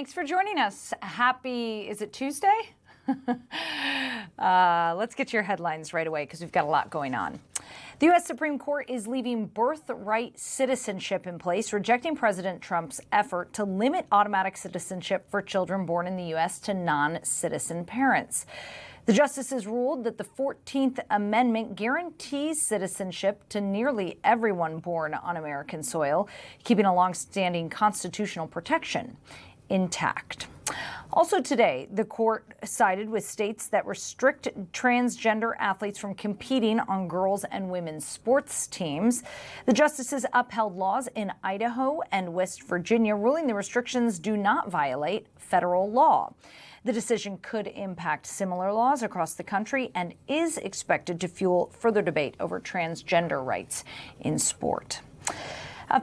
Thanks for joining us. Is it Tuesday? Let's get to your headlines right away because we've got a lot going on. The U.S. Supreme Court is leaving birthright citizenship in place, rejecting President Trump's effort to limit automatic citizenship for children born in the U.S. to non-citizen parents. The justices ruled that the 14th Amendment guarantees citizenship to nearly everyone born on American soil, keeping a longstanding constitutional protection intact. Also today, the court sided with states that restrict transgender athletes from competing on girls' and women's sports teams. The justices upheld laws in Idaho and West Virginia, ruling the restrictions do not violate federal law. The decision could impact similar laws across the country and is expected to fuel further debate over transgender rights in sport.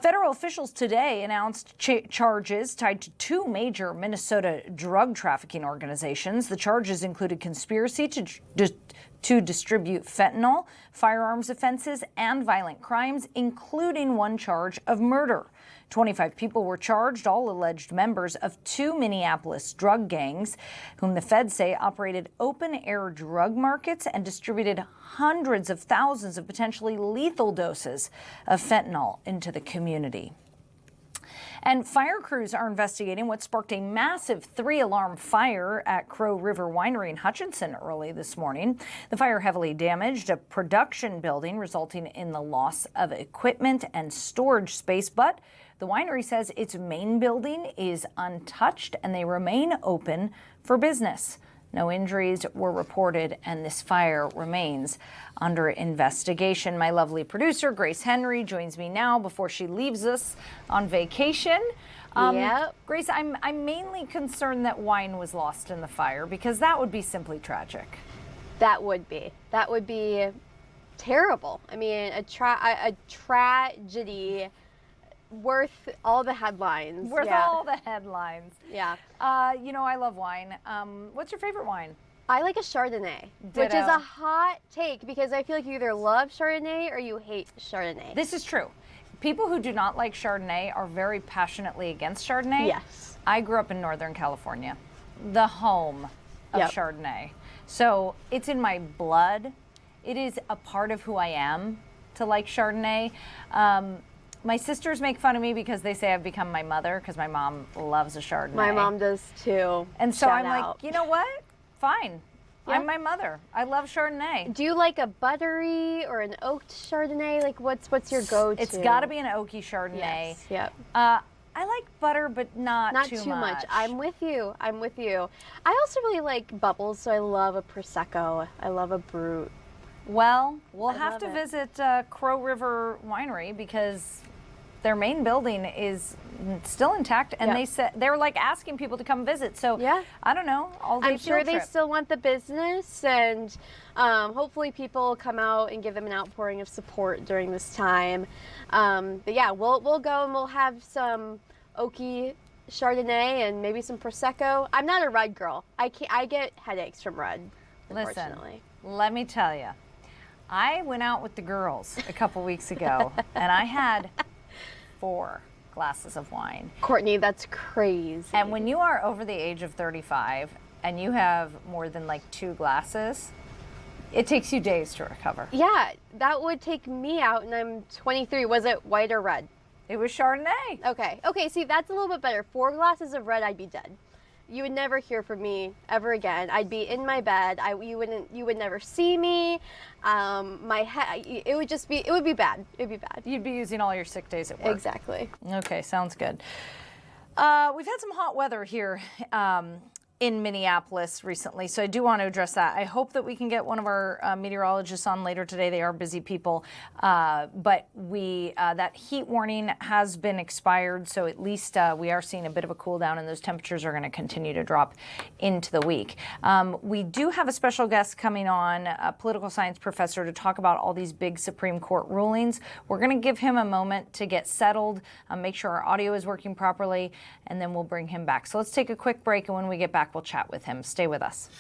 Federal officials today announced charges tied to two major Minnesota drug trafficking organizations. The charges included conspiracy to distribute fentanyl, firearms offenses, and violent crimes, including one charge of murder. 25 people were charged, all alleged members of two Minneapolis drug gangs, whom the feds say operated open-air drug markets and distributed hundreds of thousands of potentially lethal doses of fentanyl into the community. And fire crews are investigating what sparked a massive 3-alarm fire at Crow River Winery in Hutchinson early this morning. The fire heavily damaged a production building, resulting in the loss of equipment and storage space. But the winery says its main building is untouched and they remain open for business. No injuries were reported, and this fire remains under investigation. My lovely producer, Grace Henry, joins me now before she leaves us on vacation. Yep. Grace, I'm mainly concerned that wine was lost in the fire because that would be simply tragic. That would be terrible. I mean, a tragedy worth all the headlines. All the headlines. Yeah. I love wine. What's your favorite wine? I like a Chardonnay, which is a hot take because I feel like you either love Chardonnay or you hate Chardonnay. This is true. People who do not like Chardonnay are very passionately against Chardonnay. Yes. I grew up in Northern California, the home of Chardonnay. So it's in my blood. It is a part of who I am to like Chardonnay. My sisters make fun of me because they say I've become my mother because my mom loves a Chardonnay. My mom does too. And so Shout I'm out. like, you know what? Fine. Yeah. I'm my mother. I love Chardonnay. Do you like a buttery or an oaked Chardonnay? Like what's your go-to? It's got to be an oaky Chardonnay. Yes. Yep. I like butter, but not too much. I'm with you. I also really like bubbles, so I love a Prosecco. I love a Brut. Well, we'll have to visit Crow River Winery because their main building is still intact, and they were like asking people to come visit. So I don't know. I'm sure they still want the business, and hopefully people come out and give them an outpouring of support during this time. But yeah, we'll go and we'll have some oaky Chardonnay and maybe some Prosecco. I'm not a red girl. I get headaches from red. Unfortunately. Listen, let me tell you, I went out with the girls a couple weeks ago, and I had 4 glasses of wine. Courtney, that's crazy. And when you are over the age of 35 and you have more than like 2 glasses, it takes you days to recover. Yeah, that would take me out, and I'm 23. Was it white or red? It was Chardonnay. Okay, see, that's a little bit better. 4 glasses of red, I'd be dead. You would never hear from me ever again. I'd be in my bed. You would never see me. My head, it would be bad. It'd be bad. You'd be using all your sick days at work. Exactly. Okay, sounds good. We've had some hot weather here in Minneapolis recently, so I do want to address that. I hope that we can get one of our meteorologists on later today. They are busy people, but that heat warning has been expired, so at least we are seeing a bit of a cool down, and those temperatures are going to continue to drop into the week. We do have a special guest coming on, a political science professor, to talk about all these big Supreme Court rulings. We're going to give him a moment to get settled, make sure our audio is working properly, and then we'll bring him back. So let's take a quick break, and when we get back, we'll chat with him. Stay with us.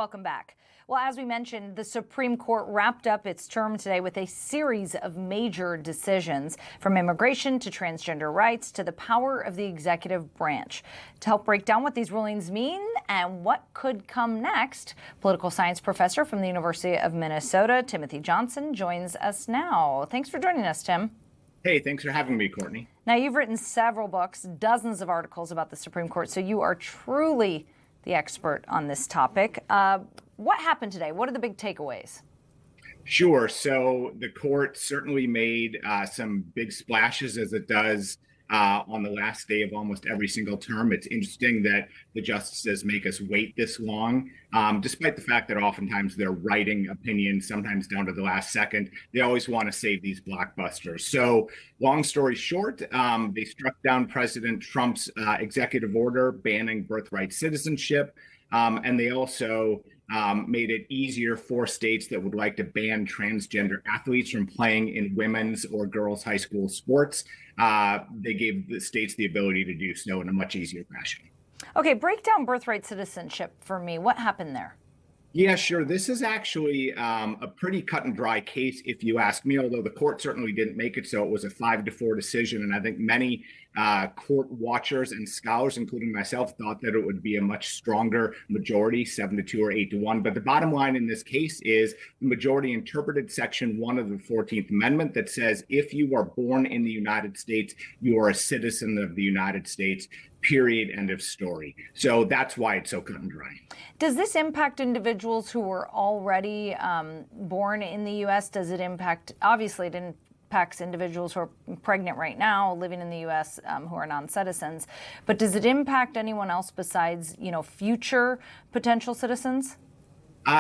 welcome back. Well, as we mentioned, the Supreme Court wrapped up its term today with a series of major decisions, from immigration to transgender rights to the power of the executive branch. To help break down what these rulings mean and what could come next, political science professor from the University of Minnesota, Timothy Johnson, joins us now. Thanks for joining us, Tim. Hey, thanks for having me, Courtney. Now, you've written several books, dozens of articles about the Supreme Court, so you are truly the expert on this topic. What happened today? What are the big takeaways? Sure. So the court certainly made some big splashes, as it does on the last day of almost every single term. It's interesting that the justices make us wait this long, despite the fact that oftentimes they're writing opinions, sometimes down to the last second. They always want to save these blockbusters. So long story short, they struck down President Trump's executive order banning birthright citizenship. And they also made it easier for states that would like to ban transgender athletes from playing in women's or girls' high school sports. They gave the states the ability to do so in a much easier fashion. Okay, break down birthright citizenship for me. What happened there? Yeah, sure. This is actually a pretty cut and dry case, if you ask me, although the court certainly didn't make it so. It was a 5-4 decision. And I think many court watchers and scholars, including myself, thought that it would be a much stronger majority, 7-2 or 8-1. But the bottom line in this case is the majority interpreted Section 1 of the 14th Amendment that says if you are born in the United States, you are a citizen of the United States. Period. End of story. So that's why it's so cut and dry. Does this impact individuals who were already born in the U.S.? Does it impact, obviously it impacts individuals who are pregnant right now, living in the U.S., who are non-citizens, but does it impact anyone else besides, future potential citizens?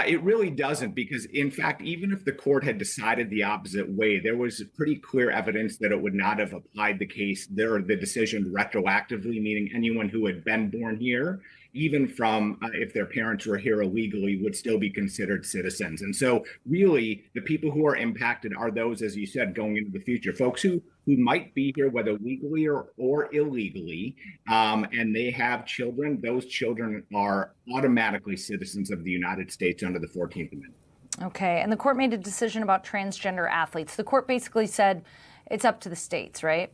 It really doesn't, because in fact, even if the court had decided the opposite way, there was pretty clear evidence that it would not have applied the decision retroactively, meaning anyone who had been born here, even from if their parents were here illegally, would still be considered citizens. And so really, the people who are impacted are those, as you said, going into the future, folks who might be here, whether legally or illegally, and they have children. Those children are automatically citizens of the United States under the 14th Amendment. Okay, and the court made a decision about transgender athletes. The court basically said it's up to the states, right?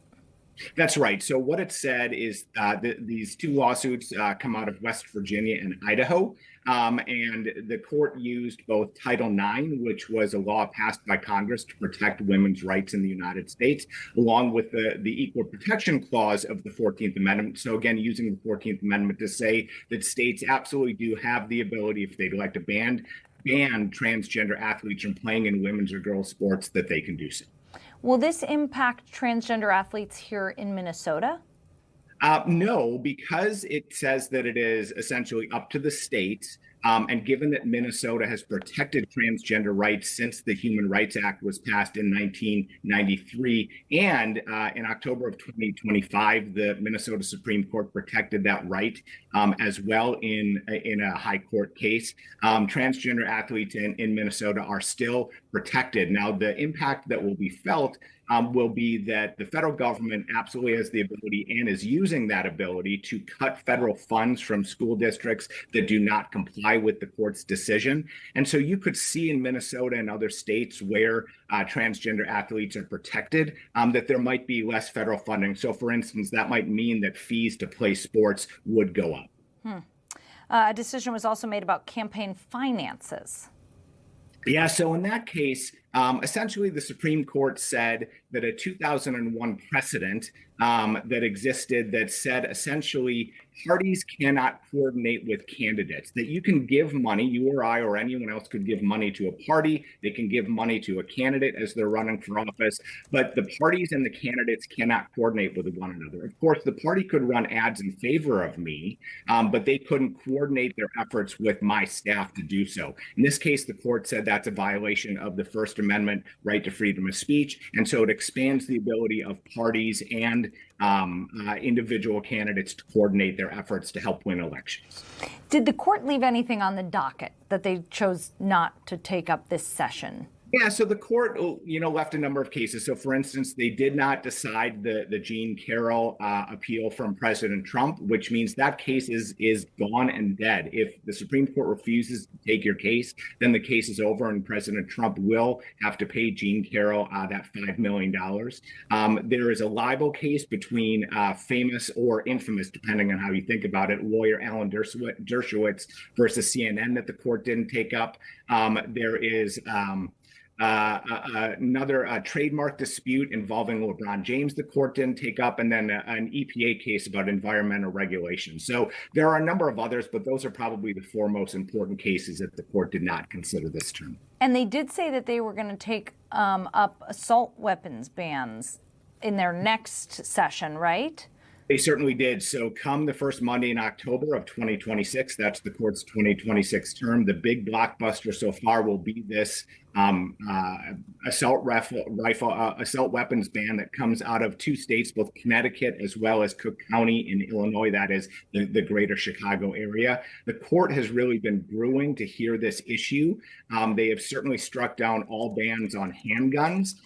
That's right. So what it said is these two lawsuits come out of West Virginia and Idaho. And the court used both Title IX, which was a law passed by Congress to protect women's rights in the United States, along with the Equal Protection Clause of the 14th Amendment. So again, using the 14th Amendment to say that states absolutely do have the ability, if they'd like to ban transgender athletes from playing in women's or girls' sports, that they can do so. Will this impact transgender athletes here in Minnesota? No, because it says that it is essentially up to the states. And given that Minnesota has protected transgender rights since the Human Rights Act was passed in 1993, and in October of 2025, the Minnesota Supreme Court protected that right as well in a high court case. Transgender athletes in Minnesota are still protected. Now, the impact that will be felt will be that the federal government absolutely has the ability and is using that ability to cut federal funds from school districts that do not comply with the court's decision. And so you could see in Minnesota and other states where transgender athletes are protected, that there might be less federal funding. So for instance, that might mean that fees to play sports would go up. A decision was also made about campaign finances. Yeah, so in that case, essentially the Supreme Court said that a 2001 precedent that existed that said essentially parties cannot coordinate with candidates, that you can give money, you or I or anyone else could give money to a party, they can give money to a candidate as they're running for office, but the parties and the candidates cannot coordinate with one another. Of course, the party could run ads in favor of me, but they couldn't coordinate their efforts with my staff to do so. In this case, the court said that's a violation of the First Amendment right to freedom of speech, and so it expands the ability of parties and individual candidates to coordinate their efforts to help win elections. Did the court leave anything on the docket that they chose not to take up this session? Yeah, so the court, left a number of cases. So, for instance, they did not decide the Jean Carroll appeal from President Trump, which means that case is gone and dead. If the Supreme Court refuses to take your case, then the case is over, and President Trump will have to pay Jean Carroll that $5 million. There is a libel case between famous or infamous, depending on how you think about it, lawyer Alan Dershowitz versus CNN that the court didn't take up. There is another trademark dispute involving LeBron James the court didn't take up, and then an EPA case about environmental regulation. So there are a number of others, but those are probably the four most important cases that the court did not consider this term. And they did say that they were going to take up assault weapons bans in their next session, right? They certainly did. So come the first Monday in October of 2026, that's the court's 2026 term, the big blockbuster so far will be this assault weapons ban that comes out of two states, both Connecticut as well as Cook County in Illinois, that is the greater Chicago area. The court has really been brewing to hear this issue. They have certainly struck down all bans on handguns,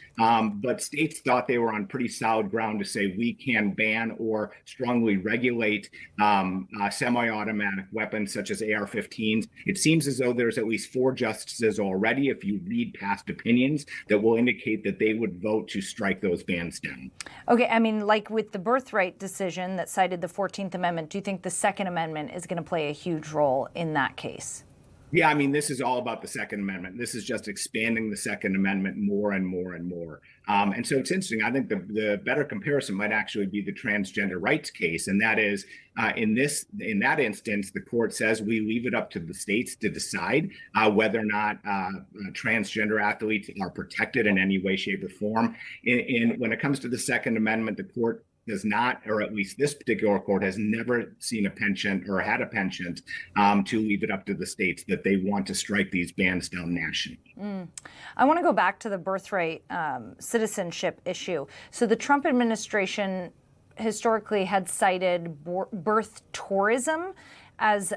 but states thought they were on pretty solid ground to say we can ban or strongly regulate semi-automatic weapons such as AR-15s. It seems as though there's at least four justices already, if you read past opinions, that will indicate that they would vote to strike those bans down. Okay, I mean, like with the birthright decision that cited the 14th Amendment, do you think the Second Amendment is going to play a huge role in that case? Yeah, I mean, this is all about the Second Amendment. This is just expanding the Second Amendment more and more and more. And so it's interesting. I think the better comparison might actually be the transgender rights case. And that is, in that instance, the court says we leave it up to the states to decide whether or not transgender athletes are protected in any way, shape, or form. When it comes to the Second Amendment, the court does not, or at least this particular court has never seen a penchant or had a penchant to leave it up to the states that they want to strike these bans down nationally. I want to go back to the birthright citizenship issue. So the Trump administration historically had cited birth tourism as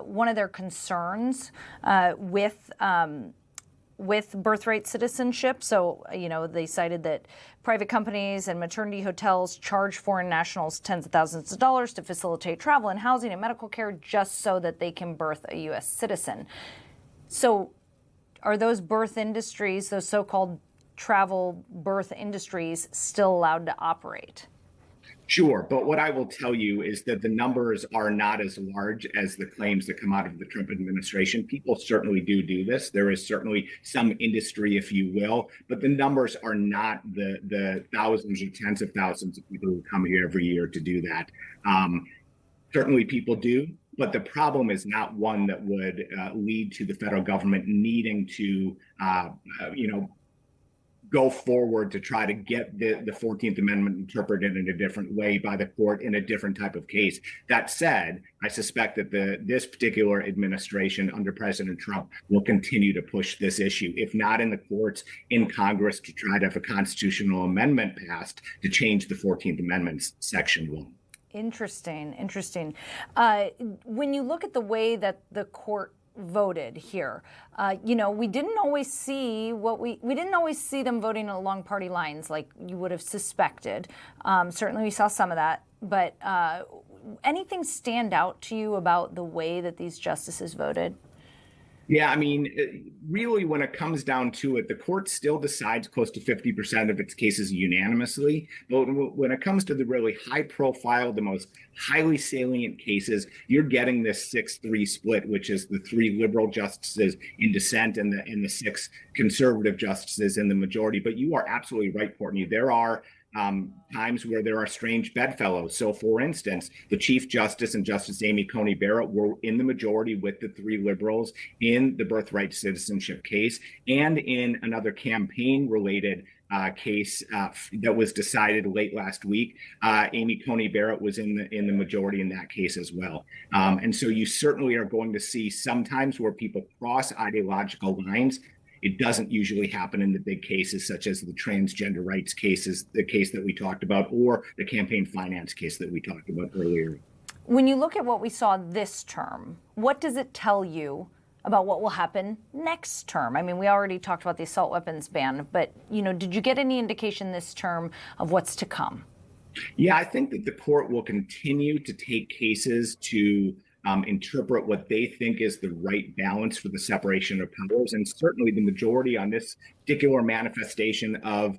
one of their concerns with birthright citizenship. So, they cited that private companies and maternity hotels charge foreign nationals tens of thousands of dollars to facilitate travel and housing and medical care just so that they can birth a U.S. citizen. So are those birth industries, those so-called travel birth industries, still allowed to operate? Sure, but what I will tell you is that the numbers are not as large as the claims that come out of the Trump administration. People certainly do this. There is certainly some industry, if you will, but the numbers are not the thousands or tens of thousands of people who come here every year to do that. Certainly people do, but the problem is not one that would lead to the federal government needing to, go forward to try to get the 14th Amendment interpreted in a different way by the court in a different type of case. That said, I suspect that this particular administration under President Trump will continue to push this issue, if not in the courts, in Congress, to try to have a constitutional amendment passed to change the 14th Amendment's Section 1. Interesting. When you look at the way that the court voted here, we didn't always see we didn't always see them voting along party lines like you would have suspected. Certainly we saw some of that, but anything stand out to you about the way that these justices voted? Yeah, I mean, really, when it comes down to it, the court still decides close to 50% of its cases unanimously. But when it comes to the really high profile, the most highly salient cases, you're getting this 6-3 split, which is the 3 liberal justices in dissent and the 6 conservative justices in the majority. But you are absolutely right, Courtney. There are times where there are strange bedfellows. So, for instance, the Chief Justice and Justice Amy Coney Barrett were in the majority with the 3 liberals in the birthright citizenship case and in another campaign-related case that was decided late last week. Amy Coney Barrett was in the majority in that case as well. And so you certainly are going to see sometimes where people cross ideological lines. It doesn't usually happen in the big cases, such as the transgender rights cases, the case that we talked about, or the campaign finance case that we talked about earlier. When you look at what we saw this term, what does it tell you about what will happen next term? I mean, we already talked about the assault weapons ban, but, did you get any indication this term of what's to come? Yeah, I think that the court will continue to take cases to interpret what they think is the right balance for the separation of powers. And certainly the majority on this particular manifestation of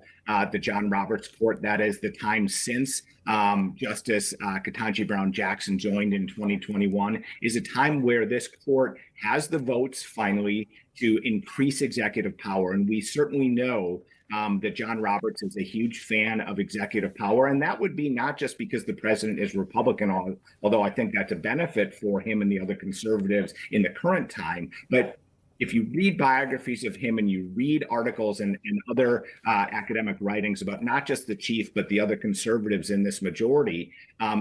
the John Roberts Court, that is the time since Justice Ketanji Brown Jackson joined in 2021, is a time where this court has the votes finally to increase executive power. And we certainly know that John Roberts is a huge fan of executive power. And that would be not just because the president is Republican, although I think that's a benefit for him and the other conservatives in the current time. But if you read biographies of him and you read articles and other academic writings about not just the chief, but the other conservatives in this majority,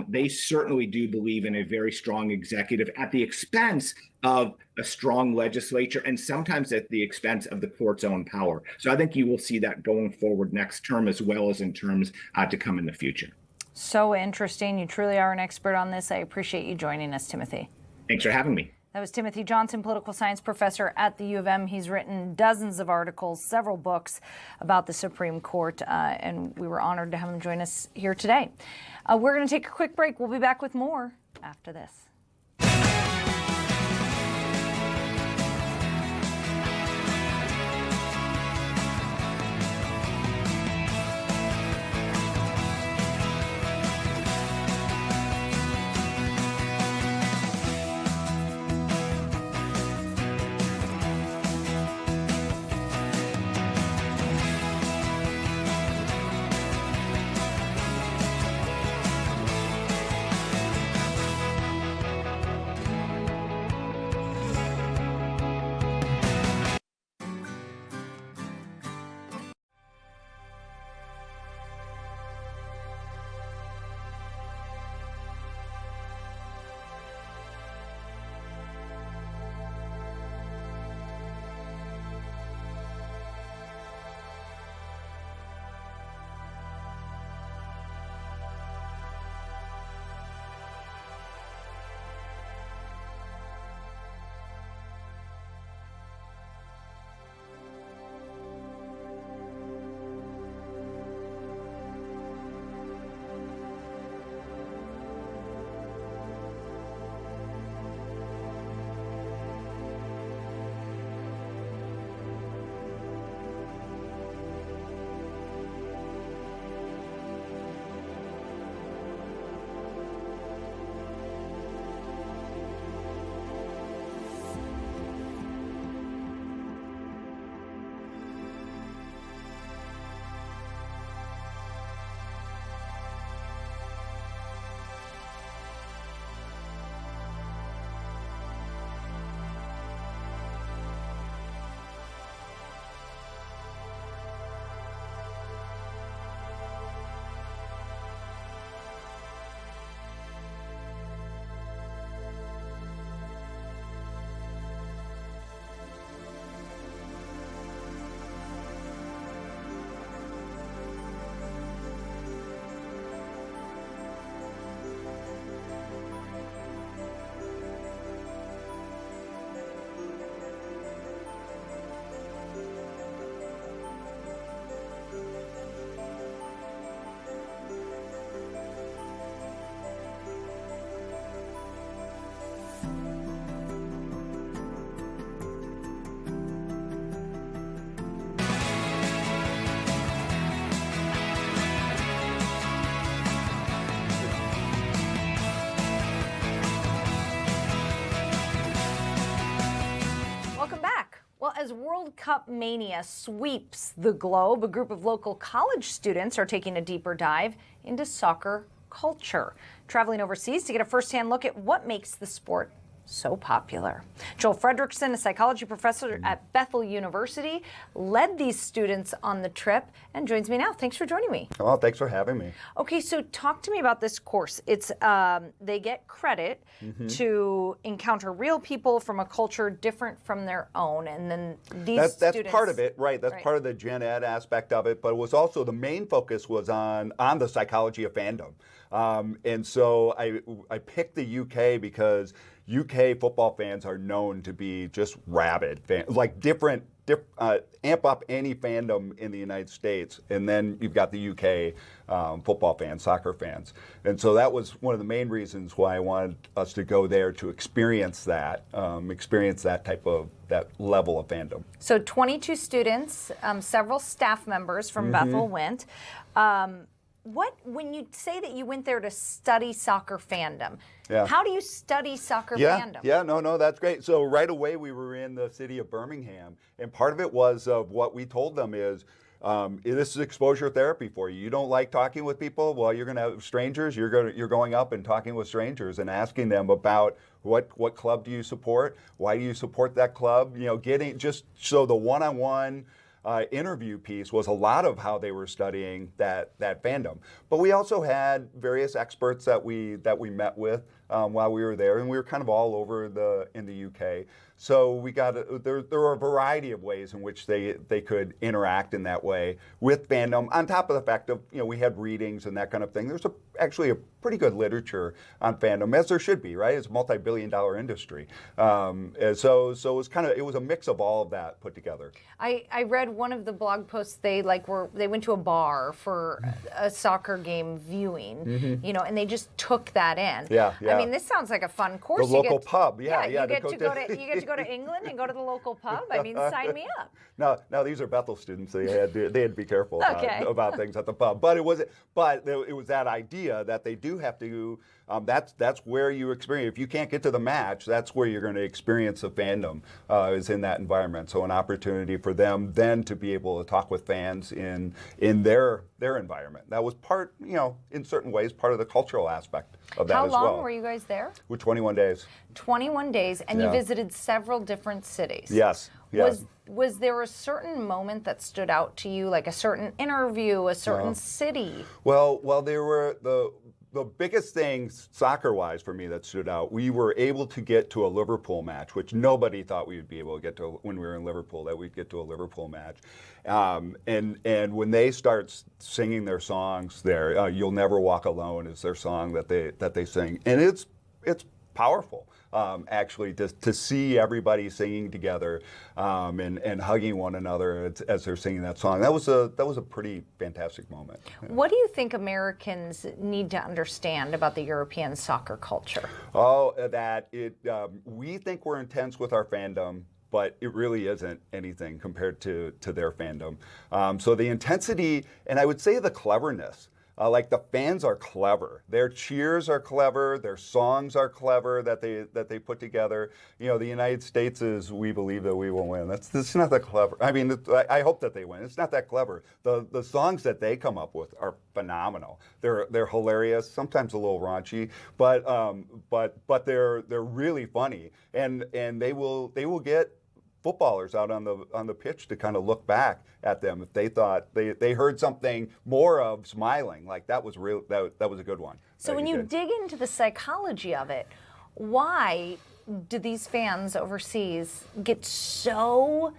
they certainly do believe in a very strong executive at the expense of a strong legislature and sometimes at the expense of the court's own power. So I think you will see that going forward next term as well as in terms to come in the future. So interesting. You truly are an expert on this. I appreciate you joining us, Timothy. Thanks for having me. That was Timothy Johnson, political science professor at the U of M. He's written dozens of articles, several books about the Supreme Court, and we were honored to have him join us here today. We're going to take a quick break. We'll be back with more after this. As World Cup mania sweeps the globe, a group of local college students are taking a deeper dive into soccer culture, traveling overseas to get a firsthand look at what makes the sport so popular. Joel Fredrickson, a psychology professor at Bethel University, led these students on the trip and joins me now. Thanks for joining me. Oh, thanks for having me. Okay, so talk to me about this course. It's they get credit to encounter real people from a culture different from their own, and then these that's students, part of it, right? That's right. part of the gen ed aspect of it, but it was also the main focus was on the psychology of fandom. And so I picked the UK because UK football fans are known to be just rabid fans, like amp up any fandom in the United States. And then you've got the UK football fans, soccer fans. And so that was one of the main reasons why I wanted us to go there to experience that level of fandom. So 22 students, several staff members from Bethel went. When you say that you went there to study soccer fandom, how do you study soccer fandom? Yeah, no, that's great. So right away we were in the city of Birmingham, and part of it was what we told them is, this is exposure therapy for you. You don't like talking with people? Well, you're going to have strangers. You're going up and talking with strangers and asking them about what club do you support? Why do you support that club? Getting just so the one-on-one interview piece was a lot of how they were studying that fandom. But we also had various experts that we met with while we were there, and we were kind of all over in the UK. So we got there were a variety of ways in which they could interact in that way with fandom. On top of the fact of we had readings and that kind of thing. There's actually a pretty good literature on fandom, as there should be, right? It's a multi-billion-dollar industry. So it was a mix of all of that put together. I read one of the blog posts. They went to a bar for a soccer game viewing, and they just took that in. Yeah. I mean, this sounds like a fun course. The local pub, yeah. You get to go to England and go to the local pub. I mean, sign me up. Now these are Bethel students. They had to be careful about things at the pub. But it was that idea that they do have to. That's where you experience. If you can't get to the match, that's where you're going to experience the fandom. Is in that environment. So an opportunity for them then to be able to talk with fans in their environment. That was part, in certain ways, part of the cultural aspect of that as well. How long were you guys there? We're 21 days. 21 days, and you visited several different cities. Yes. Was there a certain moment that stood out to you, like a certain interview, a certain city? Well, there were the biggest thing soccer-wise for me that stood out. We were able to get to a Liverpool match, which nobody thought we would be able to get to when we were in Liverpool. That we'd get to a Liverpool match, and when they start singing their songs there, "You'll Never Walk Alone" is their song that they sing, and it's powerful. Actually, to see everybody singing together and hugging one another as they're singing that song, that was a pretty fantastic moment. What do you think Americans need to understand about the European soccer culture? Oh, we think we're intense with our fandom, but it really isn't anything compared to their fandom. So the intensity, and I would say the cleverness. Like the fans are clever. Their cheers are clever. Their songs are clever that they put together. The United States we believe that we will win. That's not that clever. I mean, I hope that they win. It's not that clever. The songs that they come up with are phenomenal. They're hilarious. Sometimes a little raunchy, but they're really funny. And they will get footballers out on the pitch to kind of look back at them if they thought they heard something more of smiling. Like that was real. That was a good one. So when you dig into the psychology of it, why do these fans overseas get so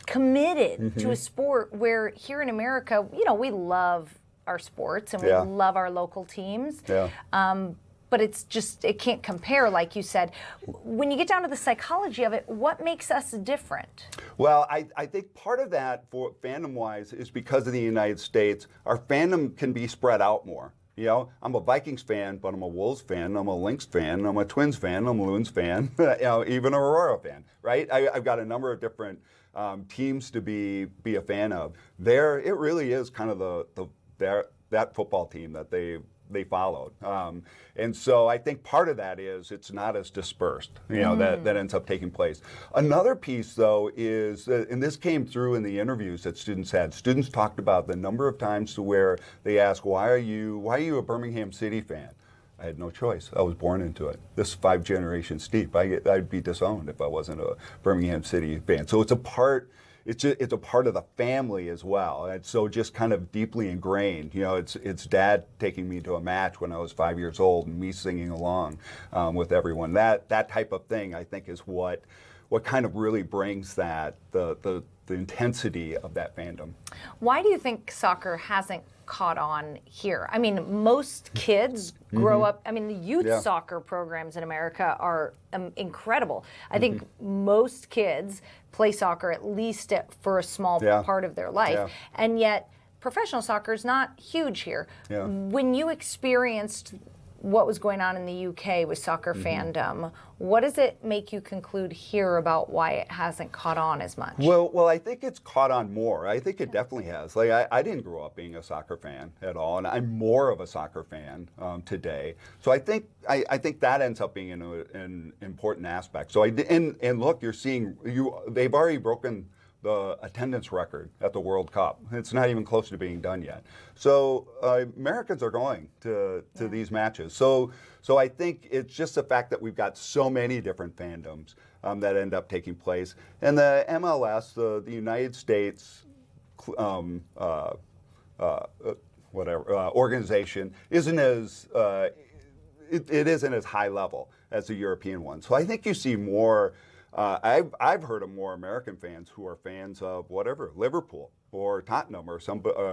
committed to a sport where here in America, we love our sports and we love our local teams. Yeah. But it can't compare, like you said. When you get down to the psychology of it, what makes us different? Well, I think part of that, for fandom-wise, is because of the United States. Our fandom can be spread out more. I'm a Vikings fan, but I'm a Wolves fan, I'm a Lynx fan, I'm a Twins fan, I'm a Loons fan, even a Aurora fan, right? I've got a number of different teams to be a fan of. It really is kind of that football team that they followed. And so I think part of that is it's not as dispersed, that ends up taking place. Another piece, though, is, and this came through in the interviews that students had. Students talked about the number of times to where they asked, why are you a Birmingham City fan? I had no choice. I was born into it. This 5 generations steep. I'd be disowned if I wasn't a Birmingham City fan. So it's a part of the family as well. And so just kind of deeply ingrained. It's dad taking me to a match when I was 5 years old and me singing along with everyone. That type of thing, I think, is what what kind of really brings that the intensity of that fandom. Why do you think soccer hasn't caught on here? I mean, most kids grow up, I mean, the youth soccer programs in America are incredible. I think most kids play soccer at least for a small part of their life. And yet, professional soccer is not huge here. When you experienced what was going on in the UK with soccer fandom, what does it make you conclude here about why it hasn't caught on as much? Well, I think it's caught on more. I think it definitely has. Like, I didn't grow up being a soccer fan at all, and I'm more of a soccer fan today. So I think that ends up being an important aspect. So and look, you're seeing they've already broken the attendance record at the World Cup. It's not even close to being done yet. So Americans are going to these matches. So I think it's just the fact that we've got so many different fandoms that end up taking place. And the MLS, the United States organization isn't as it isn't as high level as the European one. So I think you see more. I've heard of more American fans who are fans of whatever, Liverpool or Tottenham or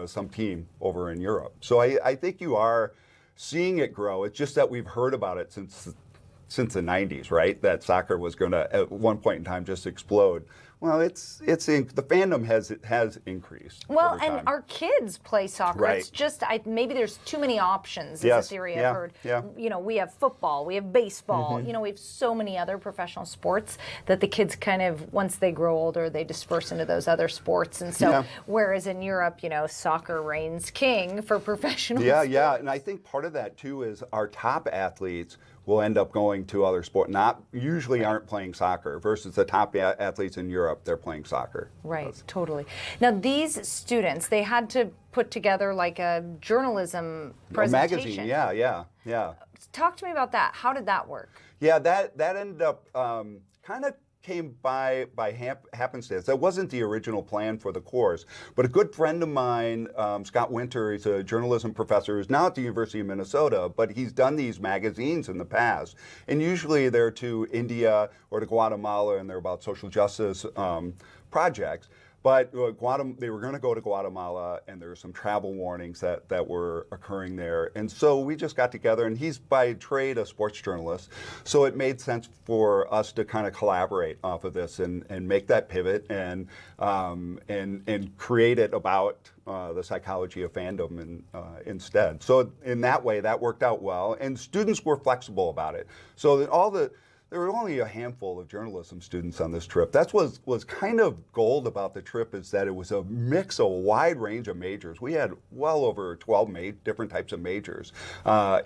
some team over in Europe. So I think you are seeing it grow. It's just that we've heard about it since the 90s, right? That soccer was going to at one point in time just explode. Well, the fandom has increased. Well, over and time. our kids play soccer. Right. It's just maybe there's too many options. Is Yes. a theory I've heard. Yeah. You know, we have football, we have baseball. You know, we have so many other professional sports that the kids kind of, once they grow older, they disperse into those other sports. And so, whereas in Europe, you know, soccer reigns king for professional sports. Yeah, and I think part of that too is our top athletes will end up going to other sports, usually aren't playing soccer, versus the top athletes in Europe, they're playing soccer. Right, totally. Now, these students, they had to put together like a journalism presentation. A magazine, yeah. Talk to me about that. How did that work? Yeah, that ended up kind of came by happenstance. That wasn't the original plan for the course, but a good friend of mine, Scott Winter, he's a journalism professor who's now at the University of Minnesota, but he's done these magazines in the past, and usually they're to India or to Guatemala, and they're about social justice projects. But they were going to go to Guatemala, and there were some travel warnings that were occurring there. And so we just got together, and he's by trade a sports journalist. So it made sense for us to kind of collaborate off of this and make that pivot and create it about the psychology of fandom instead. So in that way, that worked out well. And students were flexible about it. So that there were only a handful of journalism students on this trip. That was kind of gold about the trip, is that it was a wide range of majors. We had well over 12 different types of majors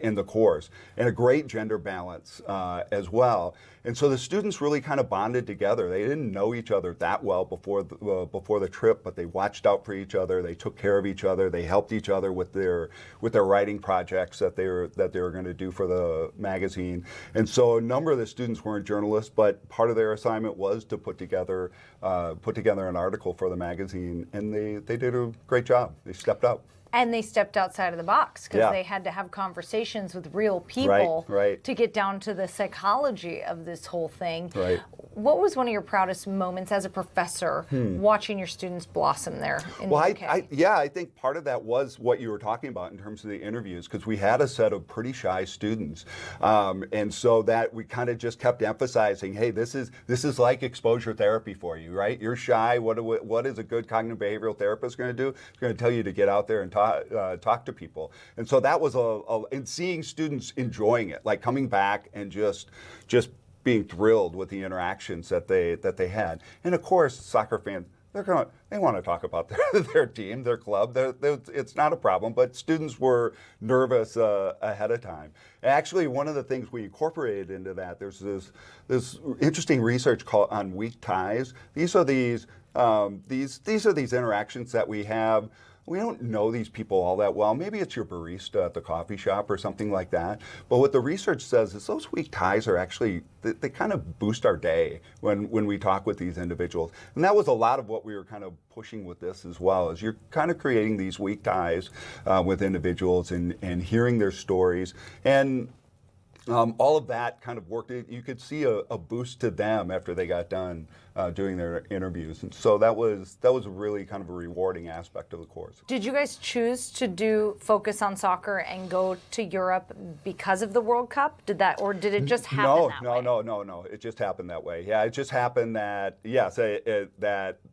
in the course, and a great gender balance as well. And so the students really kind of bonded together. They didn't know each other that well before the trip, but they watched out for each other. They took care of each other. They helped each other with their writing projects that they were going to do for the magazine. And so a number of the students weren't journalists, but part of their assignment was to put together an article for the magazine, and they did a great job. They stepped up. And they stepped outside of the box because they had to have conversations with real people to get down to the psychology of this whole thing. Right. What was one of your proudest moments as a professor watching your students blossom there in the UK? I think part of that was what you were talking about in terms of the interviews, because we had a set of pretty shy students. And so that we kind of just kept emphasizing, hey, this is like exposure therapy for you, right? You're shy. What is a good cognitive behavioral therapist going to do? It's going to tell you to get out there and talk to people. And so that was and seeing students enjoying it, like coming back and just being thrilled with the interactions that they had. And of course, soccer fans, they want to talk about their team, their club. It's not a problem, but students were nervous ahead of time. Actually, one of the things we incorporated into that, there's this interesting research on weak ties. These are these interactions that we have. We don't know these people all that well. Maybe it's your barista at the coffee shop or something like that. But what the research says is those weak ties are actually, they kind of boost our day when we talk with these individuals. And that was a lot of what we were kind of pushing with this as well, is you're kind of creating these weak ties with individuals and hearing their stories. And all of that kind of worked. You could see a boost to them after they got done doing their interviews, and so that was really kind of a rewarding aspect of the course. Did you guys choose to focus on soccer and go to Europe because of the World Cup? Did it just happen that way? No. It just happened that way. Yeah, it just happened that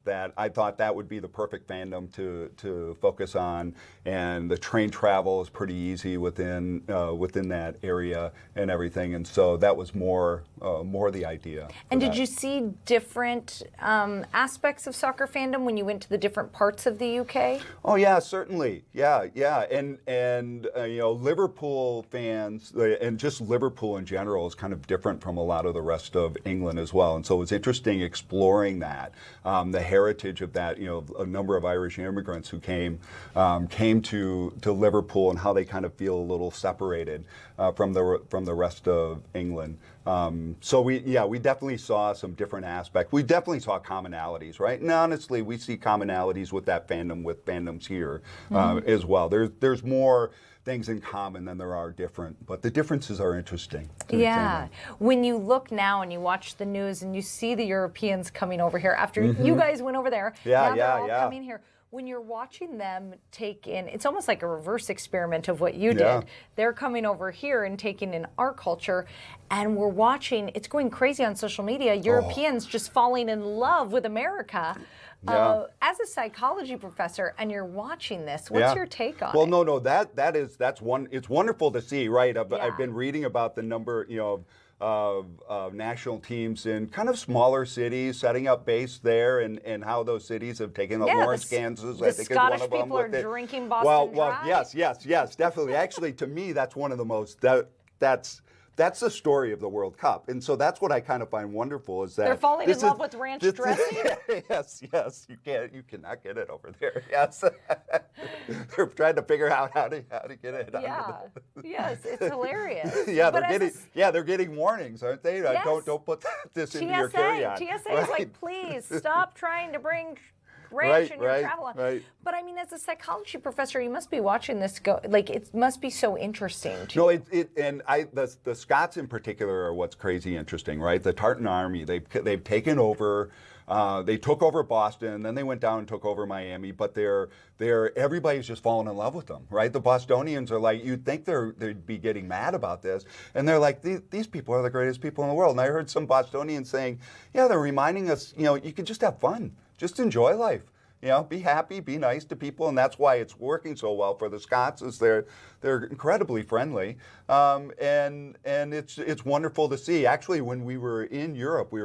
that I thought that would be the perfect fandom to focus on, and the train travel is pretty easy within that area and everything, and so that was more the idea. And did you see different aspects of soccer fandom when you went to the different parts of the UK? Oh yeah, certainly. Yeah, and Liverpool fans and just Liverpool in general is kind of different from a lot of the rest of England as well, and so it was interesting exploring that, the heritage of that. A number of Irish immigrants who came to Liverpool and how they kind of feel a little separated from the rest of England. So we definitely saw some different aspects. We definitely saw commonalities, right? And honestly, we see commonalities with that fandom with fandoms here as well. There's more things in common than there are different, but the differences are interesting. Yeah. When you look now and you watch the news and you see the Europeans coming over here after you guys went over there, now they're all coming here. When you're watching them take in, it's almost like a reverse experiment of what you did. They're coming over here and taking in our culture, and we're watching, it's going crazy on social media, Europeans just falling in love with America. As a psychology professor, and you're watching this, what's your take on it? Well, no, that's one. It's wonderful to see, right? I've been reading about the number, of national teams in kind of smaller cities setting up base there, and how those cities have taken Lawrence, Kansas. I think Scottish is one of them. people are drinking Boston Dry. Yes, definitely. Actually, to me, that's one of the most that's the story of the World Cup, and so that's what I kind of find wonderful is that they're falling in love with ranch dressing. Yes, you cannot get it over there. Yes, they're trying to figure out how to get it. Yes, it's hilarious. They're getting warnings, aren't they? Yes. Don't put this TSA, into your carry-on. TSA is like, please stop trying to bring ranch in your travel. But I mean, as a psychology professor, you must be watching this go, like, it must be so interesting to you. The Scots in particular are what's crazy interesting, right? The Tartan Army, they've taken over. They took over Boston, then they went down and took over Miami. But everybody's just fallen in love with them, right? The Bostonians are like, you'd think they'd be getting mad about this, and they're like, these people are the greatest people in the world. And I heard some Bostonians saying, yeah, they're reminding us, you can just have fun, just enjoy life. Be happy, be nice to people, and that's why it's working so well for the Scots. Is they're incredibly friendly, and it's wonderful to see. Actually, when we were in Europe, when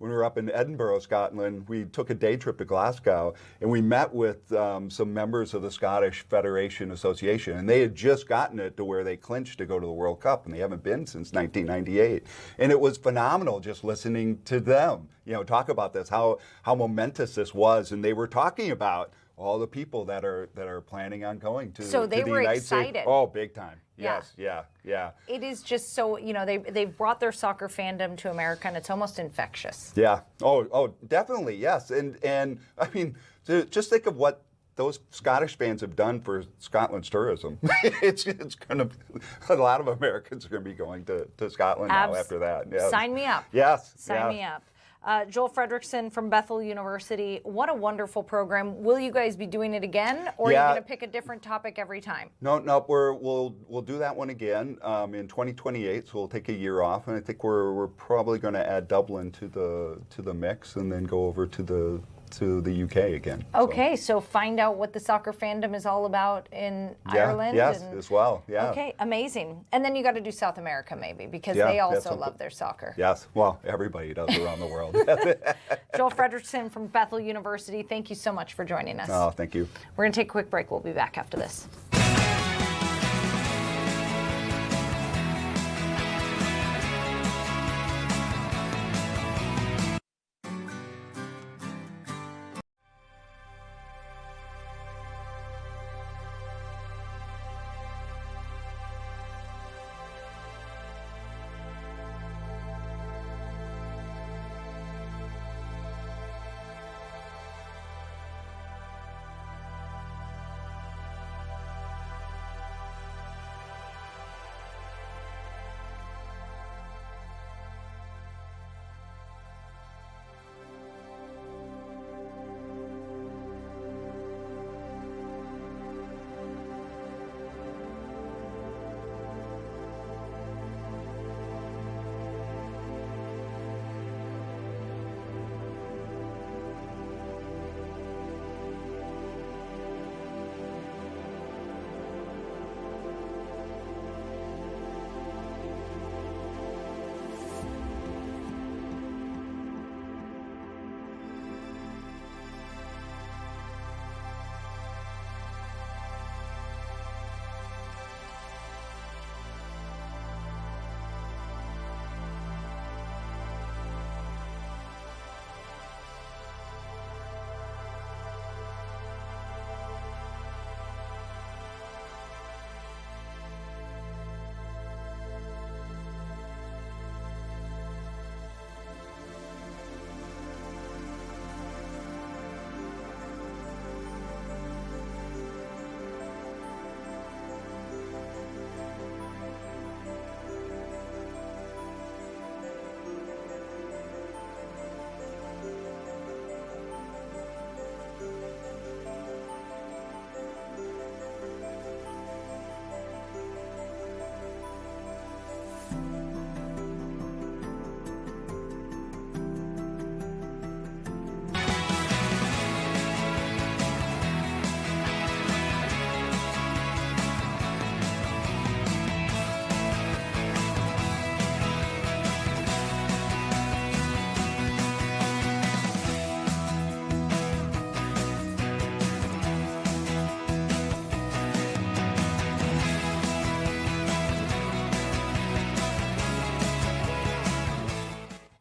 we were up in Edinburgh, Scotland, we took a day trip to Glasgow, and we met with some members of the Scottish Federation Association, and they had just gotten it to where they clinched to go to the World Cup, and they haven't been since 1998. And it was phenomenal just listening to them, talk about this, how momentous this was, and they were talking about all the people that are planning on going to. So they to the were United excited. States. Oh, big time. Yeah. Yes, yeah. It is just so, they've brought their soccer fandom to America, and it's almost infectious. Yeah. Oh, definitely, yes. And I mean, just think of what those Scottish fans have done for Scotland's tourism. it's going to, a lot of Americans are going to be going to Scotland now after that. Yes. Sign me up. Yes. Sign me up. Joel Fredrickson from Bethel University, what a wonderful program. Will you guys be doing it again, or are you going to pick a different topic every time? No, we'll do that one again in 2028. So we'll take a year off, and I think we're probably going to add Dublin to the mix, and then go over to the UK again. Okay, so find out what the soccer fandom is all about in Ireland. Yes, as well. Yeah. Okay, amazing. And then you got to do South America maybe, because they also love their soccer. Yes, well, everybody does around the world. Joel Fredrickson from Bethel University, thank you so much for joining us. Oh, thank you. We're going to take a quick break. We'll be back after this.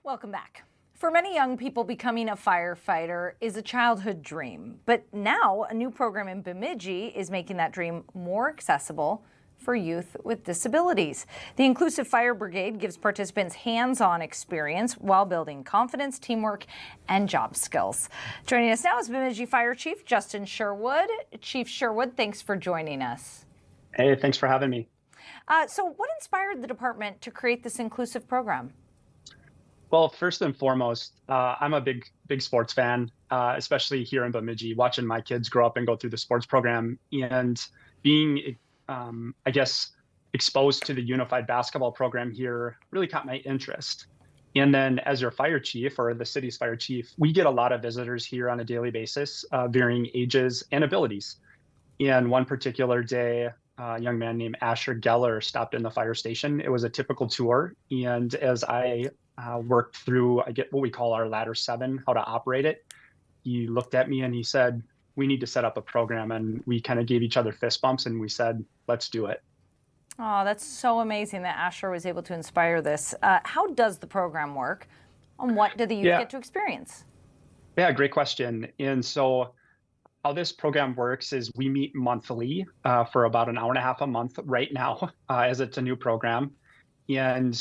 Welcome back. For many young people, becoming a firefighter is a childhood dream. But now a new program in Bemidji is making that dream more accessible for youth with disabilities. The Inclusive Fire Brigade gives participants hands-on experience while building confidence, teamwork, and job skills. Joining us now is Bemidji Fire Chief Justin Sherwood. Chief Sherwood, thanks for joining us. Hey, thanks for having me. So what inspired the department to create this inclusive program? Well, first and foremost, I'm a big sports fan, especially here in Bemidji, watching my kids grow up and go through the sports program and being, I guess, exposed to the unified basketball program here really caught my interest. And then as your fire chief or the city's fire chief, we get a lot of visitors here on a daily basis, varying ages and abilities. And one particular day, a young man named Asher Geller stopped in the fire station. It was a typical tour. And as I worked through, I get what we call our ladder 7, how to operate it. He looked at me and he said, we need to set up a program. And we kind of gave each other fist bumps and we said, let's do it. Oh, that's so amazing that Asher was able to inspire this. How does the program work? And what do the youth get to experience? Yeah, great question. And so how this program works is we meet monthly for about an hour and a half a month right now, as it's a new program. And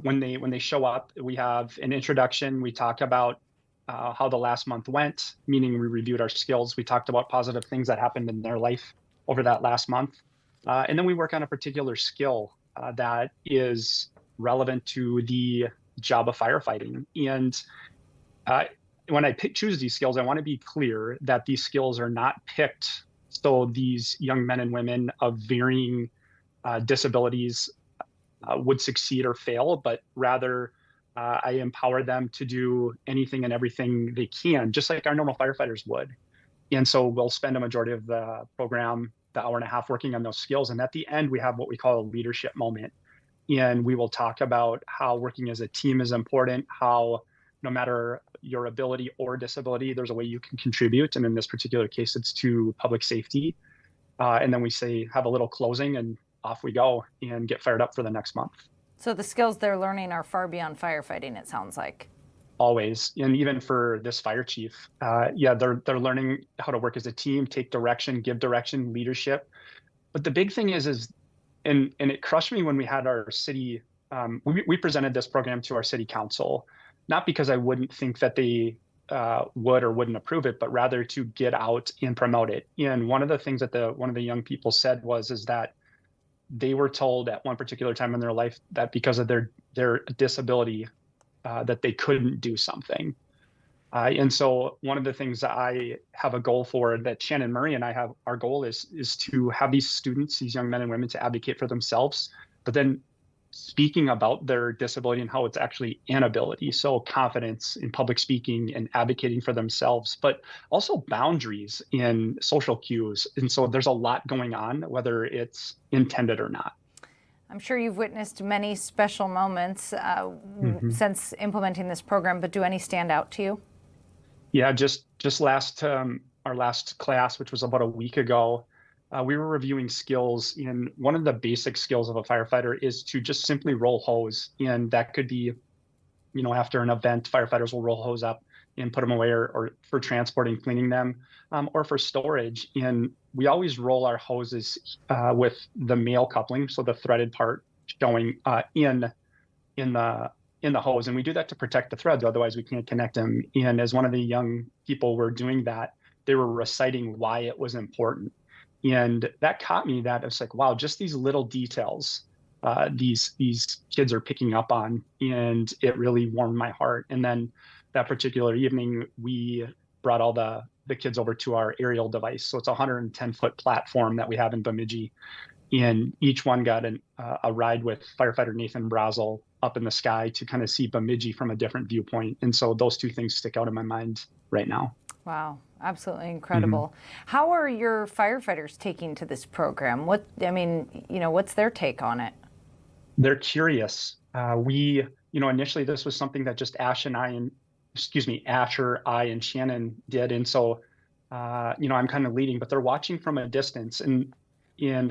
when they show up, we have an introduction. We talk about how the last month went, meaning we reviewed our skills. We talked about positive things that happened in their life over that last month. And then we work on a particular skill that is relevant to the job of firefighting. And when I choose these skills, I want to be clear that these skills are not picked so these young men and women of varying disabilities would succeed or fail, but rather I empower them to do anything and everything they can, just like our normal firefighters would. And so we'll spend a majority of the program, the hour and a half, working on those skills. And at the end, we have what we call a leadership moment. And we will talk about how working as a team is important, how no matter your ability or disability, there's a way you can contribute. And in this particular case, it's to public safety. And then we have a little closing and off we go and get fired up for the next month. So the skills they're learning are far beyond firefighting, it sounds like. Always. And even for this fire chief, they're learning how to work as a team, take direction, give direction, leadership. But the big thing is and it crushed me when we had our city, we presented this program to our city council, not because I wouldn't think that they would or wouldn't approve it, but rather to get out and promote it. And one of the things that one of the young people said is that they were told at one particular time in their life that because of their disability, that they couldn't do something. And so one of the things that I have a goal for, that Shannon Murray and I have, our goal is to have these students, these young men and women, to advocate for themselves, but then speaking about their disability and how it's actually an ability. So confidence in public speaking and advocating for themselves, but also boundaries in social cues. And so there's a lot going on, whether it's intended or not. I'm sure you've witnessed many special moments since implementing this program, but do any stand out to you? Yeah, just our last class, which was about a week ago, we were reviewing skills. And one of the basic skills of a firefighter is to just simply roll hose. And that could be, after an event, firefighters will roll hose up and put them away, or for transporting, cleaning them, or for storage. And we always roll our hoses with the male coupling, so the threaded part showing in the hose. And we do that to protect the threads, otherwise we can't connect them. And as one of the young people were doing that, they were reciting why it was important. And that caught me, that it's like, wow, just these little details these kids are picking up on, and it really warmed my heart. And then that particular evening, we brought all the kids over to our aerial device. So it's a 110-foot platform that we have in Bemidji, and each one got a ride with firefighter Nathan Brazel up in the sky to kind of see Bemidji from a different viewpoint. And so those two things stick out in my mind right now. Wow, absolutely incredible. How are your firefighters taking to this program? What's their take on it? They're curious. Initially this was something that just Asher, I, and Shannon did. And so, I'm kind of leading, but they're watching from a distance, and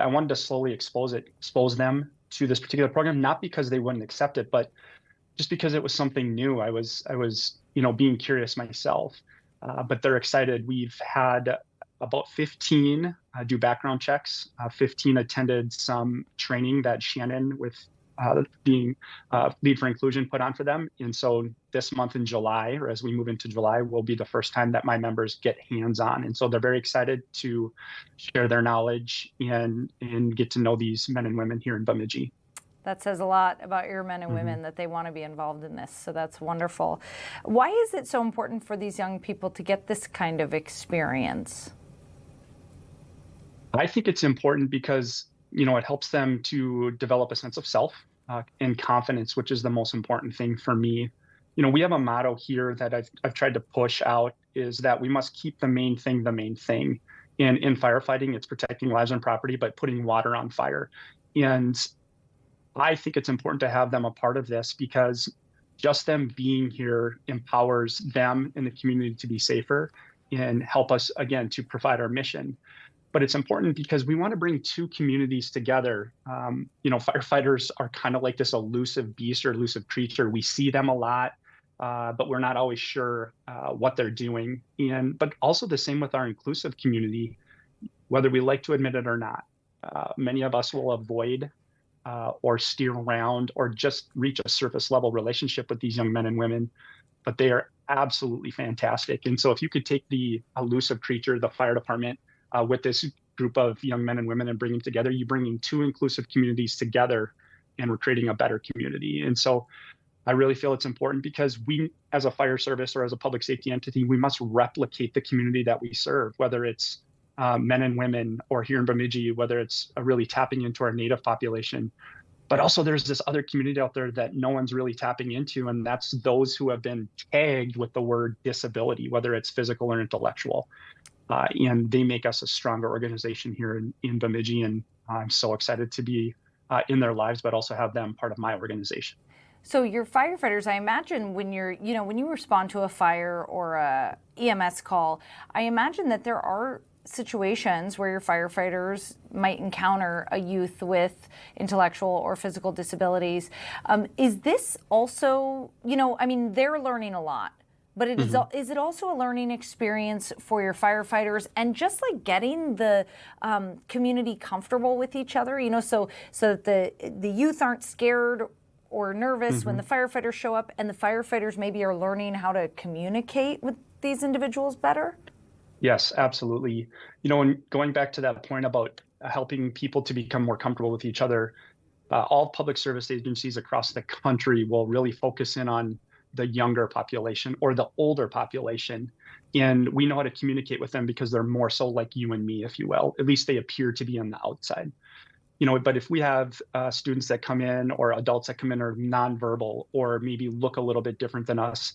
I wanted to slowly expose them to this particular program, not because they wouldn't accept it, but just because it was something new. I was being curious myself. But they're excited. We've had about 15 do background checks. 15 attended some training that Shannon, with being Lead for Inclusion, put on for them. And so this month in July, or as we move into July, will be the first time that my members get hands-on. And so they're very excited to share their knowledge and get to know these men and women here in Bemidji. That says a lot about your men and women that they want to be involved in this. So that's wonderful. Why is it so important for these young people to get this kind of experience? I think it's important because, it helps them to develop a sense of self and confidence, which is the most important thing for me. We have a motto here that I've tried to push out, is that we must keep the main thing the main thing. And in firefighting, it's protecting lives and property, but putting water on fire. And I think it's important to have them a part of this, because just them being here empowers them and the community to be safer and help us, again, to provide our mission. But it's important because we want to bring two communities together. Firefighters are kind of like this elusive beast or elusive creature. We see them a lot, but we're not always sure what they're doing. But also the same with our inclusive community, whether we like to admit it or not. Many of us will avoid or steer around or just reach a surface level relationship with these young men and women, but they are absolutely fantastic. And so if you could take the elusive creature, the fire department, with this group of young men and women and bring them together, you're bringing two inclusive communities together, and we're creating a better community. And so I really feel it's important, because we, as a fire service or as a public safety entity, we must replicate the community that we serve, whether it's men and women, or here in Bemidji, whether it's really tapping into our Native population. But also there's this other community out there that no one's really tapping into, and that's those who have been tagged with the word disability, whether it's physical or intellectual. And they make us a stronger organization here in Bemidji, and I'm so excited to be in their lives, but also have them part of my organization. So your firefighters, I imagine when you respond to a fire or a EMS call, I imagine that there are situations where your firefighters might encounter a youth with intellectual or physical disabilities. Is this also, they're learning a lot, but is it also a learning experience for your firefighters, and just like getting the community comfortable with each other, so that the youth aren't scared or nervous when the firefighters show up, and the firefighters maybe are learning how to communicate with these individuals better? Yes, absolutely. And going back to that point about helping people to become more comfortable with each other, all public service agencies across the country will really focus in on the younger population or the older population. And we know how to communicate with them because they're more so like you and me, if you will. At least they appear to be on the outside. But if we have students that come in, or adults that come in, are nonverbal or maybe look a little bit different than us,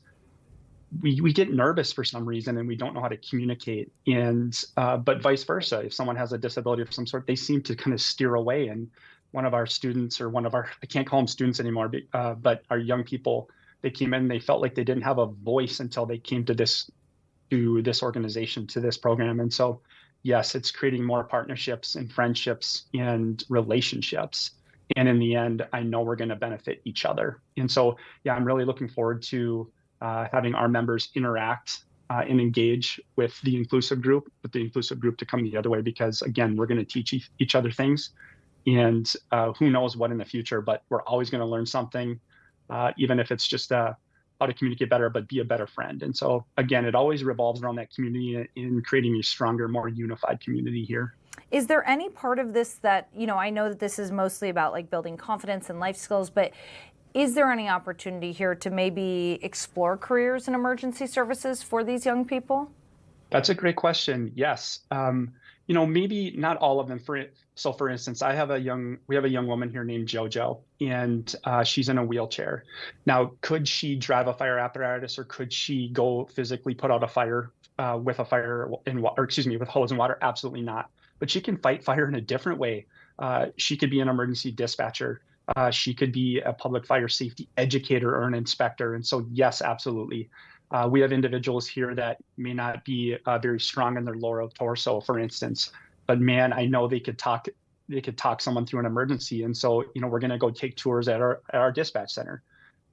we get nervous for some reason, and we don't know how to communicate. And but vice versa, if someone has a disability of some sort, they seem to kind of steer away. And one of our students, or I can't call them students anymore, but our young people, they came in, they felt like they didn't have a voice until they came to this organization, to this program. And so, yes, it's creating more partnerships and friendships and relationships. And in the end, I know we're going to benefit each other. And so, yeah, I'm really looking forward to having our members interact and engage with the inclusive group, to come the other way, because again, we're going to teach each other things, and who knows what in the future, but we're always going to learn something, even if it's just how to communicate better, but be a better friend. And so again, it always revolves around that community in creating a stronger, more unified community here. Is there any part of this that, I know that this is mostly about like building confidence and life skills, but is there any opportunity here to maybe explore careers in emergency services for these young people? That's a great question. Yes. Maybe not all of them. For instance, we have a young woman here named JoJo, and she's in a wheelchair. Now, could she drive a fire apparatus, or could she go physically put out a fire with hose and water? Absolutely not. But she can fight fire in a different way. She could be an emergency dispatcher. She could be a public fire safety educator or an inspector. And so, yes, absolutely. We have individuals here that may not be very strong in their lower torso, for instance, but man, I know they could talk someone through an emergency. And so, we're going to go take tours at our dispatch center.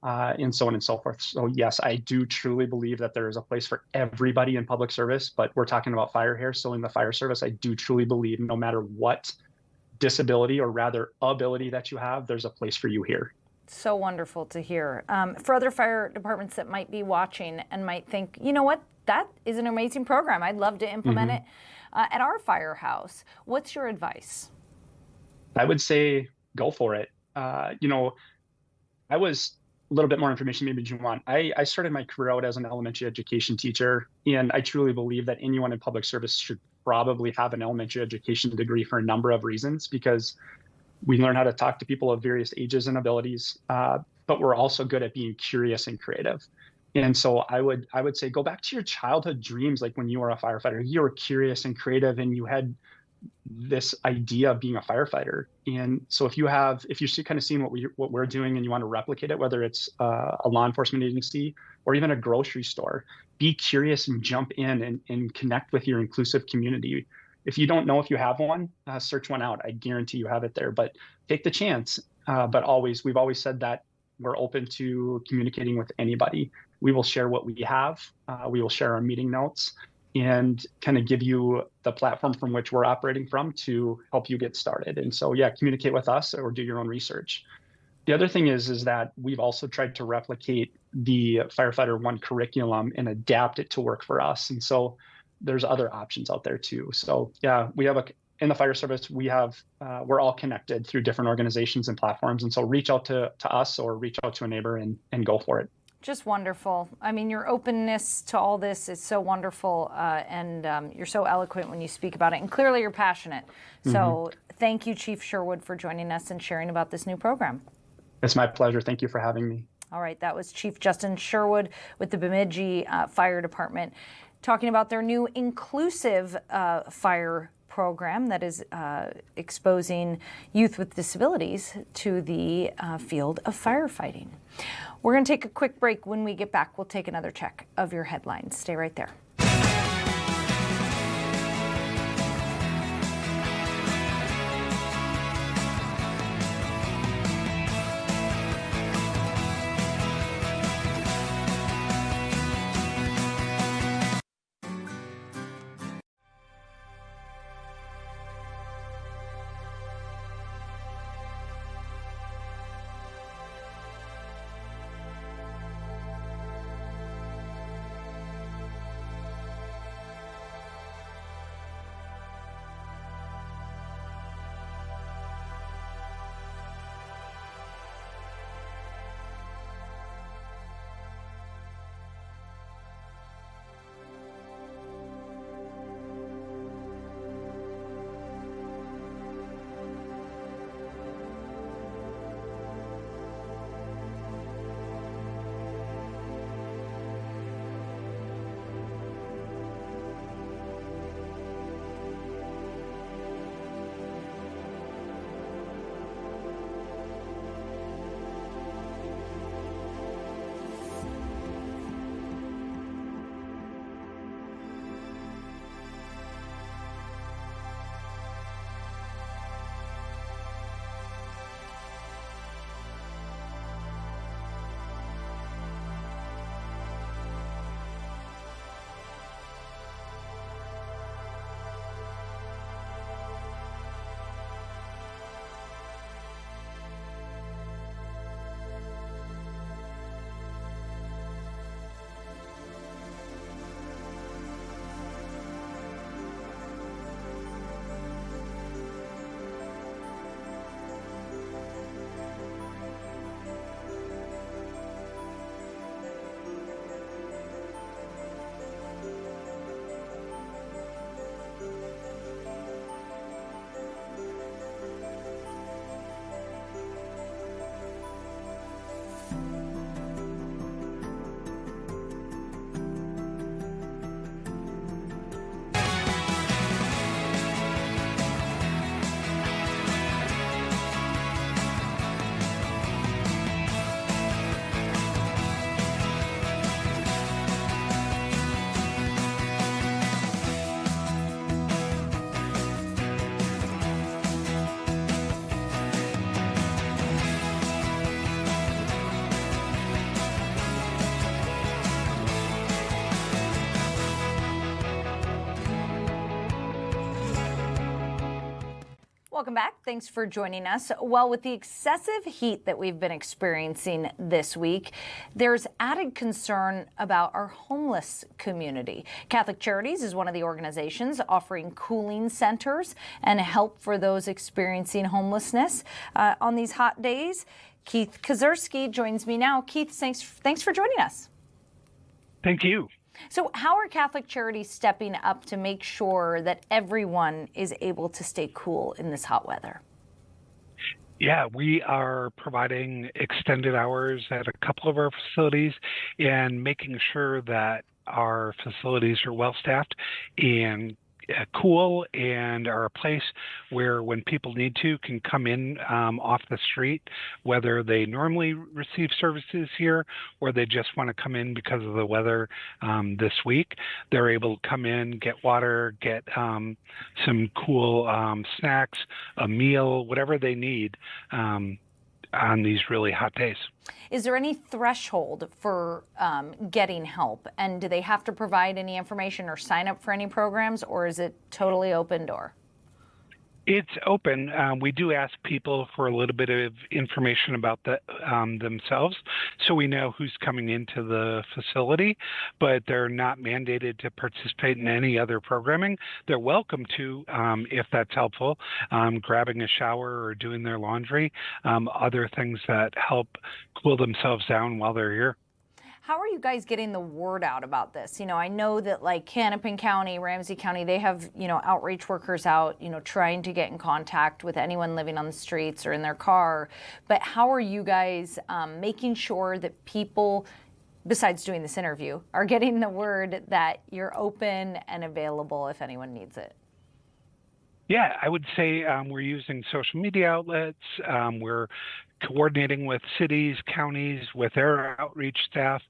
and so on and so forth. So yes, I do truly believe that there is a place for everybody in public service, but we're talking about fire here. So in the fire service, I do truly believe no matter what disability or rather ability that you have, there's a place for you here. So wonderful to hear. For other fire departments that might be watching and might think, you know what, that is an amazing program. I'd love to implement it at our firehouse. What's your advice? I would say go for it. You know, I was a little bit more information maybe you want. I started my career out as an elementary education teacher, and I truly believe that anyone in public service should probably have an elementary education degree for a number of reasons, because we learn how to talk to people of various ages and abilities, but we're also good at being curious and creative. And so I would say go back to your childhood dreams, like when you were a firefighter. You were curious and creative, and you had this idea of being a firefighter. And so if you're kind of seeing what we're doing and you want to replicate it, whether it's a law enforcement agency or even a grocery store, be curious and jump in and connect with your inclusive community. If you don't know if you have one, search one out. I guarantee you have it there, but take the chance. But we've always said that we're open to communicating with anybody. We will share what we have. We will share our meeting notes and kind of give you the platform from which we're operating from to help you get started. And so, yeah, communicate with us or do your own research. The other thing is that we've also tried to replicate the Firefighter One curriculum and adapt it to work for us. And so there's other options out there too. So yeah, in the fire service, we're all connected through different organizations and platforms. And so reach out to us or reach out to a neighbor and go for it. Just wonderful. I mean, your openness to all this is so wonderful, and you're so eloquent when you speak about it, and clearly you're passionate. So thank you, Chief Sherwood, for joining us and sharing about this new program. It's my pleasure. Thank you for having me. All right, that was Chief Justin Sherwood with the Bemidji Fire Department, talking about their new inclusive fire program that is exposing youth with disabilities to the field of firefighting. We're going to take a quick break. When we get back, we'll take another check of your headlines. Stay right there. Welcome back. Thanks for joining us. Well, with the excessive heat that we've been experiencing this week, there's added concern about our homeless community. Catholic Charities is one of the organizations offering cooling centers and help for those experiencing homelessness on these hot days. Keith Kazurski joins me now. Keith, thanks for joining us. Thank you. So how are Catholic Charities stepping up to make sure that everyone is able to stay cool in this hot weather? Yeah, we are providing extended hours at a couple of our facilities and making sure that our facilities are well staffed and cool and are a place where when people need to can come in off the street, whether they normally receive services here or they just want to come in because of the weather this week. They're able to come in, get water, get some cool snacks, a meal, whatever they need on these really hot days. Is there any threshold for getting help? And do they have to provide any information or sign up for any programs, or is it totally open door? It's open. We do ask people for a little bit of information about themselves so we know who's coming into the facility, but they're not mandated to participate in any other programming. They're welcome to, if that's helpful, grabbing a shower or doing their laundry, other things that help cool themselves down while they're here. How are you guys getting the word out about this? I know that like Hennepin County, Ramsey County, they have, outreach workers out, trying to get in contact with anyone living on the streets or in their car. But how are you guys making sure that people, besides doing this interview, are getting the word that you're open and available if anyone needs it? Yeah, I would say we're using social media outlets. We're coordinating with cities, counties, with their outreach staff.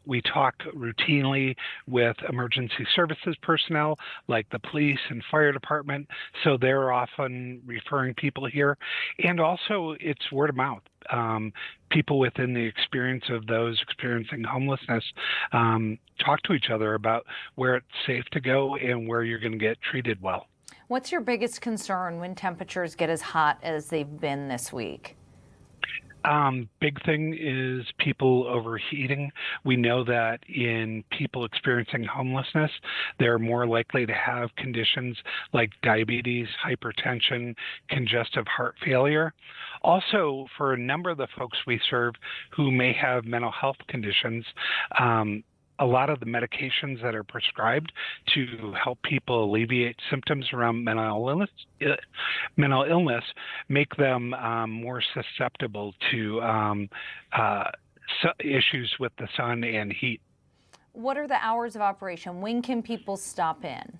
We talk routinely with emergency services personnel like the police and fire department. So they're often referring people here. And also it's word of mouth. People within the experience of those experiencing homelessness talk to each other about where it's safe to go and where you're going to get treated well. What's your biggest concern when temperatures get as hot as they've been this week? Big thing is people overheating. We know that in people experiencing homelessness, they're more likely to have conditions like diabetes, hypertension, congestive heart failure. Also, for a number of the folks we serve who may have mental health conditions, a lot of the medications that are prescribed to help people alleviate symptoms around mental illness make them more susceptible to issues with the sun and heat. What are the hours of operation? When can people stop in?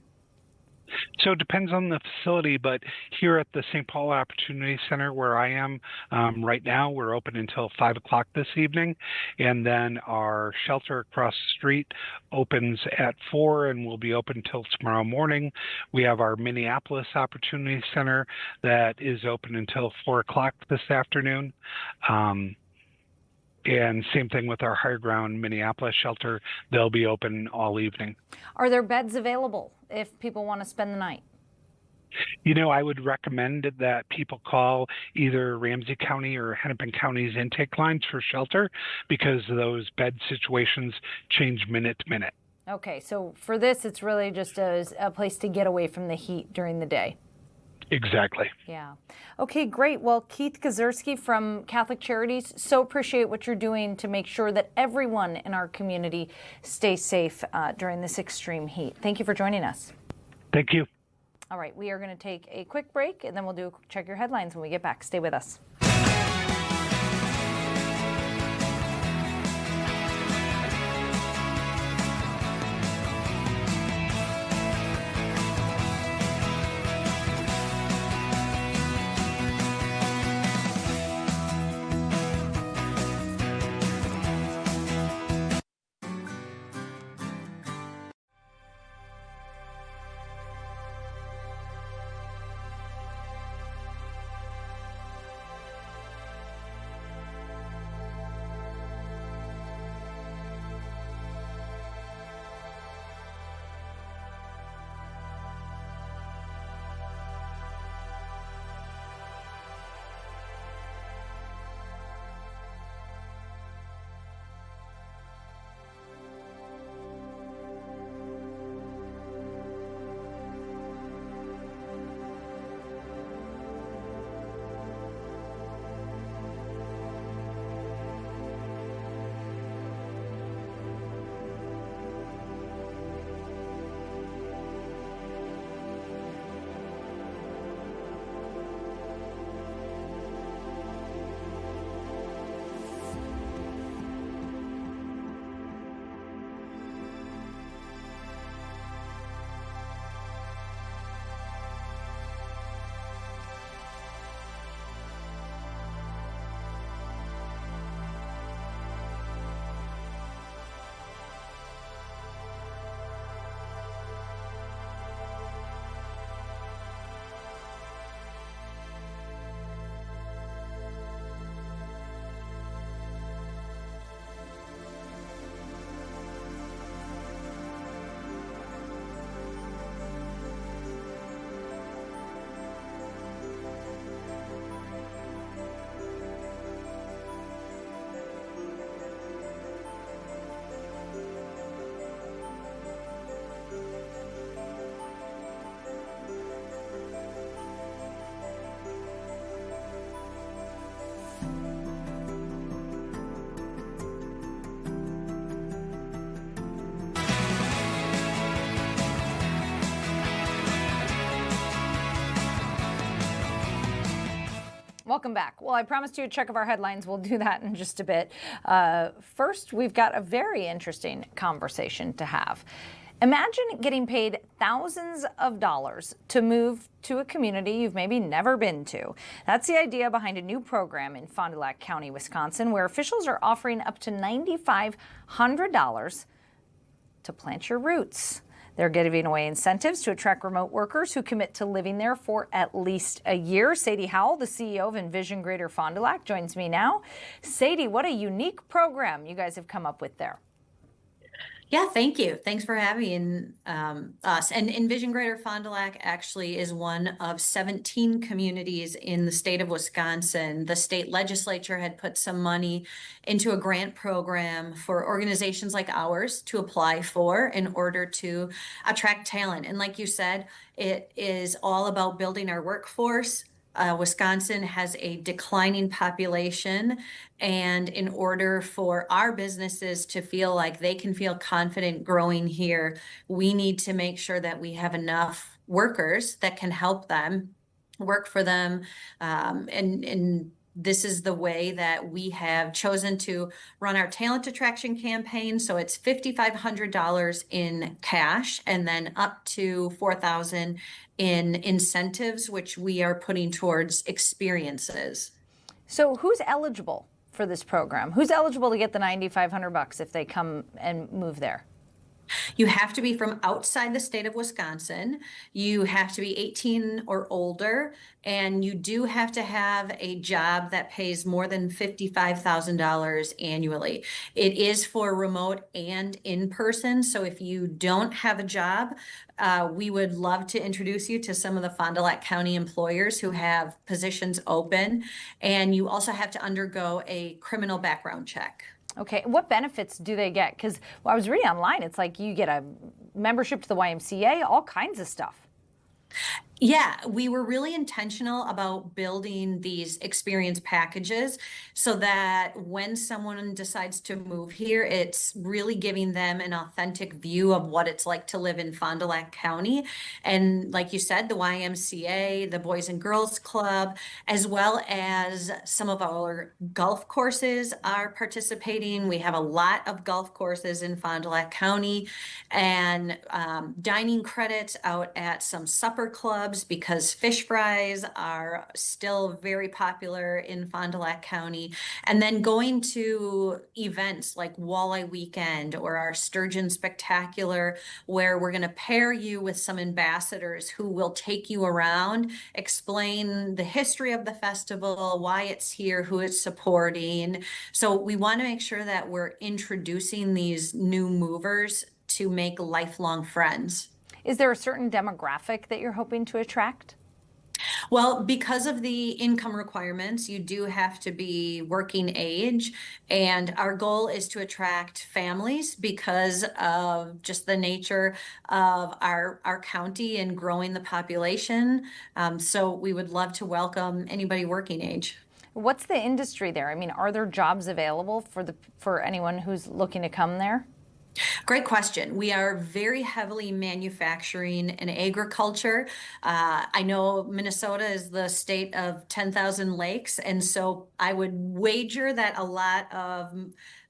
So it depends on the facility, but here at the St. Paul Opportunity Center where I am right now, we're open until 5 o'clock this evening. And then our shelter across the street opens at 4 and will be open until tomorrow morning. We have our Minneapolis Opportunity Center that is open until 4 o'clock this afternoon. And same thing with our higher ground Minneapolis shelter. They'll be open all evening. Are there beds available if people want to spend the night? I would recommend that people call either Ramsey County or Hennepin County's intake lines for shelter because those bed situations change minute to minute. Okay, so for this, it's really just a place to get away from the heat during the day. Exactly. Yeah. Okay, great. Well, Keith Kazurski from Catholic Charities, so appreciate what you're doing to make sure that everyone in our community stays safe during this extreme heat. Thank you for joining us. Thank you. All right, we are going to take a quick break, and then we'll do check your headlines when we get back. Stay with us. Welcome back. Well, I promised you a check of our headlines. We'll do that in just a bit. First, we've got a very interesting conversation to have. Imagine getting paid thousands of dollars to move to a community you've maybe never been to. That's the idea behind a new program in Fond du Lac County, Wisconsin, where officials are offering up to $9,500 to plant your roots. They're giving away incentives to attract remote workers who commit to living there for at least a year. Sadie Howell, the CEO of Envision Greater Fond du Lac, joins me now. Sadie, what a unique program you guys have come up with there. Yeah, thank you. Thanks for having us. And Envision Greater Fond du Lac actually is one of 17 communities in the state of Wisconsin. The state legislature had put some money into a grant program for organizations like ours to apply for in order to attract talent. And like you said, it is all about building our workforce. Wisconsin has a declining population, and in order for our businesses to feel like they can feel confident growing here, we need to make sure that we have enough workers that can help them work for them, and this is the way that we have chosen to run our talent attraction campaign. So it's $5,500 in cash and then up to $4,000 in incentives, which we are putting towards experiences. So who's eligible for this program? Who's eligible to get the $9,500 if they come and move there? You have to be from outside the state of Wisconsin. You have to be 18 or older, and you do have to have a job that pays more than $55,000 annually. It is for remote and in person. So if you don't have a job, we would love to introduce you to some of the Fond du Lac County employers who have positions open. And you also have to undergo a criminal background check. Okay, what benefits do they get? Because I was reading online, it's like you get a membership to the YMCA, all kinds of stuff. Yeah, we were really intentional about building these experience packages so that when someone decides to move here, it's really giving them an authentic view of what it's like to live in Fond du Lac County. And like you said, the YMCA, the Boys and Girls Club, as well as some of our golf courses are participating. We have a lot of golf courses in Fond du Lac County, and dining credits out at some supper clubs, because fish fries are still very popular in Fond du Lac County. And then going to events like Walleye Weekend or our Sturgeon Spectacular, where we're going to pair you with some ambassadors who will take you around, explain the history of the festival, why it's here, who it's supporting. So we want to make sure that we're introducing these new movers to make lifelong friends. Is there a certain demographic that you're hoping to attract? Well, because of the income requirements, you do have to be working age. And our goal is to attract families because of just the nature of our county and growing the population. So we would love to welcome anybody working age. What's the industry there? I mean, are there jobs available for anyone who's looking to come there? Great question. We are very heavily manufacturing and agriculture. I know Minnesota is the state of 10,000 lakes, and so I would wager that a lot of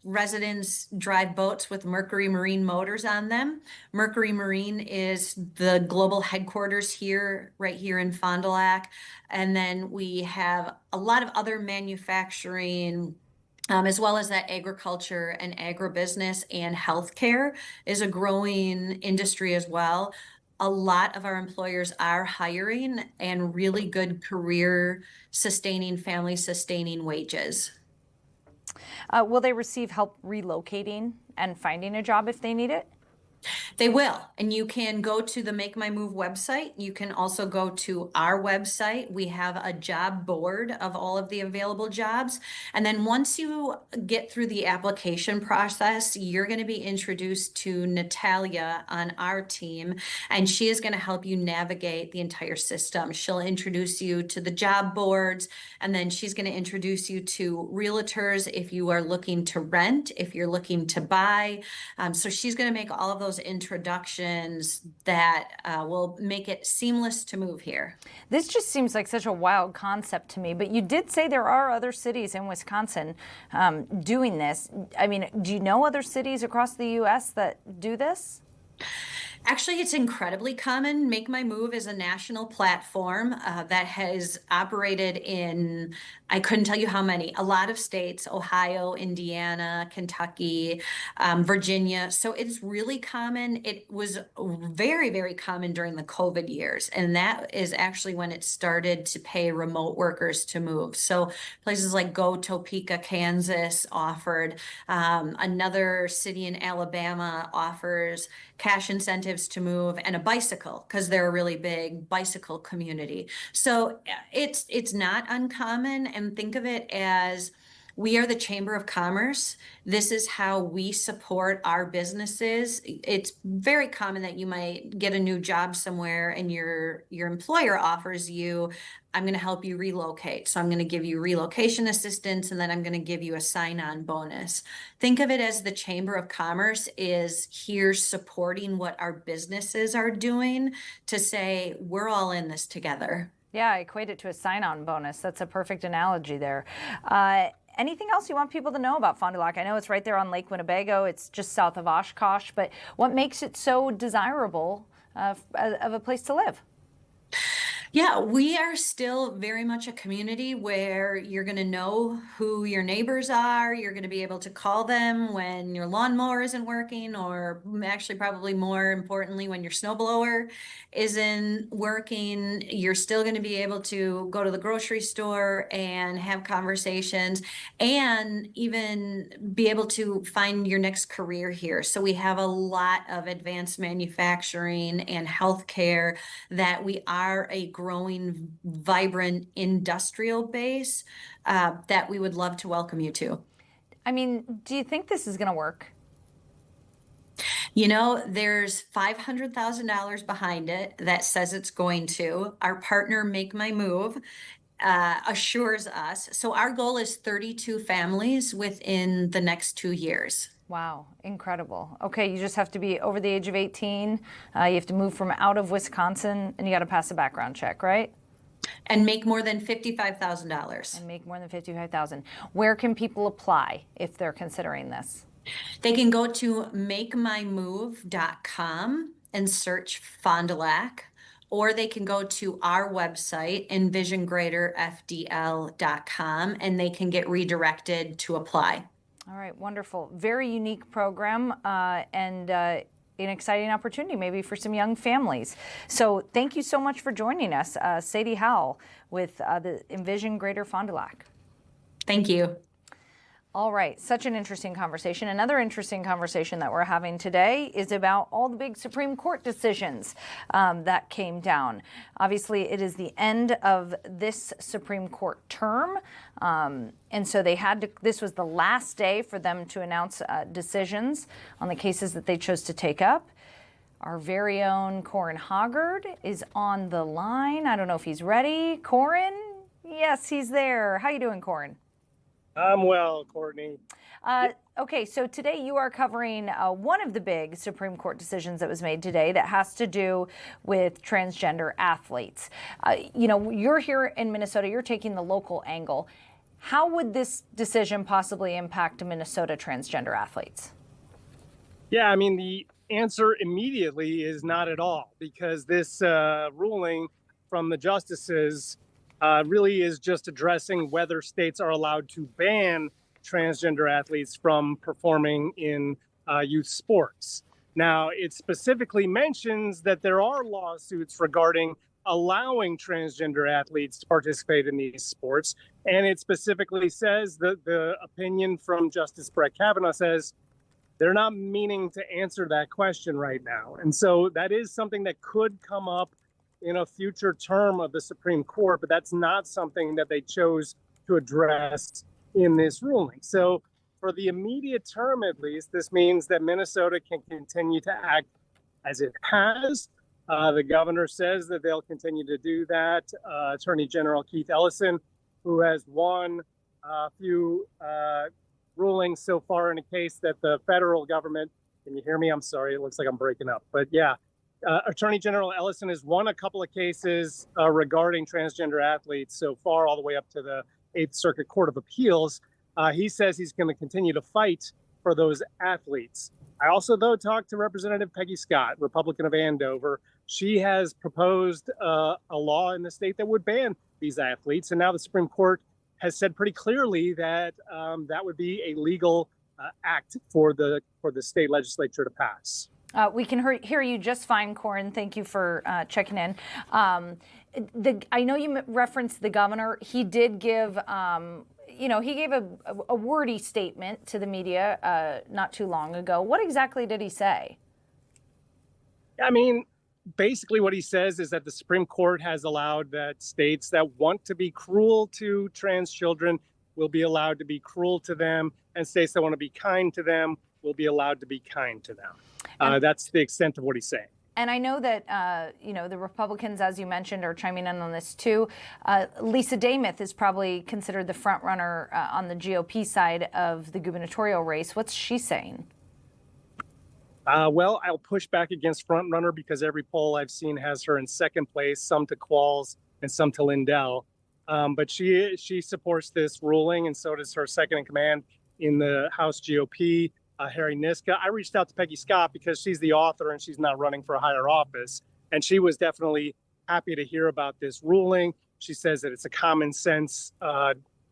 residents drive boats with Mercury Marine motors on them. Mercury Marine is the global headquarters here, right here in Fond du Lac. And then we have a lot of other manufacturing, as well as that agriculture and agribusiness, and healthcare is a growing industry as well. A lot of our employers are hiring, and really good career sustaining, family sustaining wages. Will they receive help relocating and finding a job if they need it? They will. And you can go to the Make My Move website. You can also go to our website. We have a job board of all of the available jobs. And then once you get through the application process, you're going to be introduced to Natalia on our team, and she is going to help you navigate the entire system. She'll introduce you to the job boards, and then she's going to introduce you to realtors if you are looking to rent, if you're looking to buy. So she's going to make all of those those introductions that will make it seamless to move here. This just seems like such a wild concept to me, but you did say there are other cities in Wisconsin doing this. I mean, do you know other cities across the U.S. that do this? Actually, it's incredibly common. Make My Move is a national platform that has operated in, I couldn't tell you how many, a lot of states, Ohio, Indiana, Kentucky, Virginia. So it's really common. It was very, very common during the COVID years. And that is actually when it started to pay remote workers to move. So places like Topeka, Kansas offered, another city in Alabama offers cash incentives to move and a bicycle because they're a really big bicycle community. So it's not uncommon, and think of it as we are the Chamber of Commerce. This is how we support our businesses. It's very common that you might get a new job somewhere and your employer offers you, I'm going to help you relocate. So I'm going to give you relocation assistance, and then I'm going to give you a sign-on bonus. Think of it as the Chamber of Commerce is here supporting what our businesses are doing to say, we're all in this together. Yeah, I equate it to a sign-on bonus. That's a perfect analogy there. Anything else you want people to know about Fond du Lac? I know it's right there on Lake Winnebago. It's just south of Oshkosh, but what makes it so desirable of a place to live? Yeah, we are still very much a community where you're going to know who your neighbors are. You're going to be able to call them when your lawnmower isn't working, or actually probably more importantly, when your snowblower isn't working. You're still going to be able to go to the grocery store and have conversations and even be able to find your next career here. So we have a lot of advanced manufacturing and healthcare that we are a growing, vibrant industrial base that we would love to welcome you to. I mean, do you think this is going to work? You know, there's $500,000 behind it that says it's going to. Our partner, Make My Move, assures us. So our goal is 32 families within the next 2 years. Wow, incredible. Okay, you just have to be over the age of 18. You have to move from out of Wisconsin, and you got to pass a background check, right? And make more than $55,000. And make more than $55,000. Where can people apply if they're considering this? They can go to makemymove.com and search Fond du Lac, or they can go to our website, envisiongreaterfdl.com, and they can get redirected to apply. All right, wonderful. Very unique program and an exciting opportunity maybe for some young families. So thank you so much for joining us, Sadie Howell with the Envision Greater Fond du Lac. Thank you. All right, such an interesting conversation. Another interesting conversation that we're having today is about all the big Supreme Court decisions that came down. Obviously, it is the end of this Supreme Court term. And so they had to, this was the last day for them to announce decisions on the cases that they chose to take up. Our very own Corin Hoggard is on the line. I don't know if he's ready. Corin? Yes, he's there. How you doing, Corin? I'm well, Courtney. Okay, so today you are covering one of the big Supreme Court decisions that was made today that has to do with transgender athletes. You know, you're here in Minnesota, you're taking the local angle. How would this decision possibly impact Minnesota transgender athletes? Yeah, I mean, the answer immediately is not at all, because this ruling from the justices really is just addressing whether states are allowed to ban transgender athletes from performing in youth sports. Now, it specifically mentions that there are lawsuits regarding allowing transgender athletes to participate in these sports. And it specifically says that the opinion from Justice Brett Kavanaugh says they're not meaning to answer that question right now. And so that is something that could come up in a future term of the Supreme Court, but that's not something that they chose to address in this ruling. So for the immediate term, at least, this means that Minnesota can continue to act as it has. The governor says that they'll continue to do that. Attorney General Keith Ellison, who has won a few rulings so far in a case that the federal government Can you hear me? I'm sorry. It looks like I'm breaking up. But yeah, Attorney General Ellison has won a couple of cases regarding transgender athletes so far, all the way up to the Eighth Circuit Court of Appeals. He says he's going to continue to fight for those athletes. I also, though, talked to Representative Peggy Scott, Republican of Andover. She has proposed a law in the state that would ban these athletes. And now the Supreme Court has said pretty clearly that that would be a legal act for the state legislature to pass. We can hear you just fine, Corin. Thank you for checking in. I know you referenced the governor. He did give, he gave a wordy statement to the media not too long ago. What exactly did he say? I mean, basically what he says is that the Supreme Court has allowed that states that want to be cruel to trans children will be allowed to be cruel to them, and states that want to be kind to them will be allowed to be kind to them. That's the extent of what he's saying. And I know that, the Republicans, as you mentioned, are chiming in on this too. Lisa Damith is probably considered the front runner on the GOP side of the gubernatorial race. What's she saying? Well, I'll push back against front runner because every poll I've seen has her in second place, some to Qualls and some to Lindell. But she supports this ruling, and so does her second in command in the House GOP, Harry Niska. I reached out to Peggy Scott because she's the author and she's not running for a higher office. And she was definitely happy to hear about this ruling. She says that it's a common sense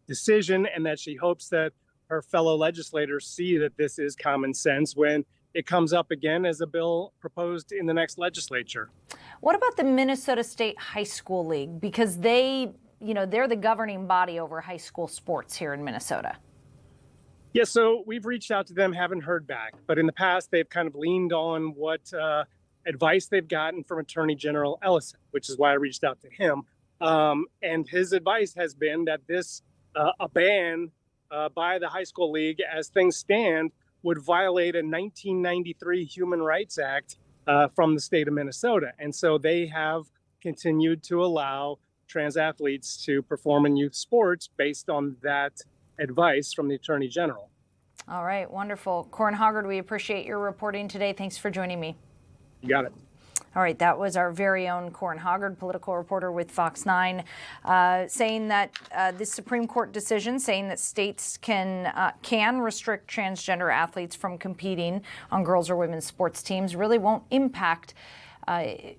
decision and that she hopes that her fellow legislators see that this is common sense when it comes up again as a bill proposed in the next legislature. What about the Minnesota State High School League? Because they're the governing body over high school sports here in Minnesota. Yeah, so we've reached out to them, haven't heard back. But in the past, they've kind of leaned on what advice they've gotten from Attorney General Ellison, which is why I reached out to him. And his advice has been that a ban by the high school league as things stand would violate a 1993 Human Rights Act from the state of Minnesota. And so they have continued to allow trans athletes to perform in youth sports based on that advice from the Attorney General. All right, wonderful. Corin Hoggard, we appreciate your reporting today. Thanks for joining me. You got it. All right, that was our very own Corin Hoggard, political reporter with Fox 9, saying that this Supreme Court decision saying that states can restrict transgender athletes from competing on girls or women's sports teams really won't impact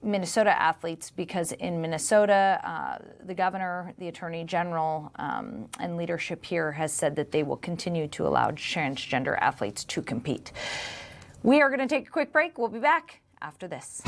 Minnesota athletes, because in Minnesota, the governor, the attorney general, and leadership here has said that they will continue to allow transgender athletes to compete. We are going to take a quick break. We'll be back after this.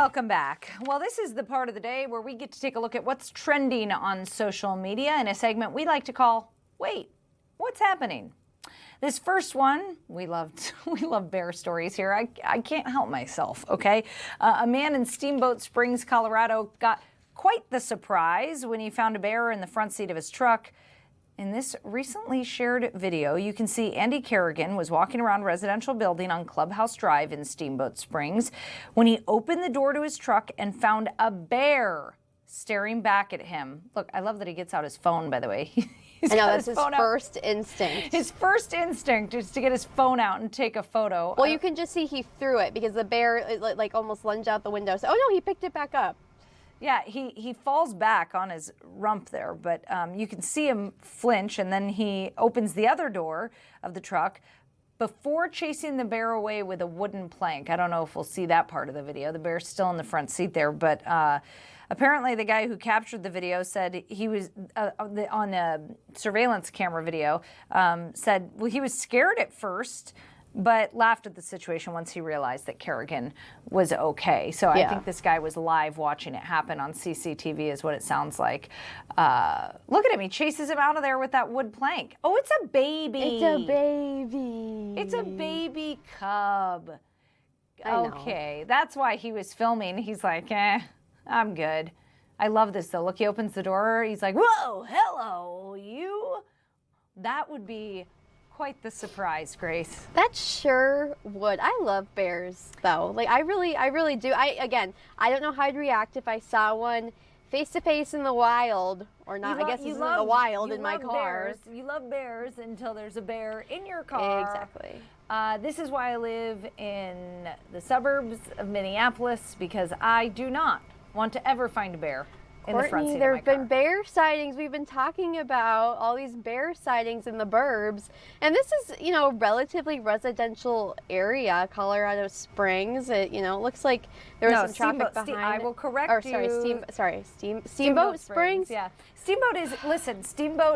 Welcome back. Well, this is the part of the day where we get to take a look at what's trending on social media in a segment we like to call, Wait, What's Happening? This first one, we love bear stories here. I can't help myself, okay? A man in Steamboat Springs, Colorado got quite the surprise when he found a bear in the front seat of his truck. In this recently shared video, you can see Andy Kerrigan was walking around a residential building on Clubhouse Drive in Steamboat Springs when he opened the door to his truck and found a bear staring back at him. Look, I love that he gets out his phone, by the way. I know, that's his first instinct. His first instinct is to get his phone out and take a photo. Well, you can just see he threw it because the bear like almost lunged out the window. So, oh no, he picked it back up. Yeah, he falls back on his rump there, but you can see him flinch, and then he opens the other door of the truck before chasing the bear away with a wooden plank. I don't know if we'll see that part of the video. The bear's still in the front seat there, but apparently the guy who captured the video said he was, on a surveillance camera video, said, well, he was scared at first, but laughed at the situation once he realized that Kerrigan was okay. So I think this guy was live watching it happen on CCTV is what it sounds like. Look at him. He chases him out of there with that wood plank. Oh, it's a baby. It's a baby. It's a baby cub. Okay, that's why he was filming. He's like, I'm good. I love this, though. Look, he opens the door. He's like, whoa, hello, you. That would be quite the surprise, Grace. That sure would. I love bears, though. Like, I really do. I don't know how I'd react if I saw one face to face in the wild, or not. I guess this is in the wild in my car. Bears. You love bears until there's a bear in your car. Exactly. This is why I live in the suburbs of Minneapolis, because I do not want to ever find a bear in the front seat of my car. There have been bear sightings. We've been talking about all these bear sightings in the burbs. And this is, a relatively residential area, Colorado Springs. It, looks like there was some traffic behind. I will correct you. Steamboat Springs? Yeah. Steamboat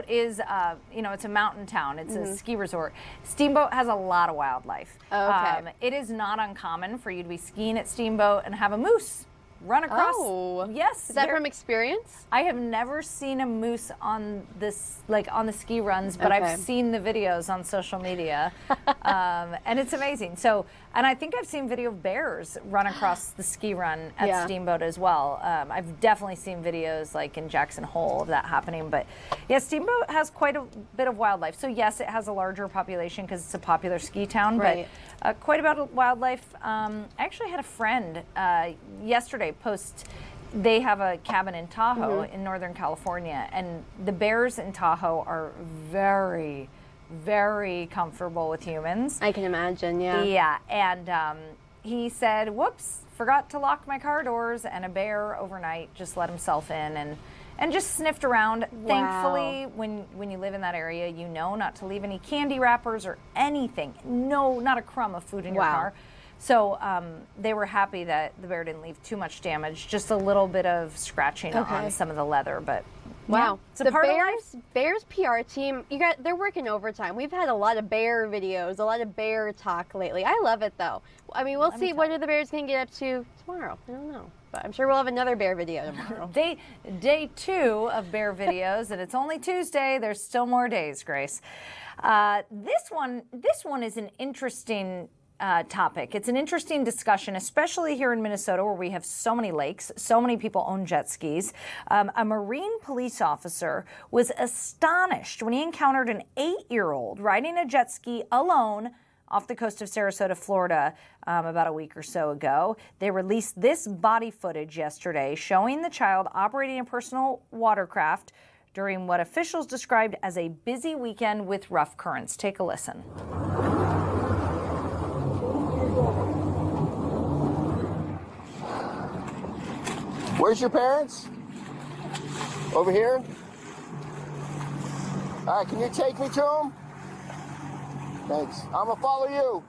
is it's a mountain town. It's a ski resort. Steamboat has a lot of wildlife. Oh, okay. It is not uncommon for you to be skiing at Steamboat and have a moose run across. Oh, yes. Is that from experience? I have never seen a moose on this, on the ski runs, but I've seen the videos on social media, and it's amazing. So, and I think I've seen video of bears run across the ski run at Steamboat as well. I've definitely seen videos like in Jackson Hole of that happening, but yeah, Steamboat has quite a bit of wildlife. So yes, it has a larger population because it's a popular ski town, but quite a bit of wildlife. I actually had a friend yesterday post. They have a cabin in Tahoe in Northern California, and the bears in Tahoe are very, very comfortable with humans. I can imagine, yeah. Yeah, and he said, whoops, forgot to lock my car doors, and a bear overnight just let himself in and just sniffed around. Wow. Thankfully, when you live in that area, you know not to leave any candy wrappers or anything. No, not a crumb of food in your car. So they were happy that the bear didn't leave too much damage, just a little bit of scratching on some of the leather, but wow. Yeah, the Bears PR team, they're working overtime. We've had a lot of bear videos, a lot of bear talk lately. I love it, though. I mean, we'll see what are the Bears going to get up to tomorrow. I don't know. But I'm sure we'll have another bear video tomorrow. Day 2 of bear videos, and it's only Tuesday. There's still more days, Grace. This one is an interesting topic. It's an interesting discussion, especially here in Minnesota where we have so many lakes, so many people own jet skis. A Marine police officer was astonished when he encountered an 8-year-old riding a jet ski alone off the coast of Sarasota, Florida, about a week or so ago. They released this body footage yesterday showing the child operating a personal watercraft during what officials described as a busy weekend with rough currents. Take a listen. Where's your parents? Over here? All right, can you take me to them? Thanks. I'm gonna follow you.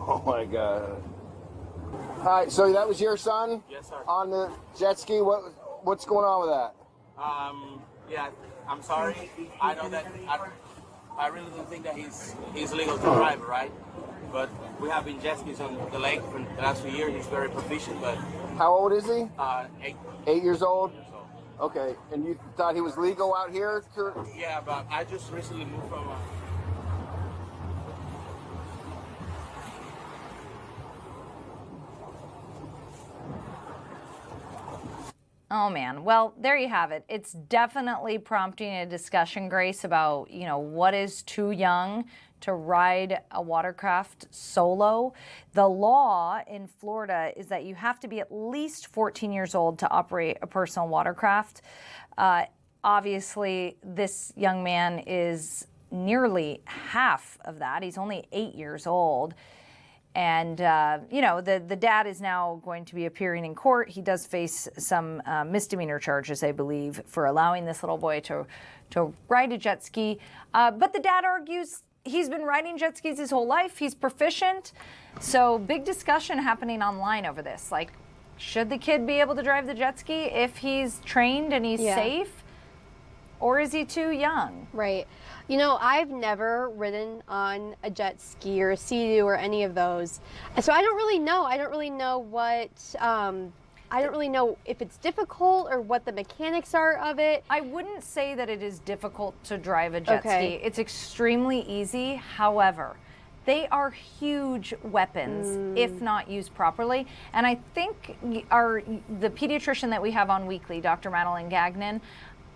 Oh my God. All right, so that was your son? Yes, sir. On the jet ski? What's going on with that? Yeah, I'm sorry. I know that I really don't think that he's legal to drive, right? But we have been jet skis on the lake for the last few years. He's very proficient, but How old is he? 8 8 years old? years old. Okay, and you thought he was legal out here? Yeah, but I just recently moved from. Oh man. Well, there you have it. It's definitely prompting a discussion, Grace, about, what is too young to ride a watercraft solo. The law in Florida is that you have to be at least 14 years old to operate a personal watercraft. Obviously, this young man is nearly half of that. He's only 8 years old. And, the dad is now going to be appearing in court. He does face some misdemeanor charges, I believe, for allowing this little boy to ride a jet ski. But the dad argues he's been riding jet skis his whole life. He's proficient. So big discussion happening online over this. Like, should the kid be able to drive the jet ski if he's trained and he's safe? Or is he too young? Right. I've never ridden on a jet ski or a Sea-Doo or any of those. So I don't really know. I don't really know what, I don't really know if it's difficult or what the mechanics are of it. I wouldn't say that it is difficult to drive a jet ski. It's extremely easy. However, they are huge weapons if not used properly. And I think the pediatrician that we have on weekly, Dr. Madeline Gagnon,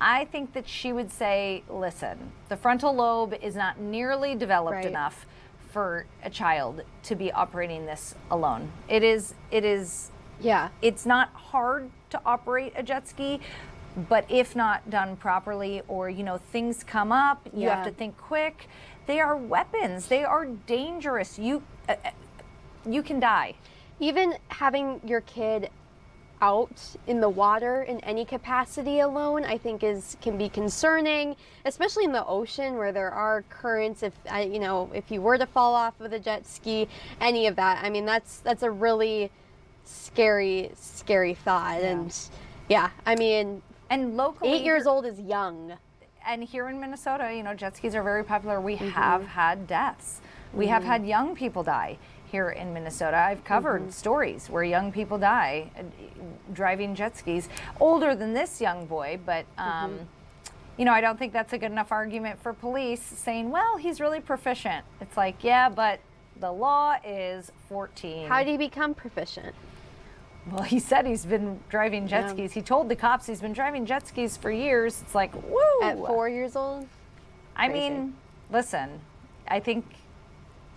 I think that she would say, listen, the frontal lobe is not nearly developed enough for a child to be operating this alone. It is, it's not hard to operate a jet ski, but if not done properly or, things come up, you have to think quick. They are weapons. They are dangerous. You can die. Even having your kid out in the water in any capacity alone, I think can be concerning, especially in the ocean where there are currents. If you were to fall off of the jet ski, any of that, I mean, that's a really scary thought. And and locally, 8 years old is young. And here in Minnesota, jet skis are very popular. We have had deaths. We have had young people die here in Minnesota. I've covered stories where young people die driving jet skis, older than this young boy, but I don't think that's a good enough argument for police saying, well, he's really proficient. It's like, yeah, but the law is 14. How did he become proficient? Well, he said he's been driving jet skis. He told the cops he's been driving jet skis for years. It's like, woo! At 4 years old? I mean, listen, I think,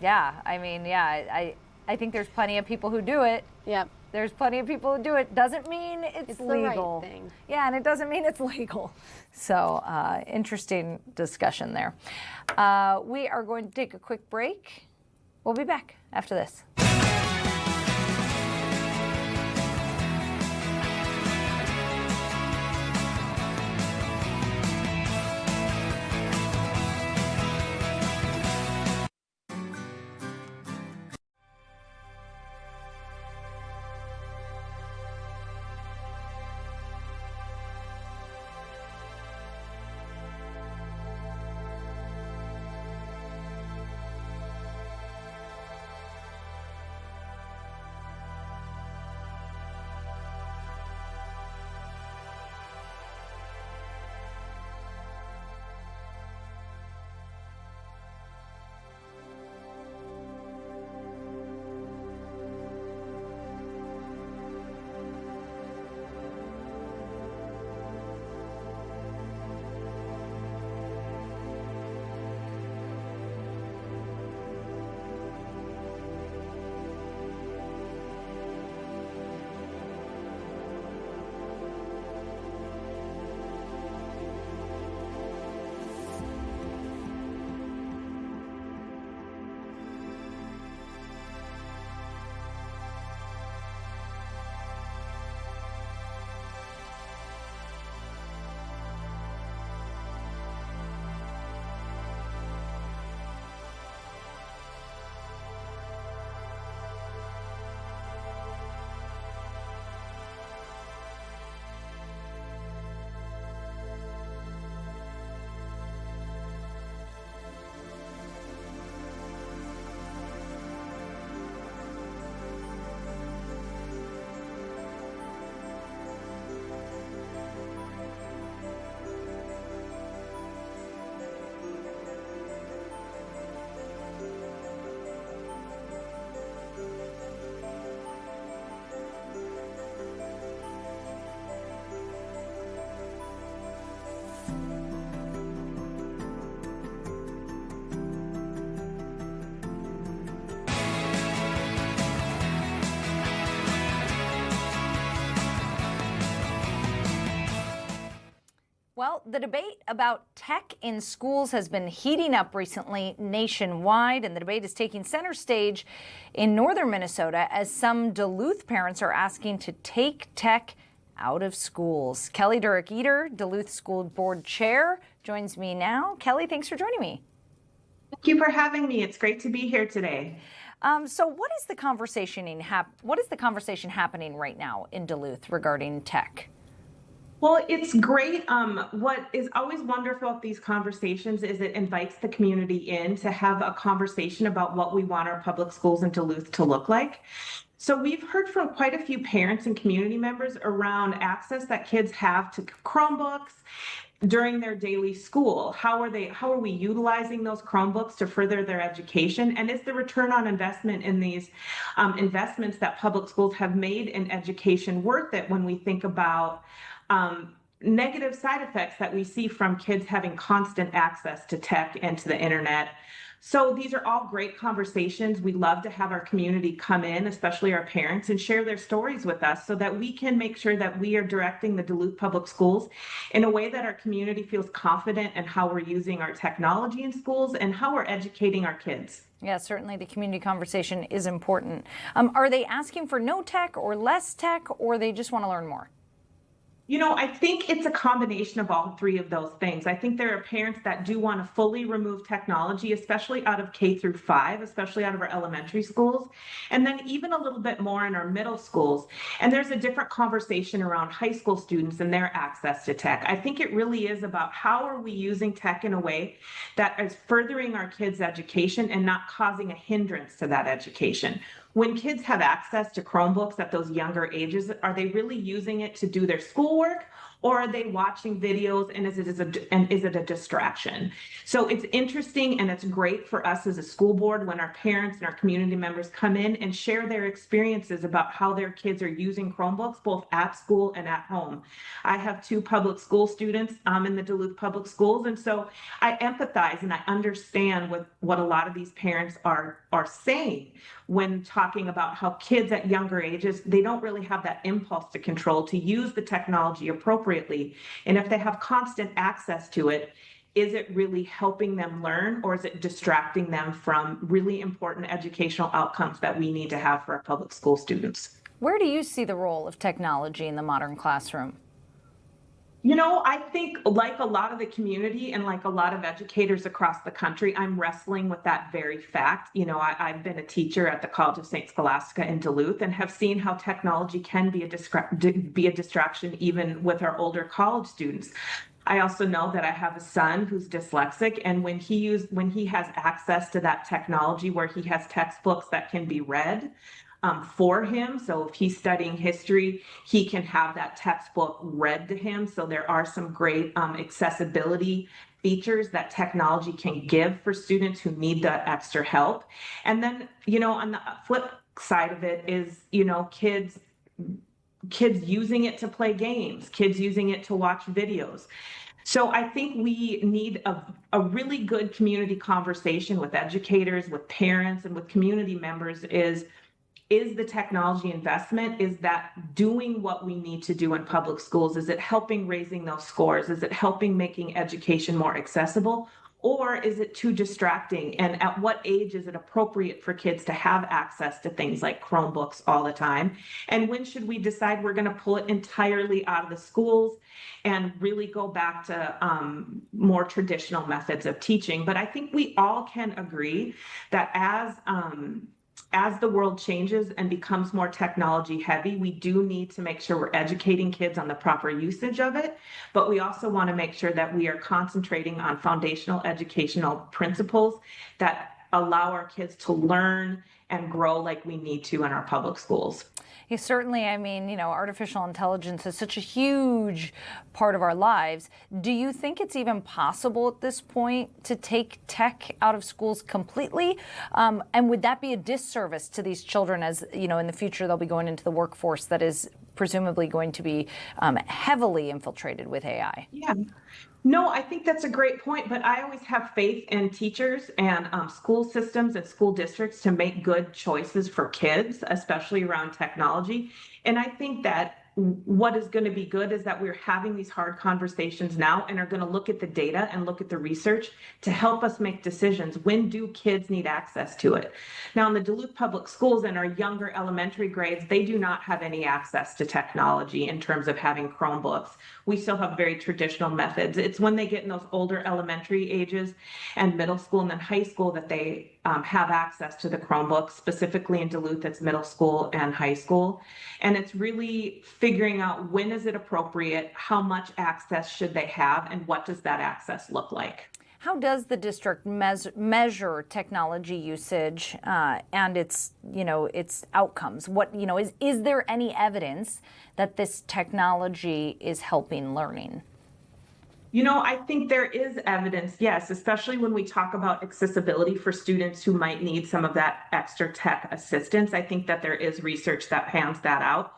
I think there's plenty of people who do it. Yep. There's plenty of people who do it. Doesn't mean it's legal. The right thing. Yeah, and it doesn't mean it's legal. So, interesting discussion there. We are going to take a quick break. We'll be back after this. the debate about tech in schools has been heating up recently nationwide, and the debate is taking center stage in northern Minnesota as some Duluth parents are asking to take tech out of schools. Kelly Durek-Eater, Duluth School Board Chair, joins me now. Kelly, thanks for joining me. Thank you for having me. It's great to be here today. So what is the conversation happening right now in Duluth regarding tech? Well, it's great. What is always wonderful with these conversations is it invites the community in to have a conversation about what we want our public schools in Duluth to look like. So we've heard from quite a few parents and community members around access that kids have to Chromebooks during their daily school. How are we utilizing those Chromebooks to further their education? And is the return on investment in these investments that public schools have made in education worth it when we think about negative side effects that we see from kids having constant access to tech and to the internet? So these are all great conversations. We love to have our community come in, especially our parents, and share their stories with us so that we can make sure that we are directing the Duluth Public Schools in a way that our community feels confident in how we're using our technology in schools and how we're educating our kids. Yeah, certainly the community conversation is important. Are they asking for no tech or less tech, or they just want to learn more? You know, I think it's a combination of all three of those things. I think there are parents that do want to fully remove technology, especially out of K through 5, especially out of our elementary schools, and then even a little bit more in our middle schools. And there's a different conversation around high school students and their access to tech. I think it really is about how are we using tech in a way that is furthering our kids' education and not causing a hindrance to that education. When kids have access to Chromebooks at those younger ages, are they really using it to do their schoolwork, or are they watching videos and is it a distraction? So it's interesting, and it's great for us as a school board when our parents and our community members come in and share their experiences about how their kids are using Chromebooks both at school and at home. I have 2 public school students in the Duluth Public Schools, and so I empathize and I understand what a lot of these parents are saying when talking about how kids at younger ages, they don't really have that impulse to control to use the technology appropriately. And if they have constant access to it, is it really helping them learn, or is it distracting them from really important educational outcomes that we need to have for our public school students? Where do you see the role of technology in the modern classroom? You know, I think like a lot of the community and like a lot of educators across the country, I'm wrestling with that very fact. You know, I've been a teacher at the College of St. Scholastica in Duluth and have seen how technology can be a distraction even with our older college students. I also know that I have a son who's dyslexic, and when he has access to that technology where he has textbooks that can be read, for him. So if he's studying history, he can have that textbook read to him. So there are some great accessibility features that technology can give for students who need that extra help. And then, you know, on the flip side of it is, you know, kids using it to play games, kids using it to watch videos. So I think we need a really good community conversation with educators, with parents, and with community members is the technology investment, is that doing what we need to do in public schools? Is it helping raising those scores? Is it helping making education more accessible? Or is it too distracting? And at what age is it appropriate for kids to have access to things like Chromebooks all the time? And when should we decide we're going to pull it entirely out of the schools and really go back to more traditional methods of teaching? But I think we all can agree that as the world changes and becomes more technology heavy, we do need to make sure we're educating kids on the proper usage of it, but we also want to make sure that we are concentrating on foundational educational principles that allow our kids to learn and grow like we need to in our public schools. Yeah, certainly. I mean, you know, artificial intelligence is such a huge part of our lives. Do you think it's even possible at this point to take tech out of schools completely? And would that be a disservice to these children as, you know, in the future they'll be going into the workforce that is presumably going to be heavily infiltrated with AI? Yeah. No, I think that's a great point, but I always have faith in teachers and school systems and school districts to make good choices for kids, especially around technology. And I think that what is going to be good is that we're having these hard conversations now and are going to look at the data and look at the research to help us make decisions. When do kids need access to it? Now, in the Duluth Public Schools and our younger elementary grades, they do not have any access to technology in terms of having Chromebooks. We still have very traditional methods. It's when they get in those older elementary ages and middle school and then high school that they have access to the Chromebooks. Specifically in Duluth, it's middle school and high school. And it's really figuring out when is it appropriate, how much access should they have, and what does that access look like? How does the district measure technology usage and its outcomes? What, is there any evidence that this technology is helping learning? I think there is evidence, yes, especially when we talk about accessibility for students who might need some of that extra tech assistance. I think that there is research that pans that out.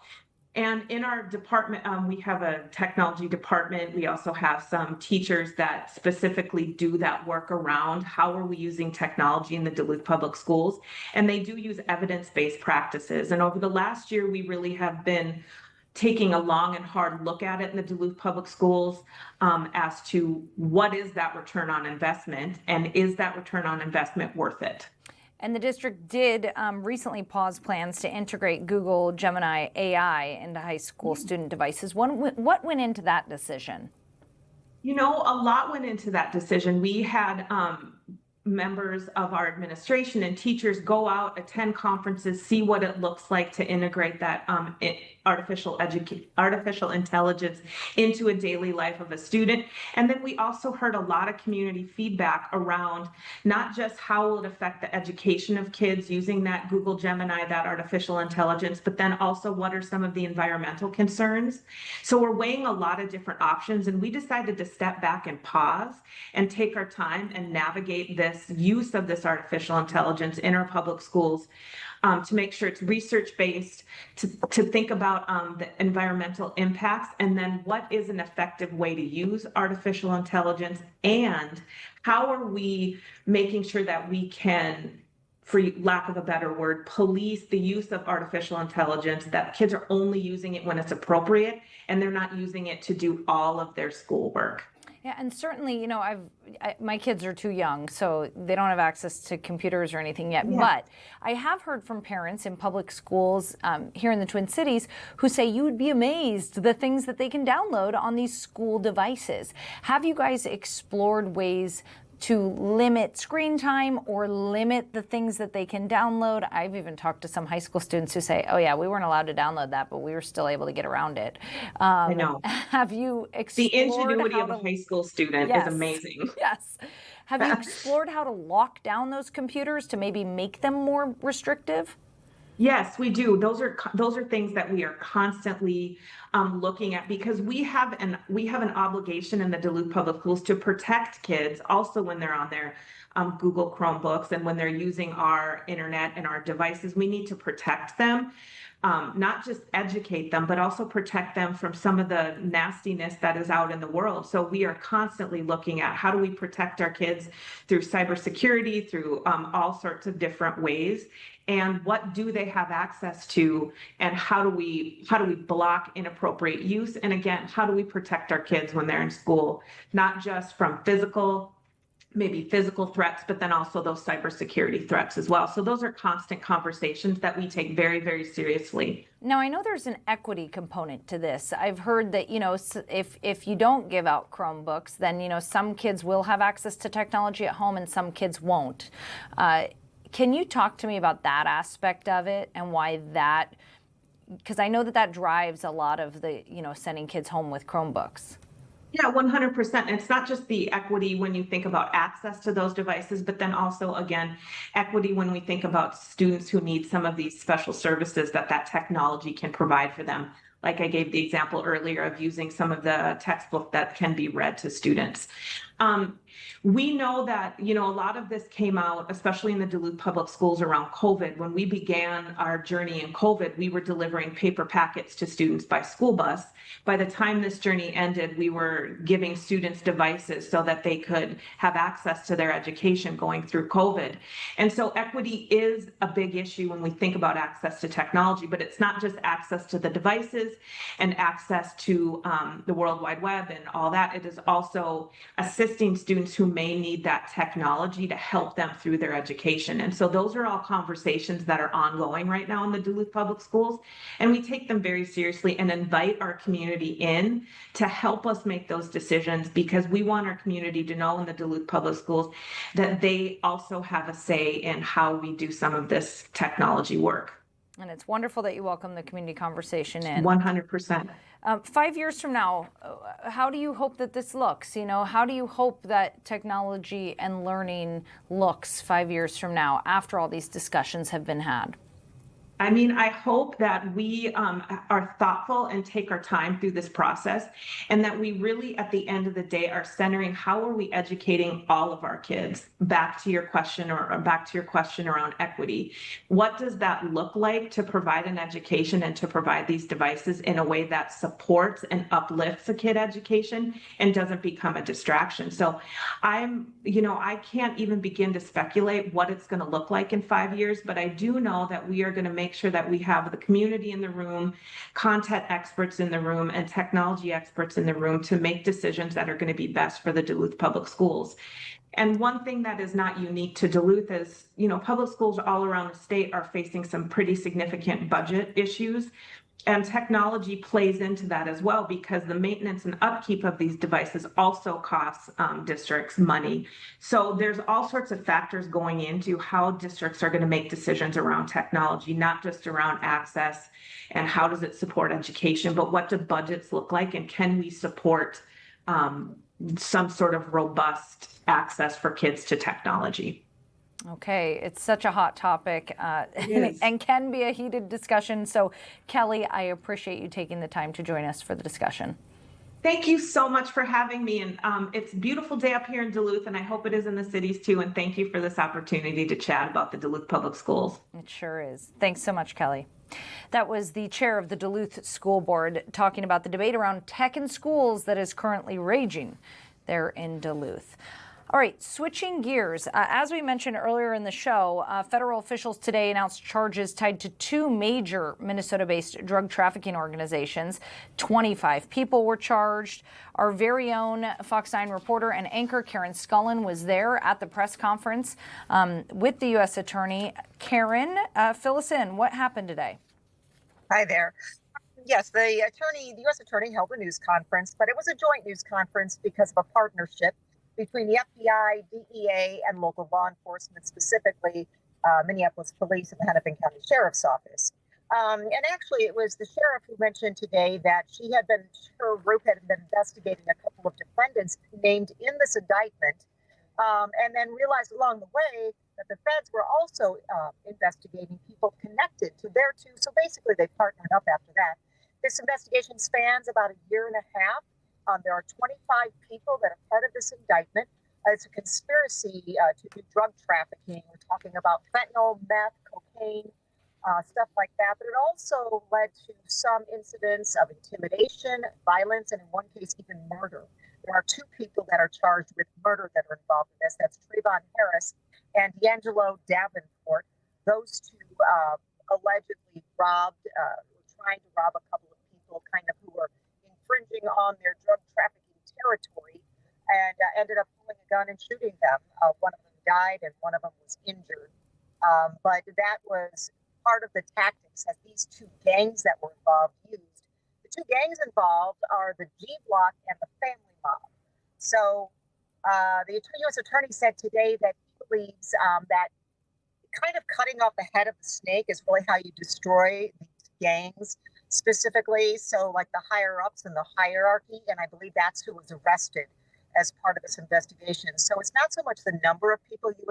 And in our department, we have a technology department. We also have some teachers that specifically do that work around how are we using technology in the Duluth Public Schools. And they do use evidence-based practices. And over the last year, we really have been taking a long and hard look at it in the Duluth Public Schools as to what is that return on investment, and is that return on investment worth it? And the district did recently pause plans to integrate Google Gemini AI into high school student devices. What went into that decision? A lot went into that decision. We had members of our administration and teachers go out, attend conferences, see what it looks like to integrate that artificial intelligence into a daily life of a student. And then we also heard a lot of community feedback around not just how will it affect the education of kids using that Google Gemini, that artificial intelligence, but then also what are some of the environmental concerns. So we're weighing a lot of different options, and we decided to step back and pause and take our time and navigate this use of this artificial intelligence in our public schools to make sure it's research-based, to think about the environmental impacts, and then what is an effective way to use artificial intelligence, and how are we making sure that we can, for lack of a better word, police the use of artificial intelligence, that kids are only using it when it's appropriate and they're not using it to do all of their schoolwork. Yeah, and certainly, my kids are too young, so they don't have access to computers or anything yet. Yeah. But I have heard from parents in public schools here in the Twin Cities who say you would be amazed the things that they can download on these school devices. Have you guys explored ways to limit screen time or limit the things that they can download? I've even talked to some high school students who say, oh yeah, we weren't allowed to download that, but we were still able to get around it. I know. Have you explored the ingenuity of a high school student is amazing. Yes. Have you explored how to lock down those computers to maybe make them more restrictive? Yes, we do. Those are things that we are constantly looking at, because we have an obligation in the Duluth Public Schools to protect kids also when they're on their Google Chromebooks and when they're using our internet and our devices. We need to protect them, not just educate them, but also protect them from some of the nastiness that is out in the world. So we are constantly looking at how do we protect our kids through cybersecurity, through all sorts of different ways. And what do they have access to, and how do we block inappropriate use? And again, how do we protect our kids when they're in school, not just from physical threats, but then also those cybersecurity threats as well. So those are constant conversations that we take very, very seriously. Now, I know there's an equity component to this. I've heard that, if you don't give out Chromebooks, then, some kids will have access to technology at home and some kids won't. Can you talk to me about that aspect of it and why that, because I know that drives a lot of the, sending kids home with Chromebooks. Yeah, 100%. It's not just the equity when you think about access to those devices, but then also, again, equity when we think about students who need some of these special services that technology can provide for them. Like I gave the example earlier of using some of the textbook that can be read to students. We know that, a lot of this came out, especially in the Duluth Public Schools around COVID. When we began our journey in COVID, we were delivering paper packets to students by school bus. By the time this journey ended, we were giving students devices so that they could have access to their education going through COVID. And so equity is a big issue when we think about access to technology, but it's not just access to the devices and access to the World Wide Web and all that. It is also assisting students who may need that technology to help them through their education. And so those are all conversations that are ongoing right now in the Duluth Public Schools. And we take them very seriously and invite our community in to help us make those decisions, because we want our community to know in the Duluth Public Schools that they also have a say in how we do some of this technology work. And it's wonderful that you welcome the community conversation in. 100%. 5 years from now, how do you hope that this looks? How do you hope that technology and learning looks 5 years from now after all these discussions have been had? I mean, I hope that we are thoughtful and take our time through this process, and that we really, at the end of the day, are centering how are we educating all of our kids. Back to your question around equity. What does that look like to provide an education and to provide these devices in a way that supports and uplifts a kid education and doesn't become a distraction? So I can't even begin to speculate what it's going to look like in 5 years, but I do know that we are going to make sure that we have the community in the room, content experts in the room, and technology experts in the room to make decisions that are going to be best for the Duluth Public Schools. And one thing that is not unique to Duluth is, public schools all around the state are facing some pretty significant budget issues. And technology plays into that as well, because the maintenance and upkeep of these devices also costs districts money. So there's all sorts of factors going into how districts are going to make decisions around technology, not just around access and how does it support education, but what do budgets look like, and can we support some sort of robust access for kids to technology? Okay, it's such a hot topic and can be a heated discussion. So, Kelly, I appreciate you taking the time to join us for the discussion. Thank you so much for having me. And it's a beautiful day up here in Duluth, and I hope it is in the cities too. And thank you for this opportunity to chat about the Duluth Public Schools. It sure is. Thanks so much, Kelly. That was the chair of the Duluth School Board talking about the debate around tech in schools that is currently raging there in Duluth. All right, switching gears. As we mentioned earlier in the show, federal officials today announced charges tied to two major Minnesota-based drug trafficking organizations. 25 people were charged. Our very own Fox 9 reporter and anchor Karen Scullin was there at the press conference with the U.S. Attorney. Karen, fill us in. What happened today? Hi there. Yes, the U.S. Attorney held a news conference, but it was a joint news conference because of a partnership between the FBI, DEA, and local law enforcement, specifically Minneapolis Police and the Hennepin County Sheriff's Office. And actually, it was the sheriff who mentioned today that her group had been investigating a couple of defendants named in this indictment, and then realized along the way that the feds were also investigating people connected to their two. So basically, they partnered up after that. This investigation spans about a year and a half. There are 25 people that are part of this indictment. It's a conspiracy to do drug trafficking. We're talking about fentanyl, meth, cocaine, stuff like that. But it also led to some incidents of intimidation, violence, and in one case, even murder. There are two people that are charged with murder that are involved in this. That's Trayvon Harris and D'Angelo Davenport. Those two allegedly were trying to rob a couple of people who were infringing on their drug trafficking territory, and ended up pulling a gun and shooting them. One of them died and one of them was injured. But that was part of the tactics that these two gangs that were involved used. The two gangs involved are the G Block and the Family Mob. So the U.S. Attorney said today that he believes that kind of cutting off the head of the snake is really how you destroy these gangs. Specifically, so like the higher ups in the hierarchy, and I believe that's who was arrested as part of this investigation. So it's not so much the number of people you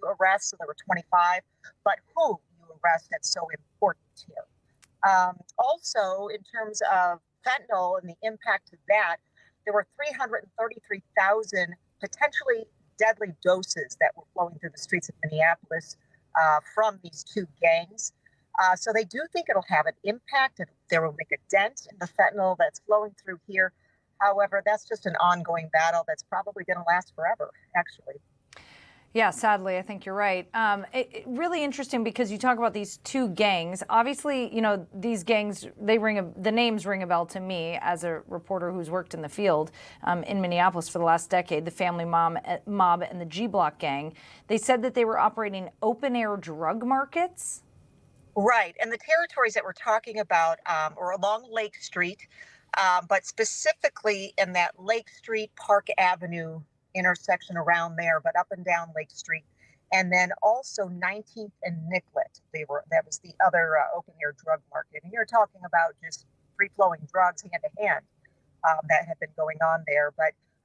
arrest, so there were 25, but who you arrest that's so important here. Also, in terms of fentanyl and the impact of that, there were 333,000 potentially deadly doses that were flowing through the streets of Minneapolis from these two gangs. So they do think it'll have an impact, and they will make a dent in the fentanyl that's flowing through here. However, that's just an ongoing battle that's probably going to last forever, actually. Yeah, sadly, I think you're right. Really interesting because you talk about these two gangs. Obviously, you know, these gangs, the names ring a bell to me as a reporter who's worked in the field in Minneapolis for the last decade, the Family Mob and the G-Block gang. They said that they were operating open-air drug markets. Right. And the territories that we're talking about are along Lake Street, but specifically in that Lake Street, Park Avenue intersection around there, but up and down Lake Street. And then also 19th and Nicollet. That was the other open air drug market. And you're talking about just free flowing drugs hand to hand that had been going on there.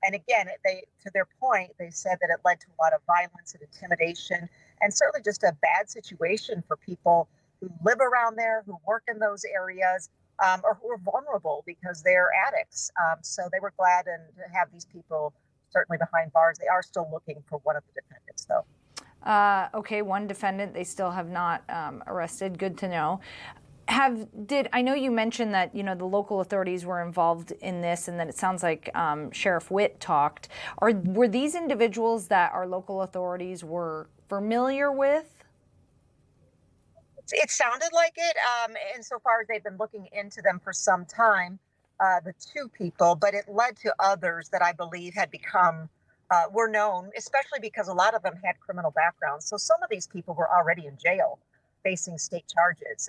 And again, to their point, they said that it led to a lot of violence and intimidation, and certainly just a bad situation for people who live around there, who work in those areas, or who are vulnerable because they're addicts. So they were glad to have these people certainly behind bars. They are still looking for one of the defendants, though. Okay, one defendant they still have not arrested. Good to know. I know you mentioned that, you know, the local authorities were involved in this, and that it sounds like Sheriff Witt talked. Were these individuals that our local authorities were familiar with? It sounded like it, insofar as they've been looking into them for some time. The two people, but it led to others that I believe had were known, especially because a lot of them had criminal backgrounds. So some of these people were already in jail facing state charges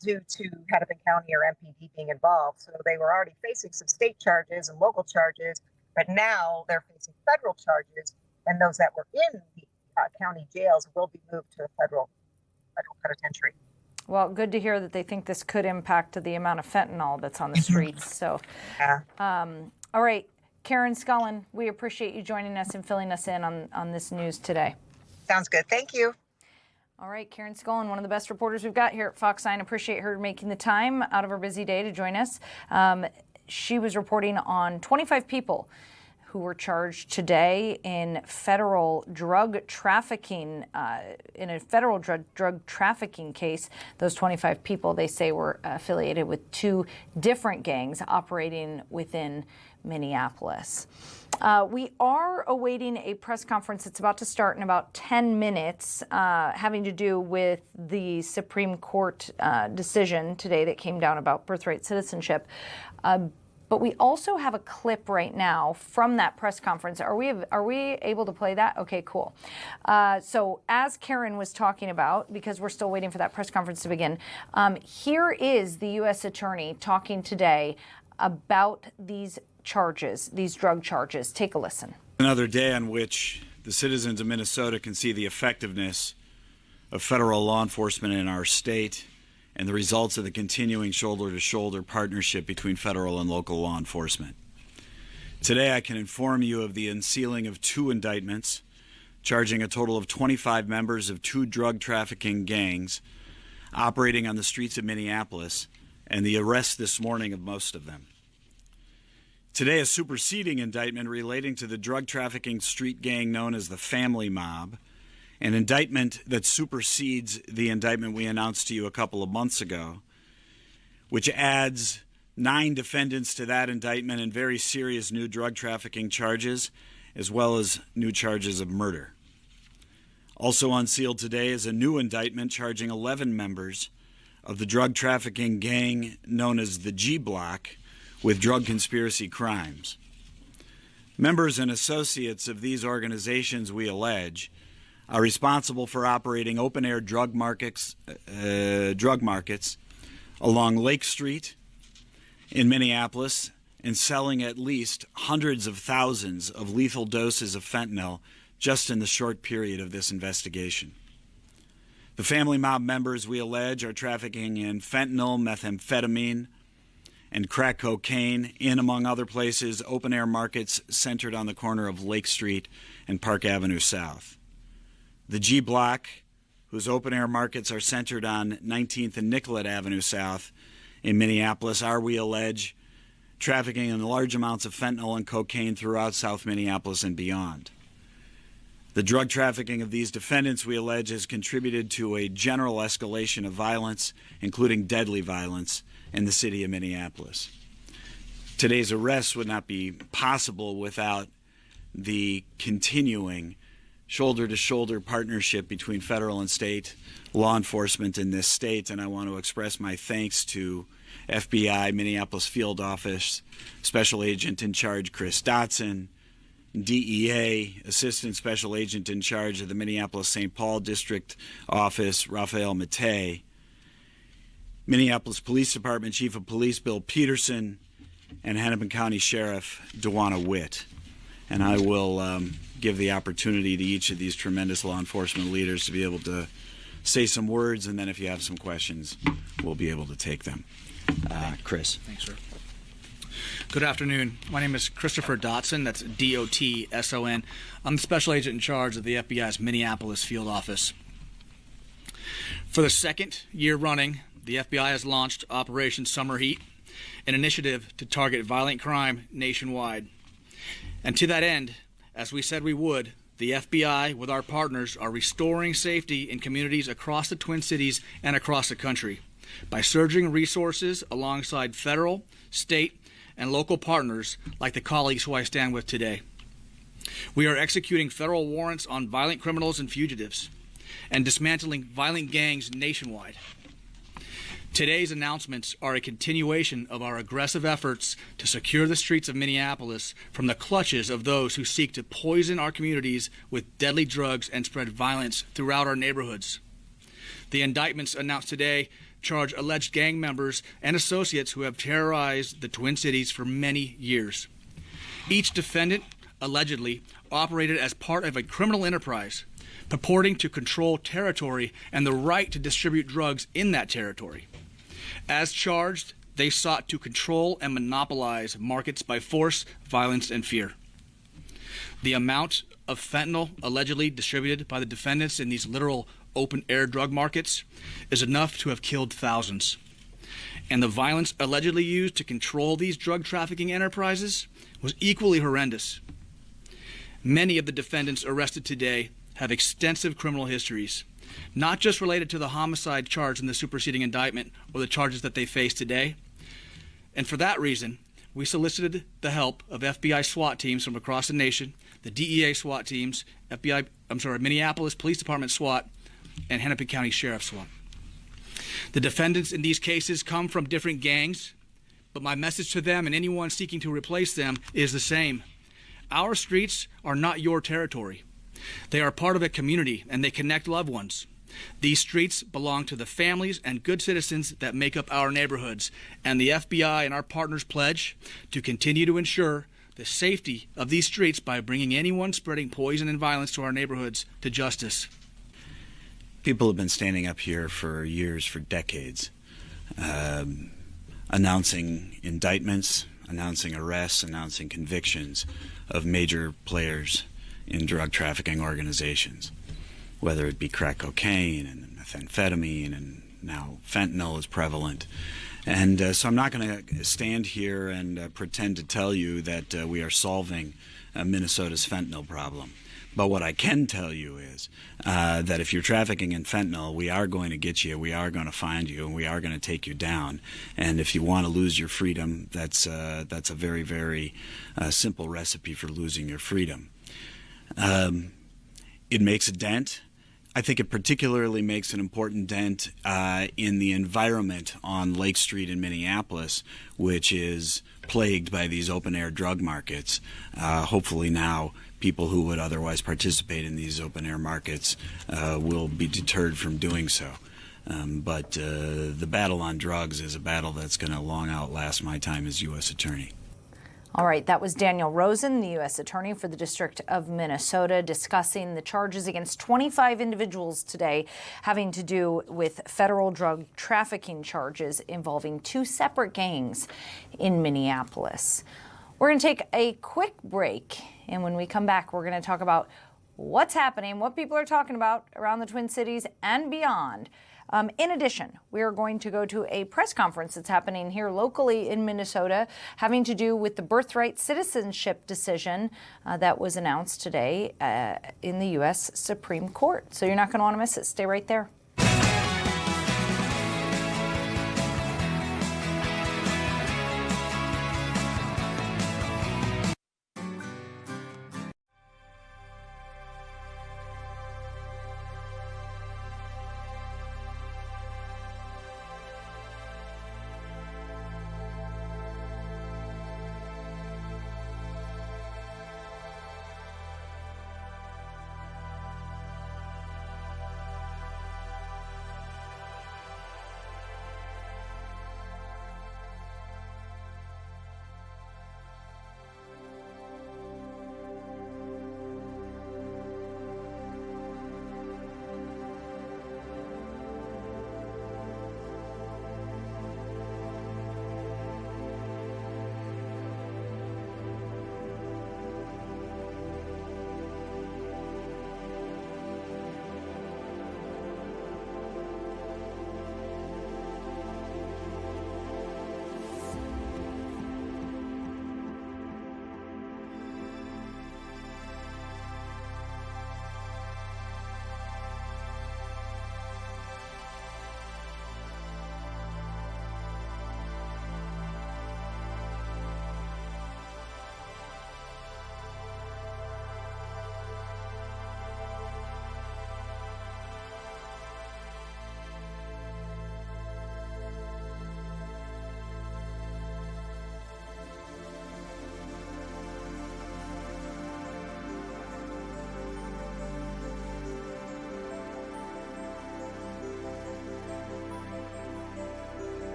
due to Hennepin County or MPD being involved. So they were already facing some state charges and local charges, but now they're facing federal charges, and those that were in the county jails will be moved to a federal penitentiary. Well, good to hear that they think this could impact the amount of fentanyl that's on the streets. So, yeah. All right, Karen Scullin, we appreciate you joining us and filling us in on this news today. Sounds good. Thank you. All right, Karen Scullin, one of the best reporters we've got here at Fox 9. Appreciate her making the time out of her busy day to join us. She was reporting on 25 people who were charged today in federal drug trafficking, in a federal drug trafficking case. Those 25 people, they say, were affiliated with two different gangs operating within Minneapolis. We are awaiting a press conference that's about to start in about 10 minutes, having to do with the Supreme Court decision today that came down about birthright citizenship. But we also have a clip right now from that press conference. Are we able to play that? Okay, cool. So as Karen was talking about, because we're still waiting for that press conference to begin, here is the U.S. Attorney talking today about these charges, these drug charges. Take a listen. Another day on which the citizens of Minnesota can see the effectiveness of federal law enforcement in our state and the results of the continuing shoulder-to-shoulder partnership between federal and local law enforcement. Today, I can inform you of the unsealing of two indictments, charging a total of 25 members of two drug trafficking gangs operating on the streets of Minneapolis, and the arrest this morning of most of them. Today, a superseding indictment relating to the drug trafficking street gang known as the Family Mob, an indictment that supersedes the indictment we announced to you a couple of months ago, which adds 9 defendants to that indictment and very serious new drug trafficking charges, as well as new charges of murder. Also unsealed today is a new indictment charging 11 members of the drug trafficking gang known as the G-Block with drug conspiracy crimes. Members and associates of these organizations, we allege, are responsible for operating open-air drug markets along Lake Street in Minneapolis and selling at least hundreds of thousands of lethal doses of fentanyl just in the short period of this investigation. The Family Mob members, we allege, are trafficking in fentanyl, methamphetamine, and crack cocaine in, among other places, open-air markets centered on the corner of Lake Street and Park Avenue South. The G-Block, whose open-air markets are centered on 19th and Nicollet Avenue South in Minneapolis, are, we allege, trafficking in large amounts of fentanyl and cocaine throughout South Minneapolis and beyond. The drug trafficking of these defendants, we allege, has contributed to a general escalation of violence, including deadly violence, in the city of Minneapolis. Today's arrests would not be possible without the continuing shoulder-to-shoulder partnership between federal and state law enforcement in this state, and I want to express my thanks to FBI Minneapolis Field Office Special Agent in Charge Chris Dotson, DEA Assistant Special Agent in Charge of the Minneapolis-St. Paul District Office Raphael Mattei, Minneapolis Police Department Chief of Police Bill Peterson, and Hennepin County Sheriff Dewana Witt. And I will give the opportunity to each of these tremendous law enforcement leaders to be able to say some words, and then if you have some questions, we'll be able to take them. Chris. Thanks, sir. Good afternoon. My name is Christopher Dotson. That's D-O-T-S-O-N. I'm the special agent in charge of the FBI's Minneapolis Field Office. For the second year running, the FBI has launched Operation Summer Heat, an initiative to target violent crime nationwide. And to that end, as we said we would, the FBI, with our partners, are restoring safety in communities across the Twin Cities and across the country by surging resources alongside federal, state, and local partners like the colleagues who I stand with today. We are executing federal warrants on violent criminals and fugitives and dismantling violent gangs nationwide. Today's announcements are a continuation of our aggressive efforts to secure the streets of Minneapolis from the clutches of those who seek to poison our communities with deadly drugs and spread violence throughout our neighborhoods. The indictments announced today charge alleged gang members and associates who have terrorized the Twin Cities for many years. Each defendant allegedly operated as part of a criminal enterprise purporting to control territory and the right to distribute drugs in that territory. As charged, they sought to control and monopolize markets by force, violence, and fear. The amount of fentanyl allegedly distributed by the defendants in these literal open-air drug markets is enough to have killed thousands. And the violence allegedly used to control these drug trafficking enterprises was equally horrendous. Many of the defendants arrested today have extensive criminal histories, not just related to the homicide charge in the superseding indictment or the charges that they face today. And for that reason, we solicited the help of FBI SWAT teams from across the nation, the DEA SWAT teams, Minneapolis Police Department SWAT, and Hennepin County Sheriff SWAT. The defendants in these cases come from different gangs, but my message to them and anyone seeking to replace them is the same. Our streets are not your territory. They are part of a community, and they connect loved ones. These streets belong to the families and good citizens that make up our neighborhoods, and the FBI and our partners pledge to continue to ensure the safety of these streets by bringing anyone spreading poison and violence to our neighborhoods to justice. People have been standing up here for years, for decades, announcing indictments, announcing arrests, announcing convictions of major players in drug trafficking organizations, whether it be crack cocaine and methamphetamine, and now fentanyl is prevalent. And so I'm not going to stand here and pretend to tell you that we are solving Minnesota's fentanyl problem. But what I can tell you is that if you're trafficking in fentanyl, we are going to get you, we are going to find you, and we are going to take you down. And if you want to lose your freedom, that's a very, very simple recipe for losing your freedom. It makes a dent. I think it particularly makes an important dent in the environment on Lake Street in Minneapolis, which is plagued by these open-air drug markets. Hopefully now people who would otherwise participate in these open-air markets will be deterred from doing so. But the battle on drugs is a battle that's going to long outlast my time as U.S. Attorney. All right, that was Daniel Rosen, the U.S. Attorney for the District of Minnesota, discussing the charges against 25 individuals today having to do with federal drug trafficking charges involving two separate gangs in Minneapolis. We're going to take a quick break, and when we come back, we're going to talk about what's happening, what people are talking about around the Twin Cities and beyond. In addition, we are going to go to a press conference that's happening here locally in Minnesota having to do with the birthright citizenship decision that was announced today in the U.S. Supreme Court. So you're not going to want to miss it. Stay right there.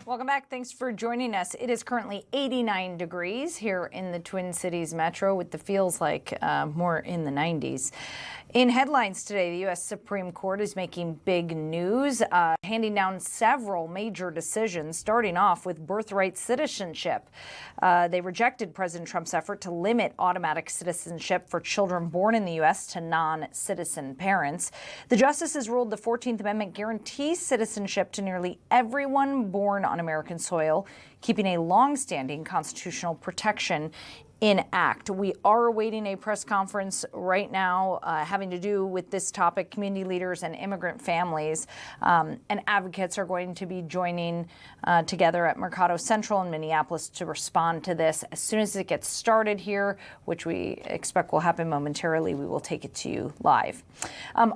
Welcome back. Thanks for joining us. It is currently 89 degrees here in the Twin Cities Metro, with the feels like more in the 90s. In headlines today, the U.S. Supreme Court is making big news, handing down several major decisions, starting off with birthright citizenship. They rejected President Trump's effort to limit automatic citizenship for children born in the U.S. to non-citizen parents. The justices ruled the 14th Amendment guarantees citizenship to nearly everyone born on American soil, keeping a long-standing constitutional protection in act. We are awaiting a press conference right now having to do with this topic. Community leaders and immigrant families and advocates are going to be joining together at Mercado Central in Minneapolis to respond to this. As soon as it gets started here, which we expect will happen momentarily, we will take it to you live.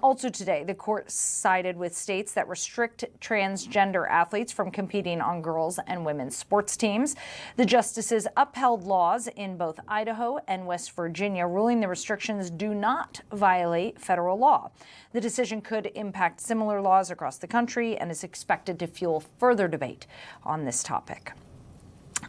Also today, the court sided with states that restrict transgender athletes from competing on girls' and women's sports teams. The justices upheld laws in both Idaho and West Virginia, ruling the restrictions do not violate federal law. The decision could impact similar laws across the country and is expected to fuel further debate on this topic.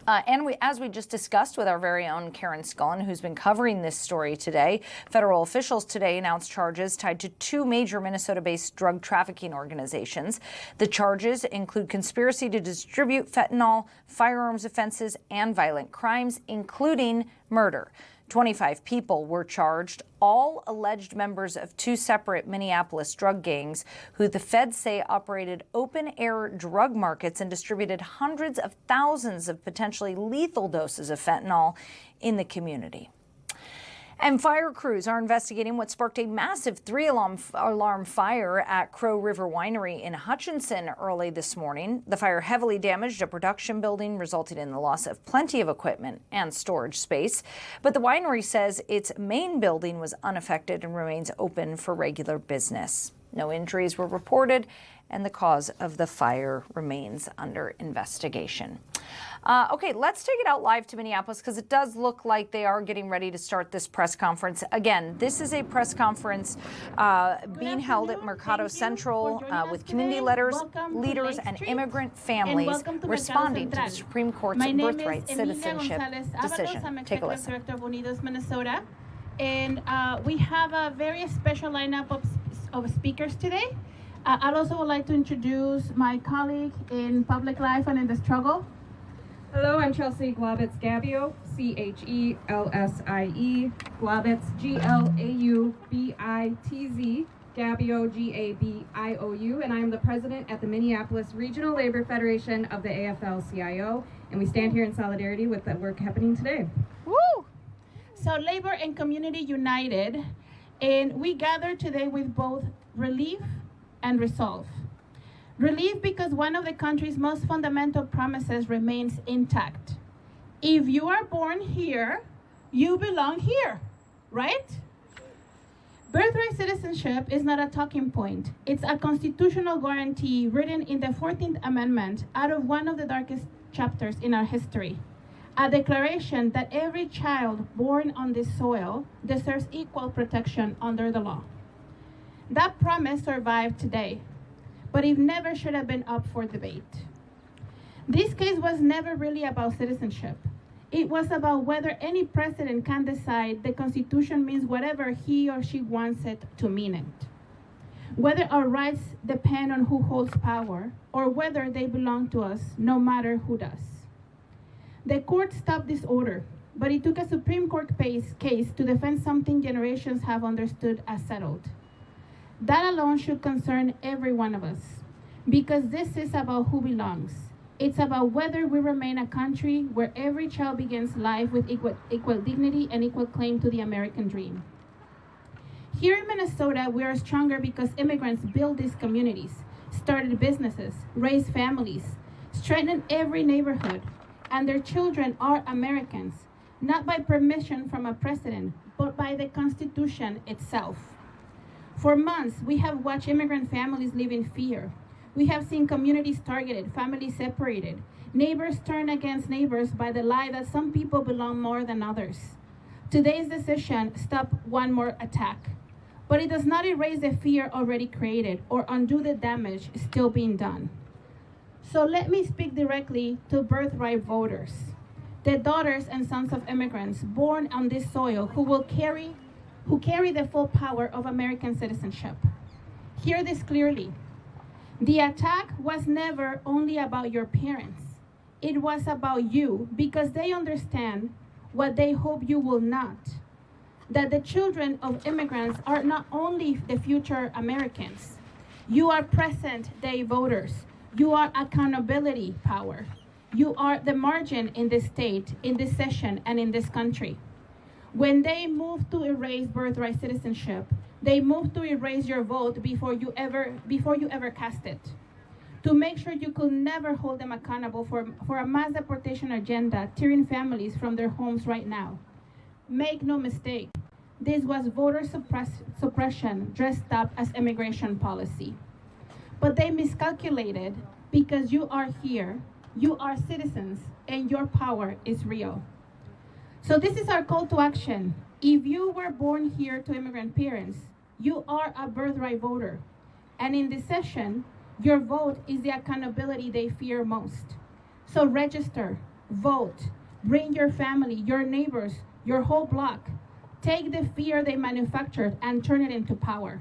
As we just discussed with our very own Karen Scullin, who's been covering this story today, federal officials today announced charges tied to two major Minnesota-based drug trafficking organizations. The charges include conspiracy to distribute fentanyl, firearms offenses, and violent crimes, including murder. 25 people were charged, all alleged members of two separate Minneapolis drug gangs who the feds say operated open-air drug markets and distributed hundreds of thousands of potentially lethal doses of fentanyl in the community. And fire crews are investigating what sparked a massive three-alarm fire at Crow River Winery in Hutchinson early this morning. The fire heavily damaged a production building, resulting in the loss of plenty of equipment and storage space. But the winery says its main building was unaffected and remains open for regular business. No injuries were reported, and the cause of the fire remains under investigation. Okay, let's take it out live to Minneapolis because it does look like they are getting ready to start this press conference. Again, this is a press conference being held at Mercado Central with community leaders and immigrant families responding to the Supreme Court's birthright citizenship decision. Take a listen. Director of Unidos, Minnesota. And we have a very special lineup of speakers today. I'd also would like to introduce my colleague in public life and in the struggle. Hello, I'm Chelsea Globitz Gabio, Chelsie, Globitz, Glaubitz, Gabio, Gabiou, and I am the president at the Minneapolis Regional Labor Federation of the AFL-CIO, and we stand here in solidarity with the work happening today. Woo! So Labor and Community United, and we gather today with both relief and resolve. Relief because one of the country's most fundamental promises remains intact. If you are born here, you belong here, right? Birthright citizenship is not a talking point. It's a constitutional guarantee written in the 14th Amendment out of one of the darkest chapters in our history. A declaration that every child born on this soil deserves equal protection under the law. That promise survived today, but it never should have been up for debate. This case was never really about citizenship. It was about whether any president can decide the Constitution means whatever he or she wants it to mean it. Whether our rights depend on who holds power, or whether they belong to us, no matter who does. The court stopped this order, but it took a Supreme Court case to defend something generations have understood as settled. That alone should concern every one of us, because this is about who belongs. It's about whether we remain a country where every child begins life with equal dignity and equal claim to the American dream. Here in Minnesota, we are stronger because immigrants built these communities, started businesses, raised families, strengthened every neighborhood, and their children are Americans, not by permission from a president, but by the Constitution itself. For months, we have watched immigrant families live in fear. We have seen communities targeted, families separated, neighbors turned against neighbors by the lie that some people belong more than others. Today's decision stops one more attack, but it does not erase the fear already created or undo the damage still being done. So let me speak directly to birthright voters, the daughters and sons of immigrants born on this soil who carry the full power of American citizenship. Hear this clearly. The attack was never only about your parents. It was about you because they understand what they hope you will not. That the children of immigrants are not only the future Americans. You are present-day voters. You are accountability power. You are the margin in this state, in this session, and in this country. When they move to erase birthright citizenship, they move to erase your vote before you ever cast it. To make sure you could never hold them accountable for a mass deportation agenda tearing families from their homes right now. Make no mistake, this was voter suppression dressed up as immigration policy. But they miscalculated because you are here, you are citizens, and your power is real. So this is our call to action. If you were born here to immigrant parents, you are a birthright voter. And in this session, your vote is the accountability they fear most. So register, vote, bring your family, your neighbors, your whole block. Take the fear they manufactured and turn it into power.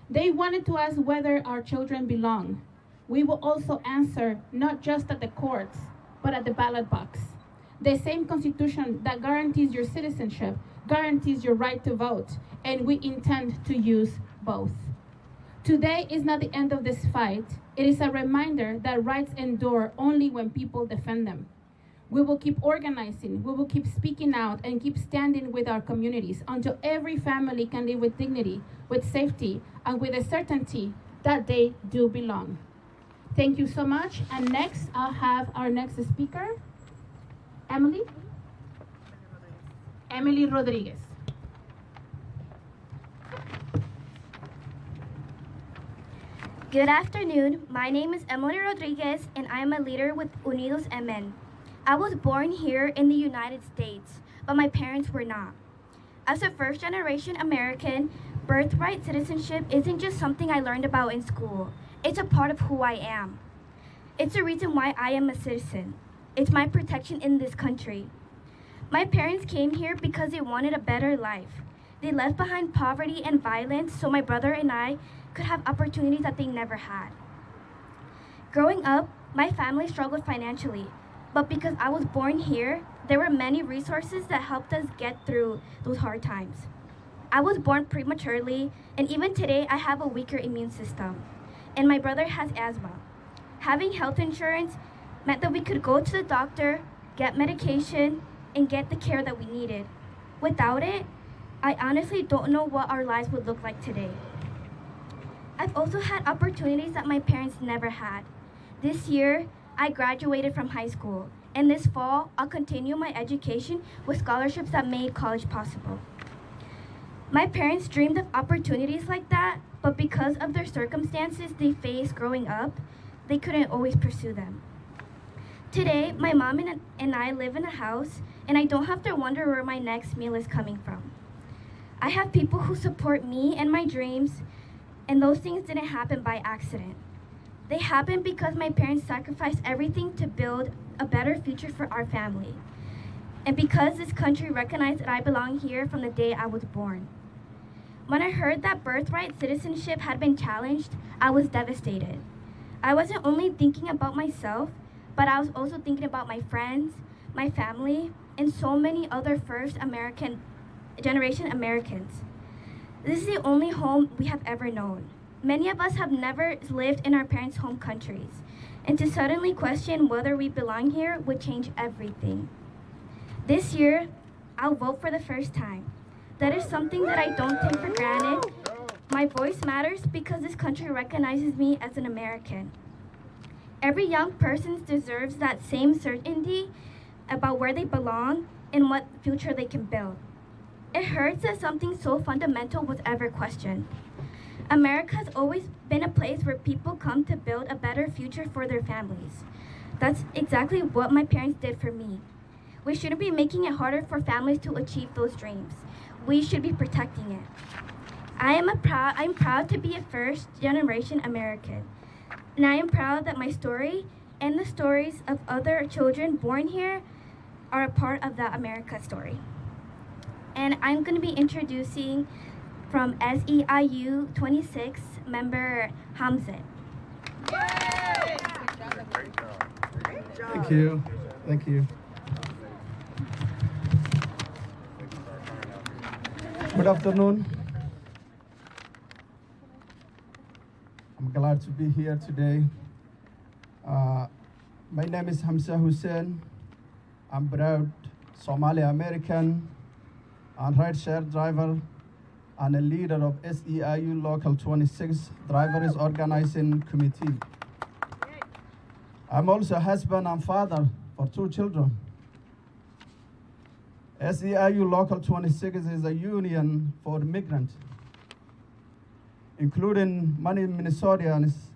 They wanted to ask whether our children belong. We will also answer not just at the courts, but at the ballot box. The same Constitution that guarantees your citizenship guarantees your right to vote, and we intend to use both. Today is not the end of this fight. It is a reminder that rights endure only when people defend them. We will keep organizing, we will keep speaking out, and keep standing with our communities until every family can live with dignity, with safety, and with the certainty that they do belong. Thank you so much. And next, I'll have our next speaker, Emily Rodriguez. Good afternoon. My name is Emily Rodriguez, and I am a leader with Unidos-MN. I was born here in the United States, but my parents were not. As a first-generation American, birthright citizenship isn't just something I learned about in school. It's a part of who I am. It's the reason why I am a citizen. It's my protection in this country. My parents came here because they wanted a better life. They left behind poverty and violence so my brother and I could have opportunities that they never had. Growing up, my family struggled financially, but because I was born here, there were many resources that helped us get through those hard times. I was born prematurely, and even today I have a weaker immune system, and my brother has asthma. Having health insurance meant that we could go to the doctor, get medication, and get the care that we needed. Without it, I honestly don't know what our lives would look like today. I've also had opportunities that my parents never had. This year, I graduated from high school, and this fall, I'll continue my education with scholarships that made college possible. My parents dreamed of opportunities like that, but because of their circumstances they faced growing up, they couldn't always pursue them. Today, my mom and I live in a house, and I don't have to wonder where my next meal is coming from. I have people who support me and my dreams, and those things didn't happen by accident. They happened because my parents sacrificed everything to build a better future for our family, and because this country recognized that I belong here from the day I was born. When I heard that birthright citizenship had been challenged, I was devastated. I wasn't only thinking about myself, but I was also thinking about my friends, my family, and so many other first-generation Americans. This is the only home we have ever known. Many of us have never lived in our parents' home countries, and to suddenly question whether we belong here would change everything. This year, I'll vote for the first time. That is something that I don't take for granted. My voice matters because this country recognizes me as an American. Every young person deserves that same certainty about where they belong and what future they can build. It hurts that something so fundamental was ever questioned. America has always been a place where people come to build a better future for their families. That's exactly what my parents did for me. We shouldn't be making it harder for families to achieve those dreams. We should be protecting it. I'm proud to be a first-generation American, and I am proud that my story and the stories of other children born here are a part of that America story. And I'm going to be introducing from SEIU 26 member Hamzat. Thank you. Thank you. Good afternoon. I'm glad to be here today. My name is Hamza Hussein. I'm proud Somali American and rideshare driver and a leader of SEIU Local 26 Drivers Organizing Committee. I'm also a husband and father for 2 children. SEIU Local 26 is a union for migrants, including many Minnesotans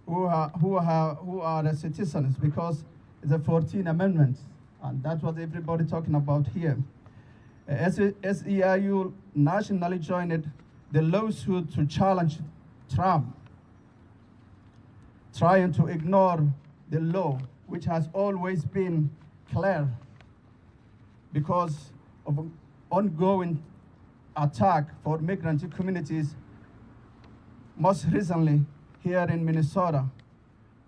who are citizens, because it's a 14th Amendment, and that's what everybody talking about here. SEIU nationally joined the lawsuit to challenge Trump, trying to ignore the law, which has always been clear because of ongoing attack for migrant communities, most recently here in Minnesota,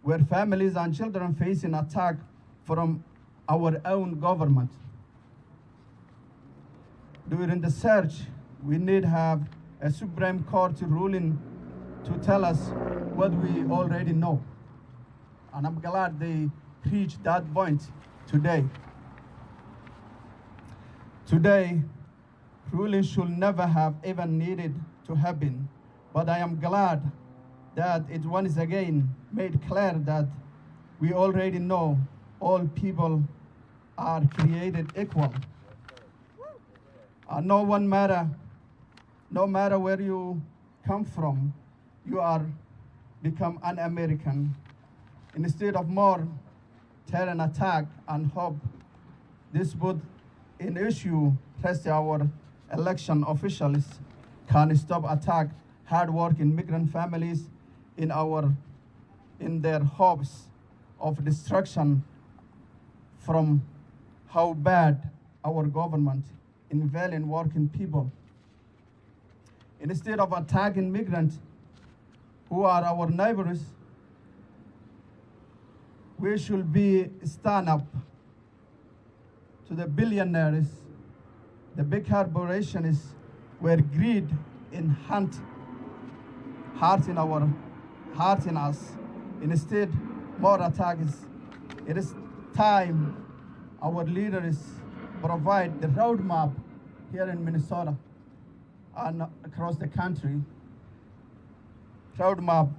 where families and children facing attack from our own government. During the search, we need to have a Supreme Court ruling to tell us what we already know. And I'm glad they reached that point today. Today, ruling should never have even needed to happen, but I am glad that it once again made clear that we already know all people are created equal. No matter where you come from, you are become an American. Instead of more terror attack and hope this would in issue press our election officials can stop attack hardworking migrant families in their hopes of destruction from how bad our government in working people. Instead of attacking migrants who are our neighbors, we should be stand up to the billionaires, the big corporations where greed in heart in us. Instead, more attacks. It is time our leaders provide the roadmap here in Minnesota and across the country. Roadmap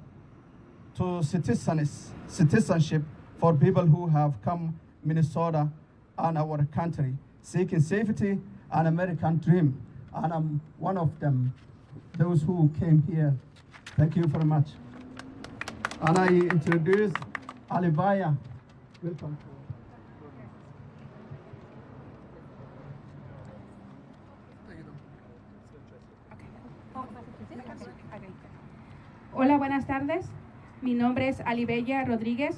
to citizenship for people who have come Minnesota and our country, seeking safety and American dream. And I'm one of them, those who came here. Thank you very much. And I introduce Alibaya. Welcome. Hola, buenas tardes. Mi nombre es Alibella Rodríguez.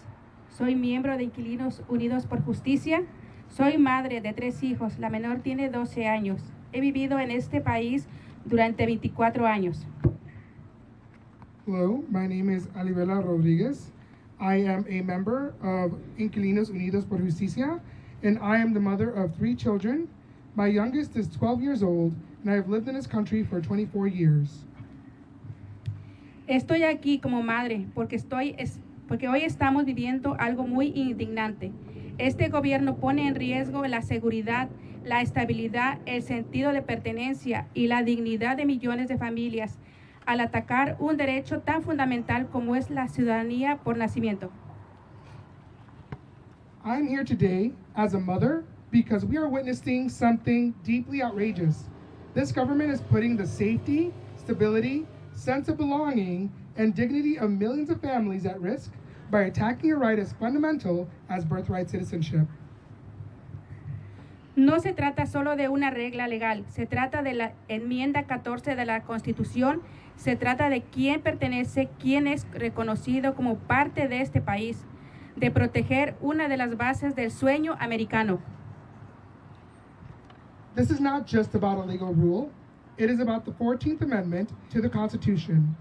Soy miembro de Inquilinos Unidos por Justicia. Soy madre de 3 hijos. La menor tiene 12 años. He vivido en este país durante 24 años. Hello, my name is Alibella Rodriguez. I am a member of Inquilinos Unidos por Justicia, and I am the mother of 3 children. My youngest is 12 years old, and I have lived in this country for 24 years. Estoy aquí como madre porque hoy estamos viviendo algo muy indignante. Este gobierno pone en riesgo la seguridad, la estabilidad, el sentido de pertenencia y la dignidad de millones de familias al atacar un derecho tan fundamental como es la ciudadanía por nacimiento. I'm here today as a mother because we are witnessing something deeply outrageous. This government is putting the safety, stability, sense of belonging, and dignity of millions of families at risk by attacking a right as fundamental as birthright citizenship. No se trata solo de una regla legal, se trata de la enmienda 14 de la Constitución, se trata de quién pertenece, quién es reconocido como parte de este país, de proteger una de las bases del sueño americano. This is not just about a legal rule. It is about the 14th Amendment to the Constitution.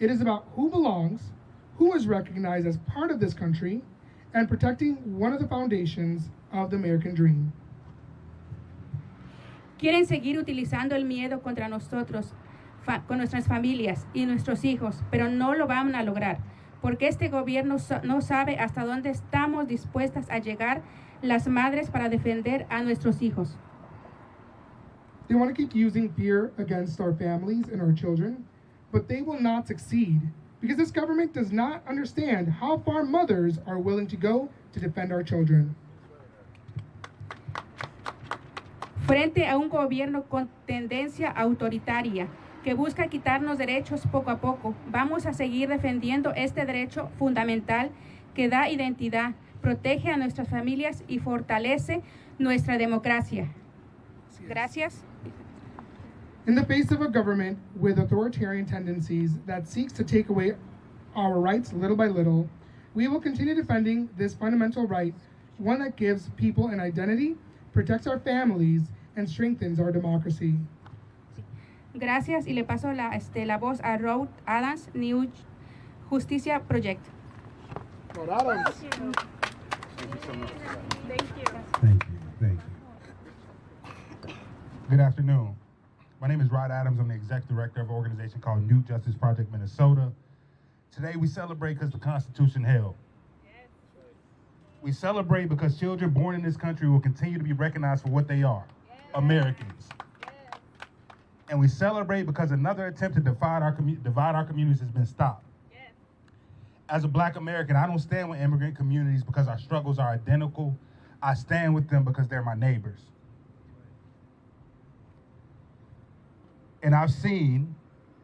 It is about who belongs, who is recognized as part of this country, and protecting one of the foundations of the American dream. Quieren seguir utilizando el miedo contra nosotros, con nuestras familias y nuestros hijos, pero no lo van a lograr, porque este gobierno no sabe hasta dónde estamos dispuestas a llegar las madres para defender a nuestros hijos. They want to keep using fear against our families and our children, but they will not succeed because this government does not understand how far mothers are willing to go to defend our children. Frente a un gobierno con tendencia autoritaria que busca quitarnos derechos poco a poco, vamos a seguir defendiendo este derecho fundamental que da identidad, protege a nuestras familias y fortalece nuestra democracia. Gracias. In the face of a government with authoritarian tendencies that seeks to take away our rights little by little, we will continue defending this fundamental right, one that gives people an identity, protects our families, and strengthens our democracy. Gracias, y le paso la voz a Rhode Adams New Justicia Project. Rhode Adams. Thank you so much. Thank you. Good afternoon. My name is Rod Adams. I'm the executive director of an organization called New Justice Project Minnesota. Today we celebrate because the Constitution held. We celebrate because children born in this country will continue to be recognized for what they are, Americans. And we celebrate because another attempt to divide our communities has been stopped. As a Black American, I don't stand with immigrant communities because our struggles are identical. I stand with them because they're my neighbors. And I've seen,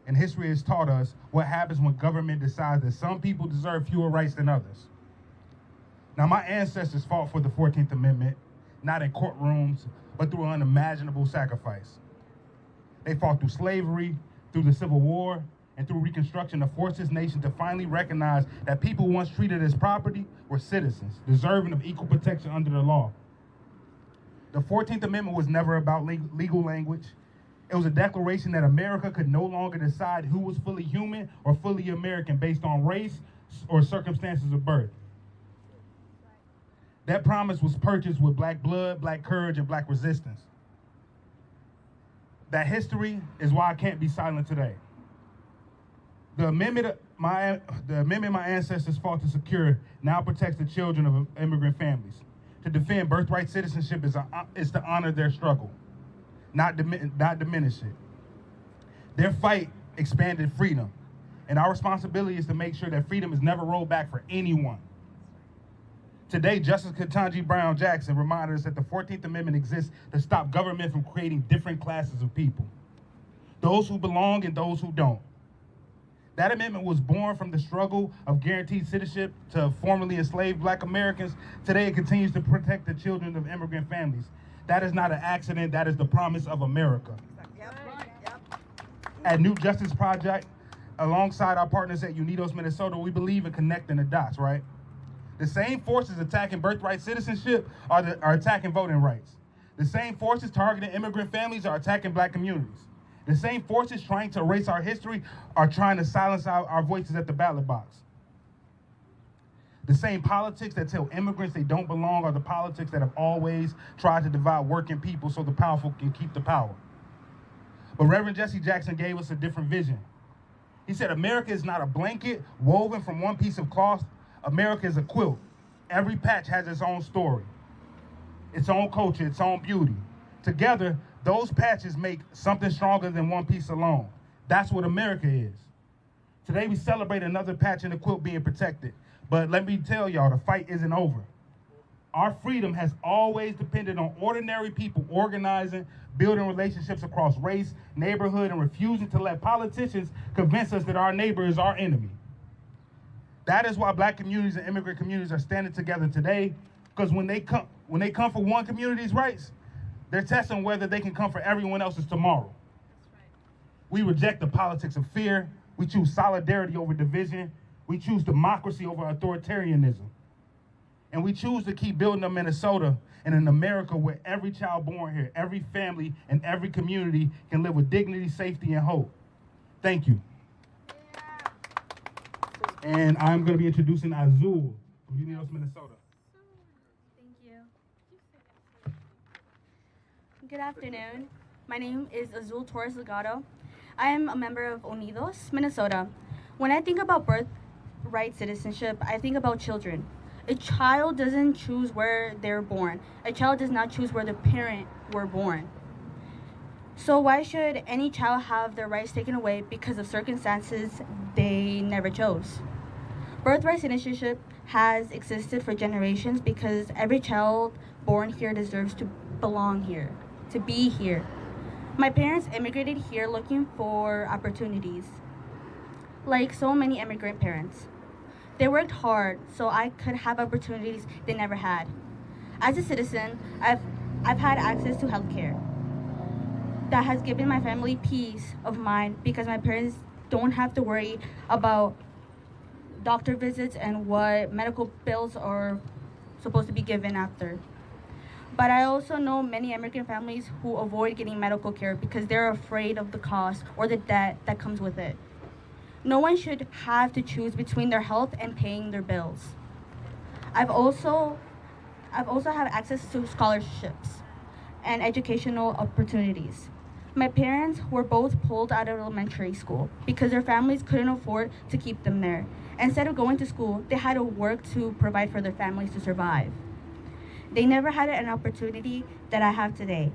and history has taught us, what happens when government decides that some people deserve fewer rights than others. Now, my ancestors fought for the 14th Amendment, not in courtrooms, but through unimaginable sacrifice. They fought through slavery, through the Civil War, and through Reconstruction to force this nation to finally recognize that people once treated as property were citizens, deserving of equal protection under the law. The 14th Amendment was never about legal language. It was a declaration that America could no longer decide who was fully human or fully American based on race or circumstances of birth. That promise was purchased with black blood, black courage, and black resistance. That history is why I can't be silent today. The amendment my ancestors fought to secure now protects the children of immigrant families. To defend birthright citizenship is to honor their struggle, not diminish it. Their fight expanded freedom, and our responsibility is to make sure that freedom is never rolled back for anyone. Today, Justice Ketanji Brown Jackson reminded us that the 14th Amendment exists to stop government from creating different classes of people, those who belong and those who don't. That amendment was born from the struggle of guaranteed citizenship to formerly enslaved Black Americans. Today, it continues to protect the children of immigrant families. That is not an accident, that is the promise of America. At New Justice Project, alongside our partners at Unidos, Minnesota, we believe in connecting the dots, right? The same forces attacking birthright citizenship are attacking voting rights. The same forces targeting immigrant families are attacking Black communities. The same forces trying to erase our history are trying to silence our voices at the ballot box. The same politics that tell immigrants they don't belong are the politics that have always tried to divide working people so the powerful can keep the power. But Reverend Jesse Jackson gave us a different vision. He said, America is not a blanket woven from one piece of cloth. America is a quilt. Every patch has its own story, its own culture, its own beauty. Together, those patches make something stronger than one piece alone. That's what America is. Today we celebrate another patch in the quilt being protected. But let me tell y'all, the fight isn't over. Our freedom has always depended on ordinary people organizing, building relationships across race, neighborhood, and refusing to let politicians convince us that our neighbor is our enemy. That is why Black communities and immigrant communities are standing together today, because when they come for one community's rights, they're testing whether they can come for everyone else's tomorrow. We reject the politics of fear. We choose solidarity over division. We choose democracy over authoritarianism. And we choose to keep building a Minnesota and an America where every child born here, every family, and every community can live with dignity, safety, and hope. Thank you. And I'm going to be introducing Azul from Unidos, Minnesota. Good afternoon. My name is Azul Torres Legado. I am a member of Unidos, Minnesota. When I think about birthright citizenship, I think about children. A child doesn't choose where they're born. A child does not choose where the parent were born. So why should any child have their rights taken away because of circumstances they never chose? Birthright citizenship has existed for generations because every child born here deserves to belong here, to be here. My parents immigrated here looking for opportunities, like so many immigrant parents. They worked hard so I could have opportunities they never had. As a citizen, I've had access to healthcare. That has given my family peace of mind because my parents don't have to worry about doctor visits and what medical bills are supposed to be given after. But I also know many immigrant families who avoid getting medical care because they're afraid of the cost or the debt that comes with it. No one should have to choose between their health and paying their bills. I've also have access to scholarships and educational opportunities. My parents were both pulled out of elementary school because their families couldn't afford to keep them there. Instead of going to school, they had to work to provide for their families to survive. They never had an opportunity that I have today,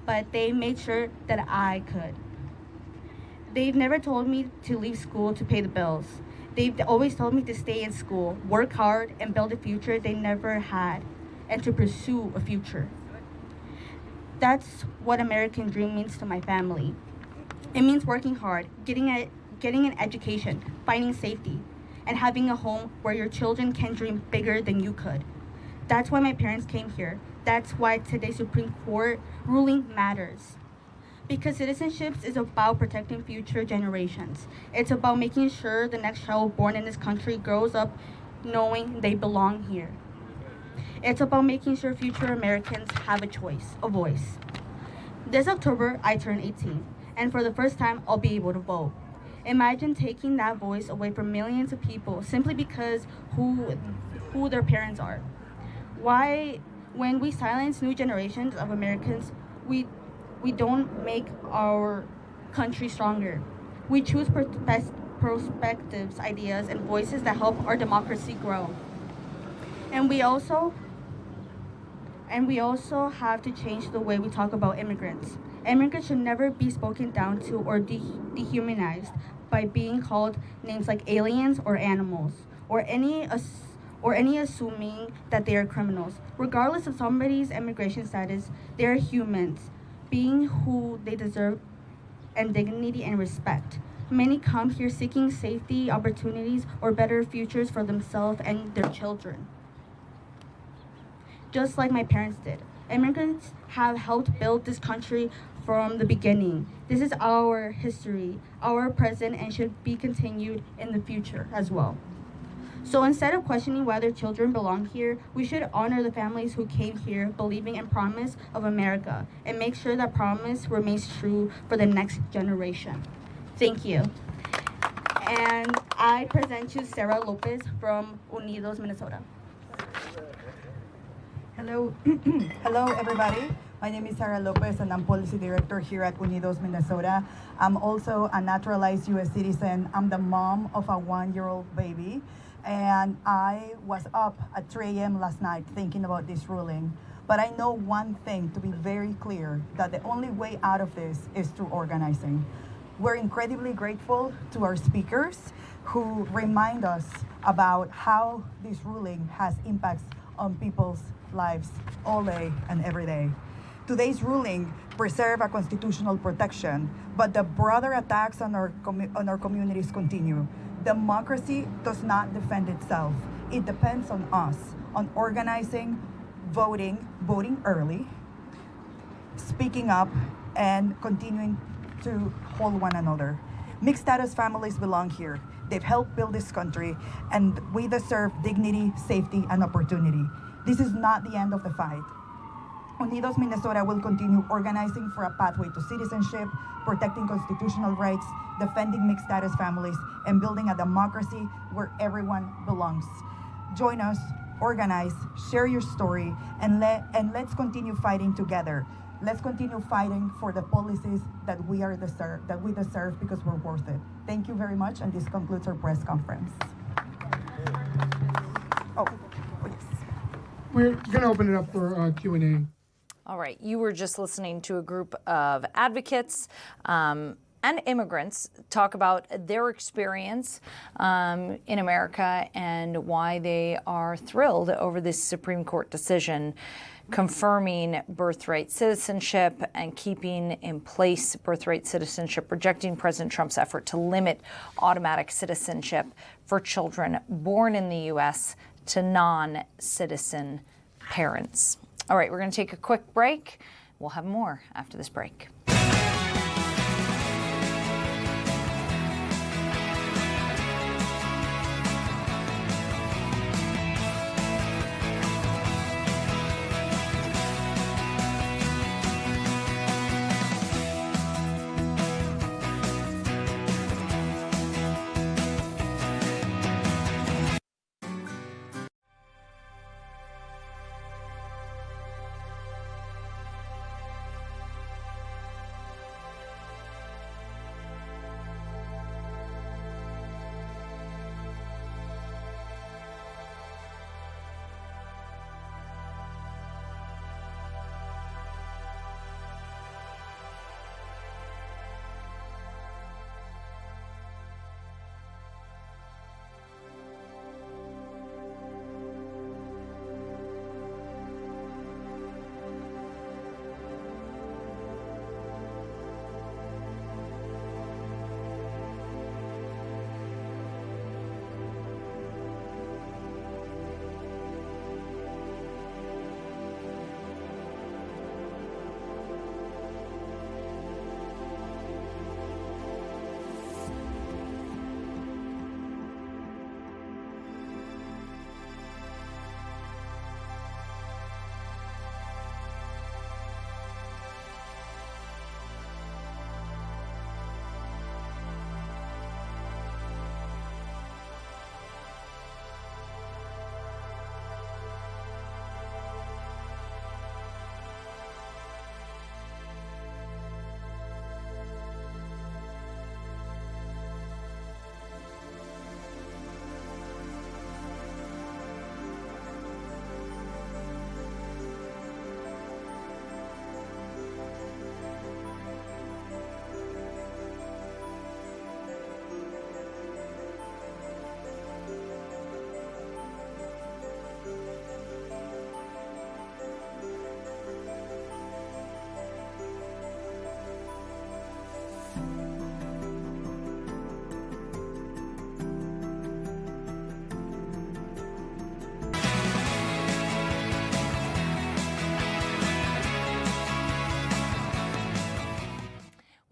but they made sure that I could. They've never told me to leave school to pay the bills. They've always told me to stay in school, work hard, and build a future they never had, and to pursue a future. That's what American dream means to my family. It means working hard, getting an education, finding safety, and having a home where your children can dream bigger than you could. That's why my parents came here. That's why today's Supreme Court ruling matters. Because citizenship is about protecting future generations. It's about making sure the next child born in this country grows up knowing they belong here. It's about making sure future Americans have a choice, a voice. This October, I turn 18, and for the first time, I'll be able to vote. Imagine taking that voice away from millions of people simply because who their parents are. Why, when we silence new generations of Americans, we don't make our country stronger. We choose perspectives, ideas, and voices that help our democracy grow. And we also have to change the way we talk about immigrants. Immigrants should never be spoken down to or dehumanized by being called names like aliens or animals, or any assuming that they are criminals. Regardless of somebody's immigration status, they are humans, being who they deserve and dignity and respect. Many come here seeking safety, opportunities, or better futures for themselves and their children. Just like my parents did. Immigrants have helped build this country from the beginning. This is our history, our present, and should be continued in the future as well. So instead of questioning whether children belong here, we should honor the families who came here believing in promise of America and make sure that promise remains true for the next generation. Thank you. And I present you Sarah Lopez from Unidos, Minnesota. Hello. Hello, everybody. My name is Sarah Lopez, and I'm Policy Director here at Unidos, Minnesota. I'm also a naturalized U.S. citizen. I'm the mom of a 1-year-old baby, and I was up at 3 a.m. last night thinking about this ruling. But I know one thing to be very clear, that the only way out of this is through organizing. We're incredibly grateful to our speakers who remind us about how this ruling has impacts on people's lives all day and every day. Today's ruling preserves a constitutional protection, but the broader attacks on our communities continue. Democracy does not defend itself. It depends on us, on organizing, voting early, speaking up, and continuing to hold one another. Mixed status families belong here. They've helped build this country, and we deserve dignity, safety, and opportunity. This is not the end of the fight. Unidos Minnesota will continue organizing for a pathway to citizenship, protecting constitutional rights, defending mixed status families, and building a democracy where everyone belongs. Join us, organize, share your story, and let's continue fighting together. Let's continue fighting for the policies that we deserve because we're worth it. Thank you very much, and this concludes our press conference. Oh, yes. We're going to open it up for Q&A. All right. You were just listening to a group of advocates and immigrants talk about their experience in America and why they are thrilled over this Supreme Court decision confirming birthright citizenship and keeping in place birthright citizenship, rejecting President Trump's effort to limit automatic citizenship for children born in the U.S. to non-citizen parents. All right, we're going to take a quick break. We'll have more after this break.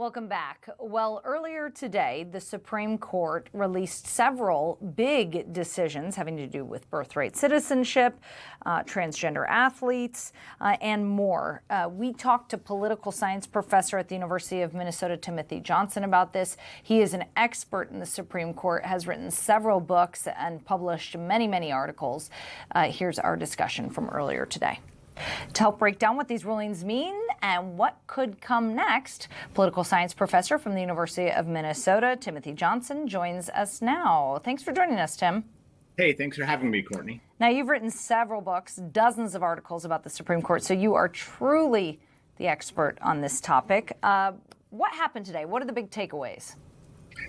Welcome back. Well, earlier today, the Supreme Court released several big decisions having to do with birthright citizenship, transgender athletes, and more. We talked to political science professor at the University of Minnesota, Timothy Johnson, about this. He is an expert in the Supreme Court, has written several books and published many, many articles. Here's our discussion from earlier today. To help break down what these rulings mean and what could come next, political science professor from the University of Minnesota, Timothy Johnson, joins us now. Thanks for joining us, Tim. Hey, thanks for having me, Courtney. Now, you've written several books, dozens of articles about the Supreme Court, so you are truly the expert on this topic. What happened today? What are the big takeaways?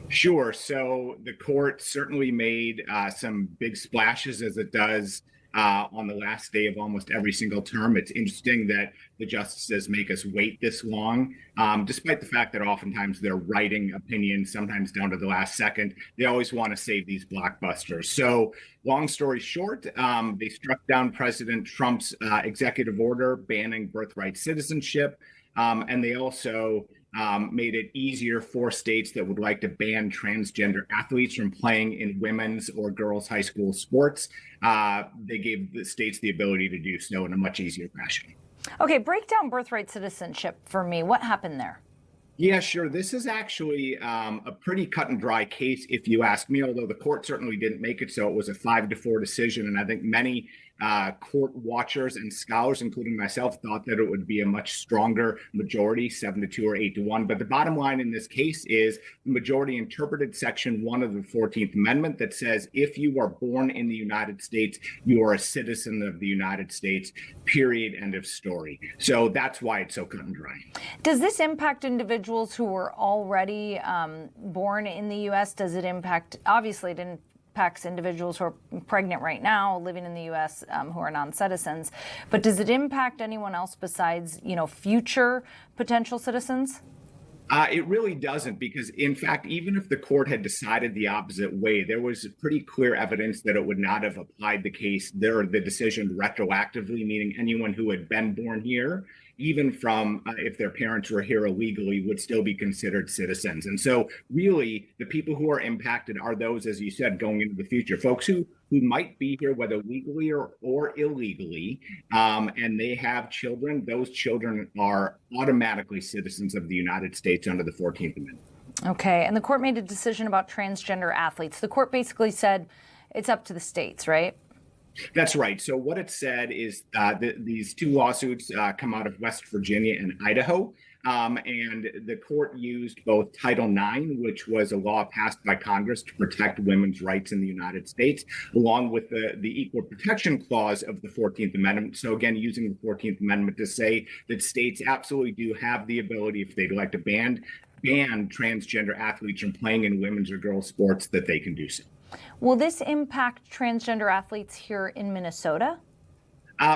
Sure. So the court certainly made some big splashes, as it does on the last day of almost every single term. It's interesting that the justices make us wait this long, despite the fact that oftentimes they're writing opinions, sometimes down to the last second. They always want to save these blockbusters. So long story short, they struck down President Trump's executive order banning birthright citizenship. And they also made it easier for states that would like to ban transgender athletes from playing in women's or girls' high school sports. They gave the states the ability to do so in a much easier fashion. Okay, break down birthright citizenship for me. What happened there? Yeah, sure. This is actually a pretty cut and dry case, if you ask me, although the court certainly didn't make it so. It was a 5-4 decision. And I think many court watchers and scholars, including myself, thought that it would be a much stronger majority, 7-2 or 8-1. But the bottom line in this case is the majority interpreted Section 1 of the 14th Amendment that says if you are born in the United States, you are a citizen of the United States, period, end of story. So that's why it's so cut and dry. Does this impact individuals who were already born in the U.S.? Does it impact, obviously it impacts individuals who are pregnant right now, living in the U.S., who are non-citizens, but does it impact anyone else besides, future potential citizens? It really doesn't, because in fact, even if the court had decided the opposite way, there was pretty clear evidence that it would not have applied the decision retroactively, meaning anyone who had been born here, even from if their parents were here illegally, would still be considered citizens. And so really, the people who are impacted are those, as you said, going into the future, folks who might be here, whether legally or illegally, and they have children. Those children are automatically citizens of the United States under the 14th Amendment. Okay, and the court made a decision about transgender athletes. The court basically said it's up to the states, right? That's right. So what it said is these two lawsuits come out of West Virginia and Idaho. And the court used both Title IX, which was a law passed by Congress to protect women's rights in the United States, along with the Equal Protection Clause of the 14th Amendment. So again, using the 14th Amendment to say that states absolutely do have the ability, if they'd like to ban transgender athletes from playing in women's or girls' sports, that they can do so. Will this impact transgender athletes here in Minnesota?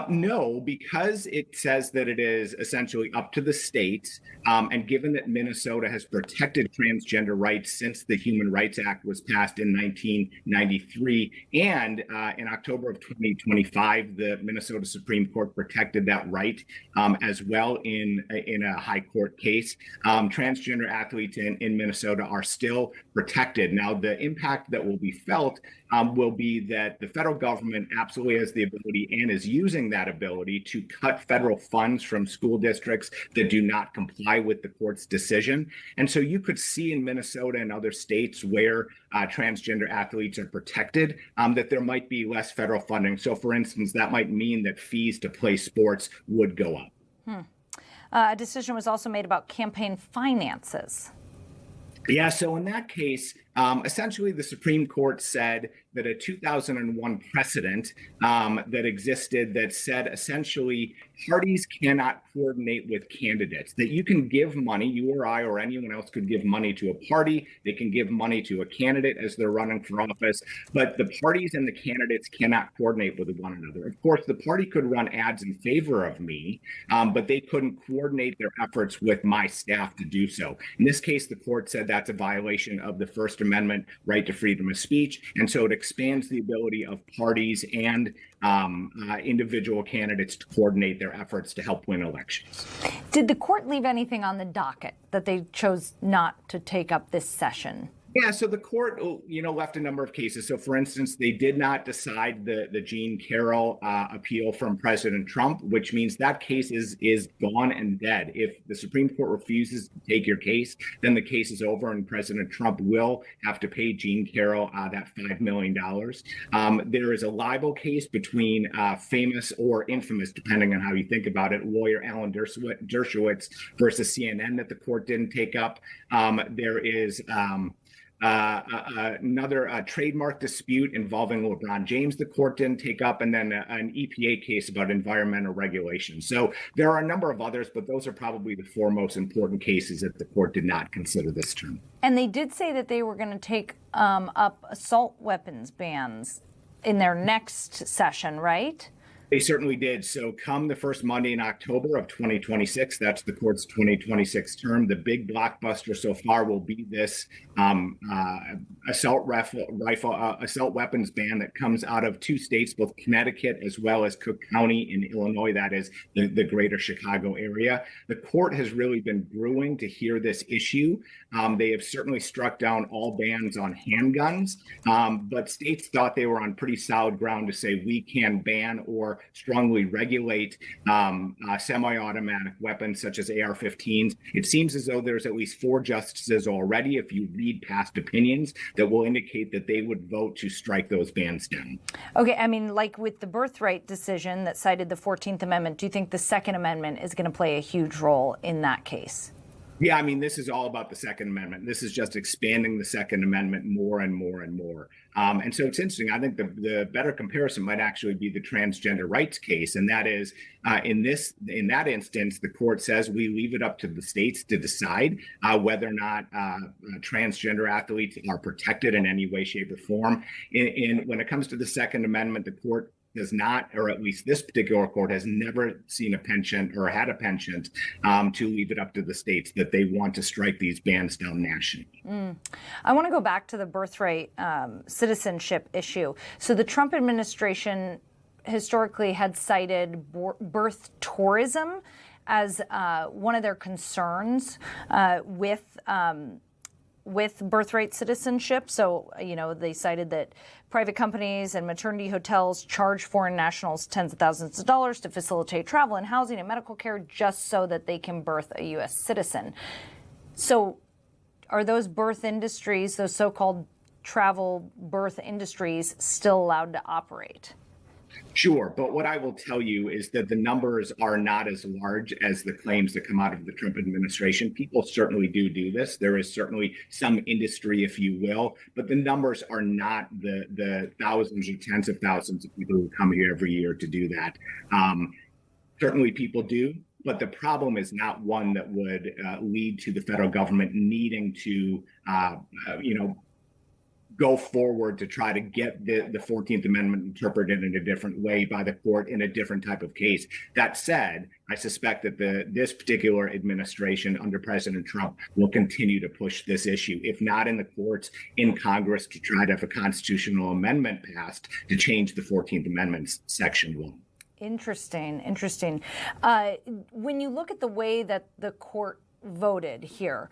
No, because it says that it is essentially up to the states. And given that Minnesota has protected transgender rights since the Human Rights Act was passed in 1993, and in October of 2025, the Minnesota Supreme Court protected that right as well in a high court case. Transgender athletes in Minnesota are still protected. Now, the impact that will be felt will be that the federal government absolutely has the ability and is using that ability to cut federal funds from school districts that do not comply with the court's decision. And so you could see in Minnesota and other states where transgender athletes are protected, that there might be less federal funding. So for instance, that might mean that fees to play sports would go up. A decision was also made about campaign finances. Yeah, so in that case, essentially the Supreme Court said that a 2001 precedent that existed that said essentially parties cannot coordinate with candidates, that you can give money, you or I or anyone else could give money to a party, they can give money to a candidate as they're running for office, but the parties and the candidates cannot coordinate with one another. Of course, the party could run ads in favor of me, but they couldn't coordinate their efforts with my staff to do so. In this case, the court said that that's a violation of the First Amendment right to freedom of speech. And so it expands the ability of parties and individual candidates to coordinate their efforts to help win elections. Did the court leave anything on the docket that they chose not to take up this session? Yeah, so the court, left a number of cases. So, for instance, they did not decide the Jean Carroll appeal from President Trump, which means that case is gone and dead. If the Supreme Court refuses to take your case, then the case is over, and President Trump will have to pay Jean Carroll that $5 million. There is a libel case between famous or infamous, depending on how you think about it, lawyer Alan Dershowitz versus CNN that the court didn't take up. There is another trademark dispute involving LeBron James the court didn't take up, and then an EPA case about environmental regulation. So there are a number of others, but those are probably the four most important cases that the court did not consider this term. And they did say that they were going to take up assault weapons bans in their next session, right? They certainly did. So come the first Monday in October of 2026, that's the court's 2026 term, the big blockbuster so far will be this assault weapons ban that comes out of two states, both Connecticut as well as Cook County in Illinois, that is the greater Chicago area. The court has really been brewing to hear this issue. They have certainly struck down all bans on handguns, but states thought they were on pretty solid ground to say we can ban or strongly regulate semi-automatic weapons such as AR-15s. It seems as though there's at least four justices already, if you read past opinions, that will indicate that they would vote to strike those bans down. Okay, I mean, like with the birthright decision that cited the 14th Amendment, do you think the Second Amendment is going to play a huge role in that case? Yeah, I mean, this is all about the Second Amendment. This is just expanding the Second Amendment more and more and more. And so it's interesting. I think the better comparison might actually be the transgender rights case. And that is, in that instance, the court says we leave it up to the states to decide whether or not transgender athletes are protected in any way, shape, or form. When it comes to the Second Amendment, the court does not, or at least this particular court has never seen a penchant or had a penchant to leave it up to the states that they want to strike these bans down nationally. I want to go back to the birthright citizenship issue. So the Trump administration historically had cited birth tourism as one of their concerns with birthright citizenship. So, they cited that private companies and maternity hotels charge foreign nationals tens of thousands of dollars to facilitate travel and housing and medical care just so that they can birth a U.S. citizen. So are those birth industries, those so-called travel birth industries, still allowed to operate? Sure, but what I will tell you is that the numbers are not as large as the claims that come out of the Trump administration. People certainly do this. There is certainly some industry, if you will, but the numbers are not the thousands or tens of thousands of people who come here every year to do that. Certainly people do, but the problem is not one that would lead to the federal government needing to, go forward to try to get the 14th Amendment interpreted in a different way by the court in a different type of case. That said, I suspect that this particular administration under President Trump will continue to push this issue, if not in the courts, in Congress, to try to have a constitutional amendment passed to change the 14th Amendment's Section 1. Interesting. When you look at the way that the court voted here,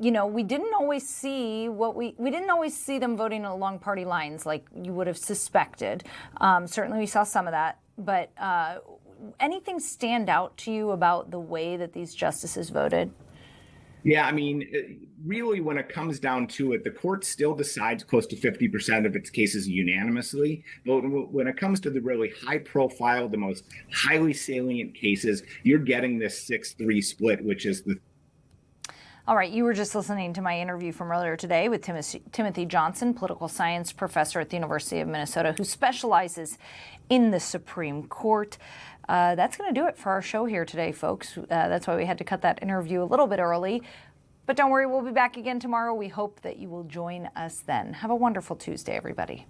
we didn't always see we didn't always see them voting along party lines like you would have suspected. Certainly we saw some of that, but anything stand out to you about the way that these justices voted? Yeah, I mean, really, when it comes down to it, the court still decides close to 50% of its cases unanimously. But when it comes to the really high profile, the most highly salient cases, you're getting this 6-3 split, which is the All right, you were just listening to my interview from earlier today with Timothy Johnson, political science professor at the University of Minnesota, who specializes in the Supreme Court. That's going to do it for our show here today, folks. That's why we had to cut that interview a little bit early. But don't worry, we'll be back again tomorrow. We hope that you will join us then. Have a wonderful Tuesday, everybody.